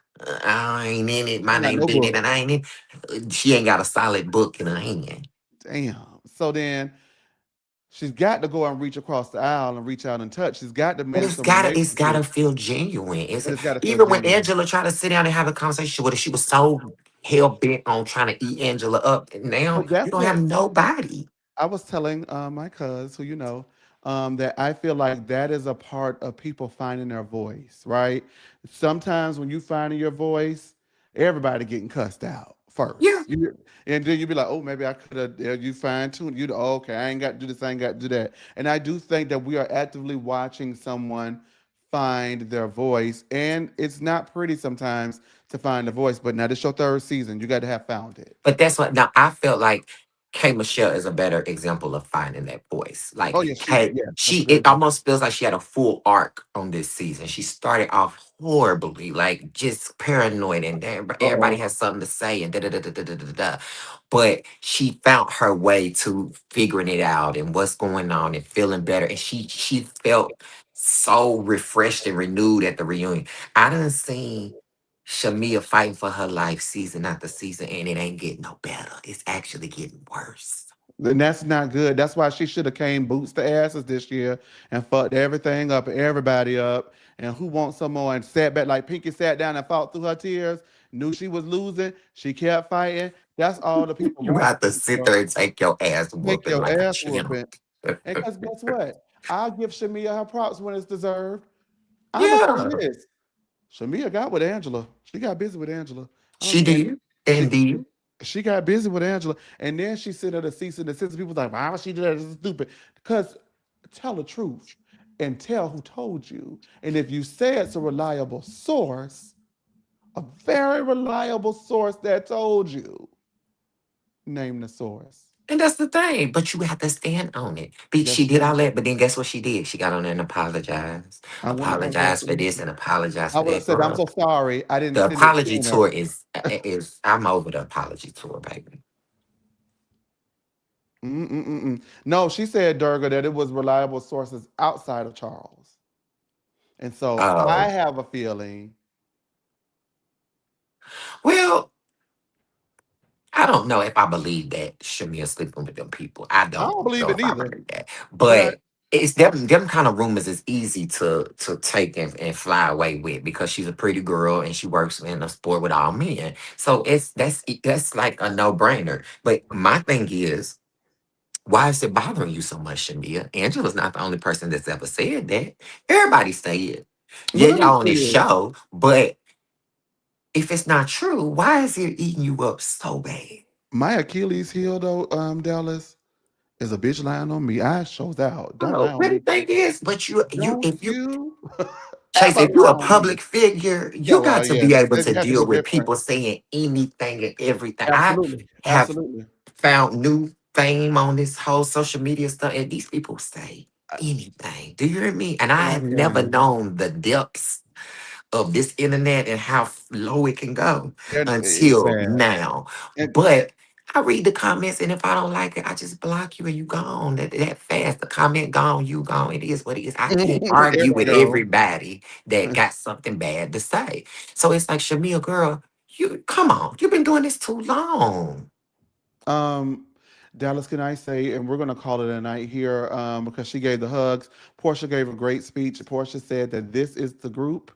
I ain't in it. She My ain't got name no been in book. it. I ain't in. She ain't got a solid book in her hand. Damn. So then she's got to go and reach across the aisle and reach out and touch. She's got to But mend some it's gotta relationships, feel genuine. but it's got to feel Even when genuine. Angela tried to sit down and have a conversation with her, she was so hell bent on trying to eat Angela up. And now But you that's don't have what nobody. I was telling my cuz, who you know, that I feel like that is a part of people finding their voice, right? Sometimes when you finding your voice, everybody getting cussed out Yeah. first. And then you be like, oh, maybe I could have, you fine tuned. Oh, okay, I ain't got to do this, I ain't got to do that. And I do think that we are actively watching someone find their voice. And it's not pretty sometimes to find the voice, but now this your third season. You got to have found it. But that's what now I felt like K Michelle is a better example of finding that voice. Oh, Like yeah, K, yeah, that's she very it good. almost feels like she had a full arc on this season. She started off horribly, like just paranoid, and everybody Uh-oh. has something to say, and da da da da da da da. Da. But she found her way to figuring it out and what's going on and feeling better. And she felt so refreshed and renewed at the reunion. I done seen Shamia fighting for her life season after season, and it ain't getting no better. It's actually getting worse. And that's not good. That's why she should have came boots to asses this year and fucked everything up and everybody up. And who wants some more? And sat back like Pinky sat down and fought through her tears. Knew she was losing. She kept fighting. That's all the people You want have to from sit her. there and take your ass Take whooping your like a ass champ. whooping. And because guess what? I'll give Shamia her props when it's deserved. I'ma say Yeah, this. Shamia got with Angela. She got busy with Angela. she And did. she Indeed. she got busy with Angela, and then she sent her the cease and desist. People was like, "Why would she do that? This is stupid." Because tell the truth and tell who told you. And if you say it's a reliable source, a very reliable source that told you, name the source. And that's the thing. But you have to stand on it. But Yes, she did ma'am. all that. But then guess what she did? She got on there and apologized. I wouldn't apologize Apologized for for this nothing. and apologized I for would have that, said, "I'm girl. so sorry. I didn't The send it apology sooner." tour is I'm over the apology tour, baby. Mm-mm-mm-mm. No, she said, Durga, that it was reliable sources outside of Charles. And so I Oh. have a feeling. Well, I don't know if I believe that Shamia sleeping with them people. I I don't don't believe know it if I either. believe that. But But it's them kind of rumors is easy to take and fly away with because she's a pretty girl and she works in a sport with all men. So that's like a no-brainer. But my thing is, why is it bothering you so much, Shamia? Angela's not the only person that's ever said that. Everybody say it. Yeah, let me y'all on say this this. show, but if it's not true, why is it eating you up so bad? My Achilles heel though, Dallas, is a bitch lying on me. I shows out. Don't Oh, lie on but the me. thing is, but you Don't if you you Chase, ever if you're lie a on me. public figure, Yeah, you got well, to yeah. be able You to have to be deal with different. people saying anything and everything. I Absolutely. have Absolutely. found new fame on this whole social media stuff, and these people say I- anything. Do you hear me? And I When I have tell never you, known the depths of this internet and how low it can go it's until bad. now. And But I read the comments, and if I don't like it, I just block you and you gone. That fast. The comment gone, you gone. It is what it is. I can't argue everybody with know. everybody that got something bad to say. So it's like, Shamia, girl, you come on. You've been doing this too long. Um, Dallas, can I say, and we're going to call it a night here because she gave the hugs. Portia gave a great speech. Portia said that this is the group,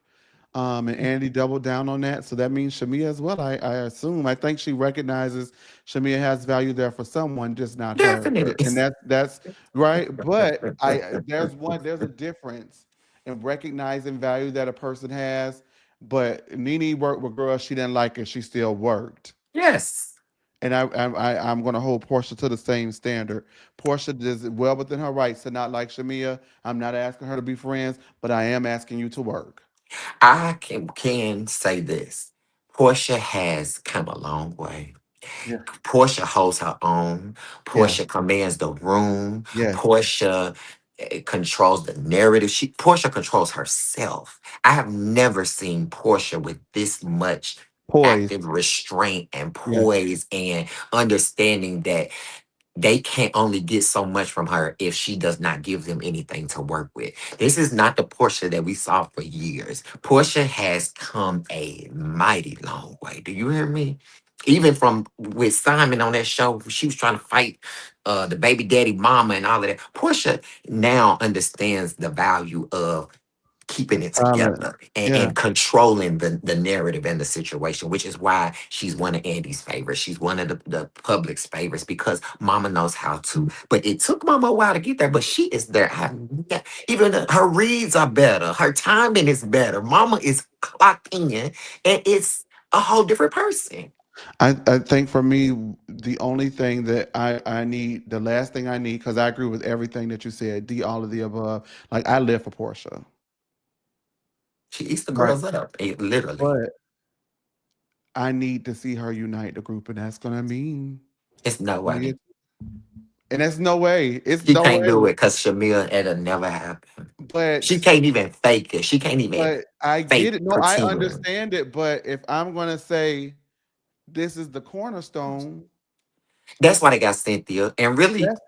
and Andy doubled down on that. So that means Shamia as well, I assume. I think she recognizes Shamia has value there for someone, just not her. Definitely. And that's right. But there's a difference in recognizing value that a person has. But Nene worked with girls she didn't like, and she still worked. Yes. And I'm going to hold Portia to the same standard. Portia is well within her rights to not like Shamia. I'm not asking her to be friends, but I am asking you to work. I can say this. Portia has come a long way. Yeah. Portia holds her own. Yes. Portia commands the room. Yes. Portia controls the narrative. Portia controls herself. I have never seen Portia with this much active Poised. restraint and Yes. poise and understanding that they can't only get so much from her if she does not give them anything to work with. This is not the Portia that we saw for years. Portia has come a mighty long way. Do you hear me? Even from with Simon on that show, she was trying to fight the baby daddy mama and all of that. Portia now understands the value of keeping it Solid. together Yeah. and controlling the narrative and the situation, which is why she's one of Andy's favorites. She's one of the public's favorites because Mama knows how to. But it took Mama a while to get there, but she is there. Even her reads are better. Her timing is better. Mama is clocked in, and it's a whole different person. I think for me, the only thing that I need, the last thing I need, because I agree with everything that you said, all of the above. Like I live for Portia. She eats the Like, girls up, literally. but I need to see her unite the group, and that's gonna mean It's no way. and there's no way. It's She no can't do way. it because Shamil, it'll never happen. She But can't even fake it. She can't even I get fake it. No, I pretend. understand it. But if I'm gonna say this is the cornerstone, That's why they got Cynthia. And really, that's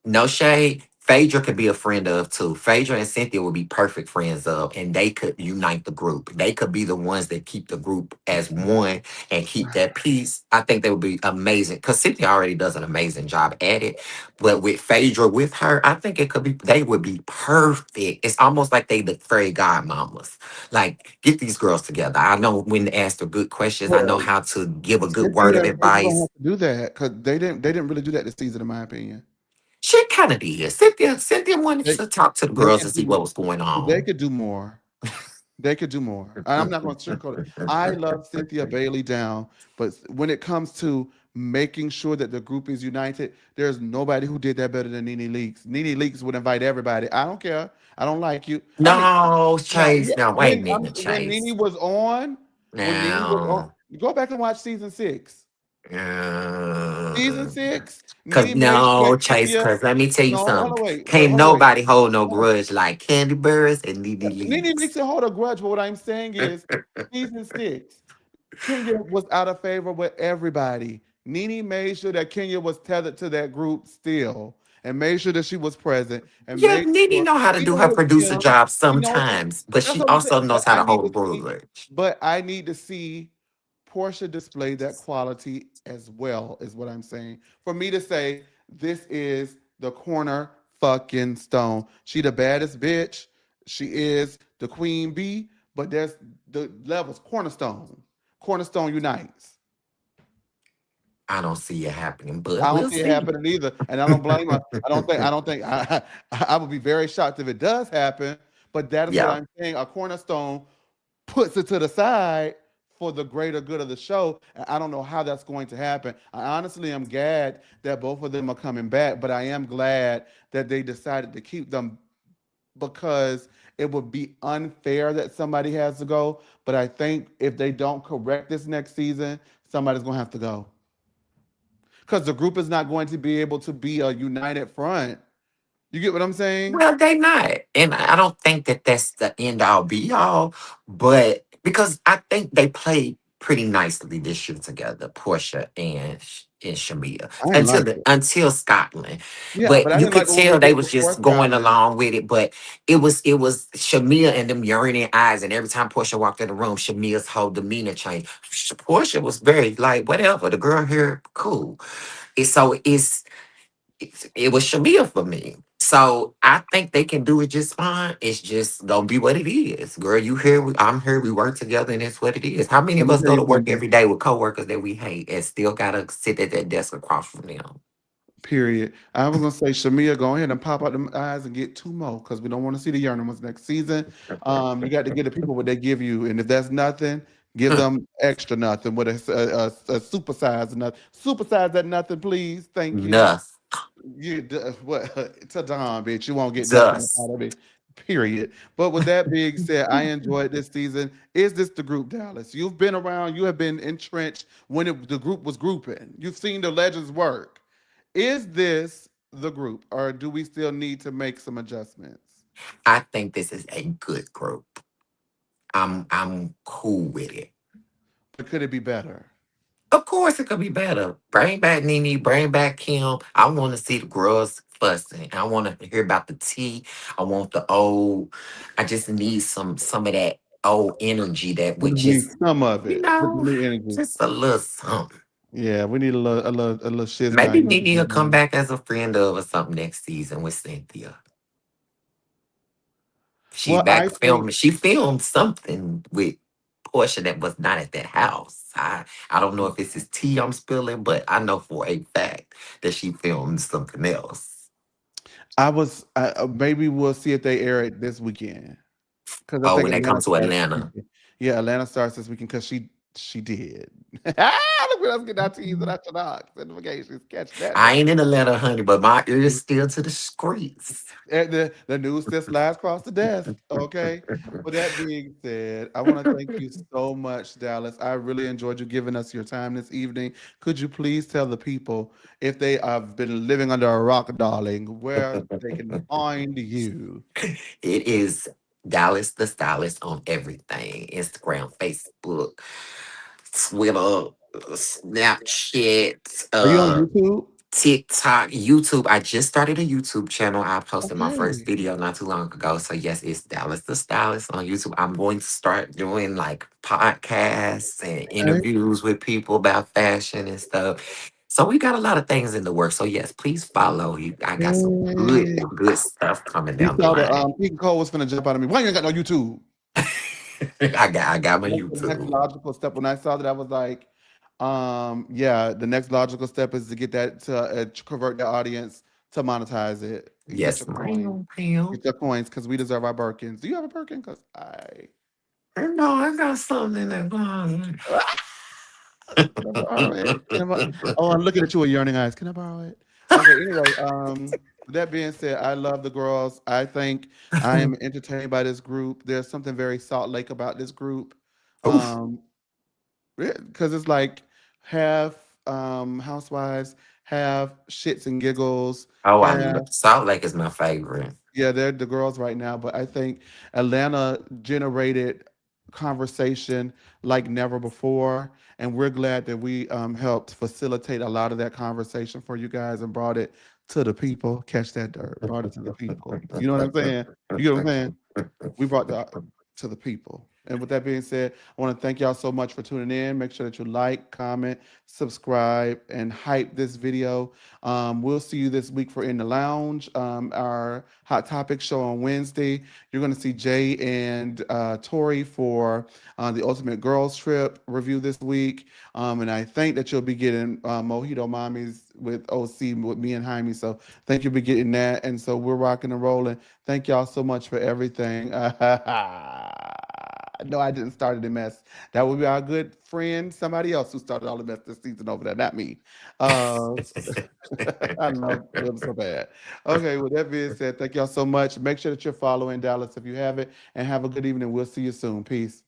no shade. Phaedra could be a friend of too. Phaedra and Cynthia would be perfect friends of, and they could unite the group. They could be the ones that keep the group as one and keep that peace. I think they would be amazing because Cynthia already does an amazing job at it. But with Phaedra, with her, I think it could be, they would be perfect. It's almost like they the fairy godmamas. Like, get these girls together. I know when to ask the good questions, I know well, how to give a good word Cynthia of and Paige don't advice. have to do that because they didn't really do that this season, in my opinion. She kind of did. Cynthia wanted They to talk to the they girls could and see do what was going they on. could do more. They could do more. And I'm not going to sugarcoat it. I love Cynthia Bailey down, but when it comes to making sure that the group is united, there's nobody who did that better than Nene Leakes. Nene Leakes would invite everybody. I don't care. I don't like you. I mean, No, no, yeah, Chase. No, wait a minute, when Chase. Nene was on, when Nene was on, No. go back and watch season 6. Season 6, Cause Nene made sure no, that Chase, Kenya. cause let me tell you No, hold something. on, wait, Can't hold on, wait. nobody hold no No, grudge like Candy Burris and Nene Nene Leakes Leaks. can hold a grudge, but what I'm saying is, season 6. Kenya was out of favor with everybody. Nene made sure that Kenya was tethered to that group still and made sure that she was present and Yeah, made Nene sure, know how to do even her with producer Kim, job you know, sometimes, but that's she what I'm saying. also knows how to hold grudge. But I need to see Portia display that quality as well, is what I'm saying. For me to say, this is the corner fucking stone. She the baddest bitch. She is the queen bee, but there's the levels. Cornerstone. Cornerstone unites. I don't see it happening, I but don't we'll see it see. happening either, and I don't blame her. I don't think. I would be very shocked if it does happen. But that is what Yeah. I'm saying. A cornerstone puts it to the side for the greater good of the show. And I don't know how that's going to happen. I honestly am glad that both of them are coming back, but I am glad that they decided to keep them because it would be unfair that somebody has to go. But I think if they don't correct this next season, somebody's going to have to go because the group is not going to be able to be a united front. You get what I'm saying? Well, they not, and I don't think that that's the end all be all. But because I think they played pretty nicely this year together, Portia and Shamia, I didn't like it. until Scotland. Yeah, But but I you didn't like could it when they tell they did was before just going Scotland. along with it. But it was Shamia and them yearning eyes, and every time Portia walked in the room, Shamia's whole demeanor changed. Portia was very like whatever. The girl here, cool. It was Shamia for me. So I think they can do it just fine. It's just gonna be what it is. Girl, you here, I'm here, we work together, and it's what it is. How many Let of me us tell go you to work something. every day with coworkers that we hate and still gotta sit at that desk across from them? Period. I was gonna say, Shamia, go ahead and pop out them eyes and get two more because we don't want to see the yearning ones next season. You got to give the people what they give you, and if that's nothing, give them extra nothing with a supersize nothing. Supersize that nothing, please. Thank you. Enough. What to Don, bitch? You won't get nothing Just. out of it. Period. But with that being said, I enjoyed this season. Is this the group, Dallas? You've been around. You have been entrenched when the group was grouping. You've seen the legends work. Is this the group, or do we still need to make some adjustments? I think this is a good group. I'm cool with it. But could it be better? Of course, it could be better. Bring back Nene, bring back Kim. I want to see the girls fussing. I want to hear about the tea. I want the old. I just need some of that old energy that We would need just, some of you it with the know, new energy. just a little something. Yeah, we need a little Maybe shizbang Nene will come energy. back as a friend of or something next season with Cynthia. She Well, back I think filming. She filmed something with Portia that was not at that house. I don't know if this is tea I'm spilling, but I know for a fact that she filmed something else. maybe we'll see if they air it this weekend. Because I Oh, think when they come Atlanta to starts this Atlanta. weekend. Yeah, Atlanta starts this weekend because she did. Look at us getting our teas and our Chinook notifications. Catch that I now. ain't in Atlanta, honey, but my ear is still to the streets. The news just slides across the desk. Okay. With that being said, I want to thank you so much, Dallas. I really enjoyed you giving us your time this evening. Could you please tell the people if they have been living under a rock, darling, where they can find you? It is Dallas the Stylist on everything: Instagram, Facebook, Twitter, Snapchat, Are you on YouTube? TikTok, YouTube. I just started a YouTube channel. I posted my first Okay. video not too long ago. So yes, it's Dallas the Stylist on YouTube. I'm going to start doing like podcasts and Okay. interviews with people about fashion and stuff. So we got a lot of things in the works. So yes, please follow. I got some Mm. good stuff coming He down the saw the line. King Cole was finna jump out of me. Why you ain't got no YouTube? I got my That's the next YouTube. logical step. When I saw that, I was like, yeah, the next logical step is to get that to convert the audience to monetize it. Get Yes, your coins. ma'am. Get your coins because we deserve our Birkins. Do you have a Birkin? Because I No, I got something in that closet. can I borrow it? Oh, I'm looking at you with yearning eyes. Can I borrow it? Okay, anyway, with that being said, I love the girls. I think I am entertained by this group. There's something very Salt Lake about this group. Oof. Um, because it's like half Housewives, half shits and giggles, Oh, half Salt Lake is my favorite. yeah, they're the girls right now, but I think Atlanta generated conversation like never before, and we're glad that we helped facilitate a lot of that conversation for you guys and brought it to the people. Catch that dirt, brought it to the people. You know what I'm saying? You get what I'm saying? We brought that to the people. And with that being said, I want to thank y'all so much for tuning in. Make sure that you like, comment, subscribe, and hype this video. We'll see you this week for In the Lounge, our Hot Topic show on Wednesday. You're going to see Jay and Tori for the Ultimate Girls Trip review this week. And I think that you'll be getting Mojito Mommies with OC with me and Jaime. So thank you for getting that. And so we're rocking and rolling. Thank y'all so much for everything. No, I didn't start the mess. That would be our good friend, somebody else who started all the mess this season over there, not me. Uh, I love them so bad. Okay, with that being said, thank y'all so much. Make sure that you're following Dallas if you have it, and have a good evening. We'll see you soon. Peace.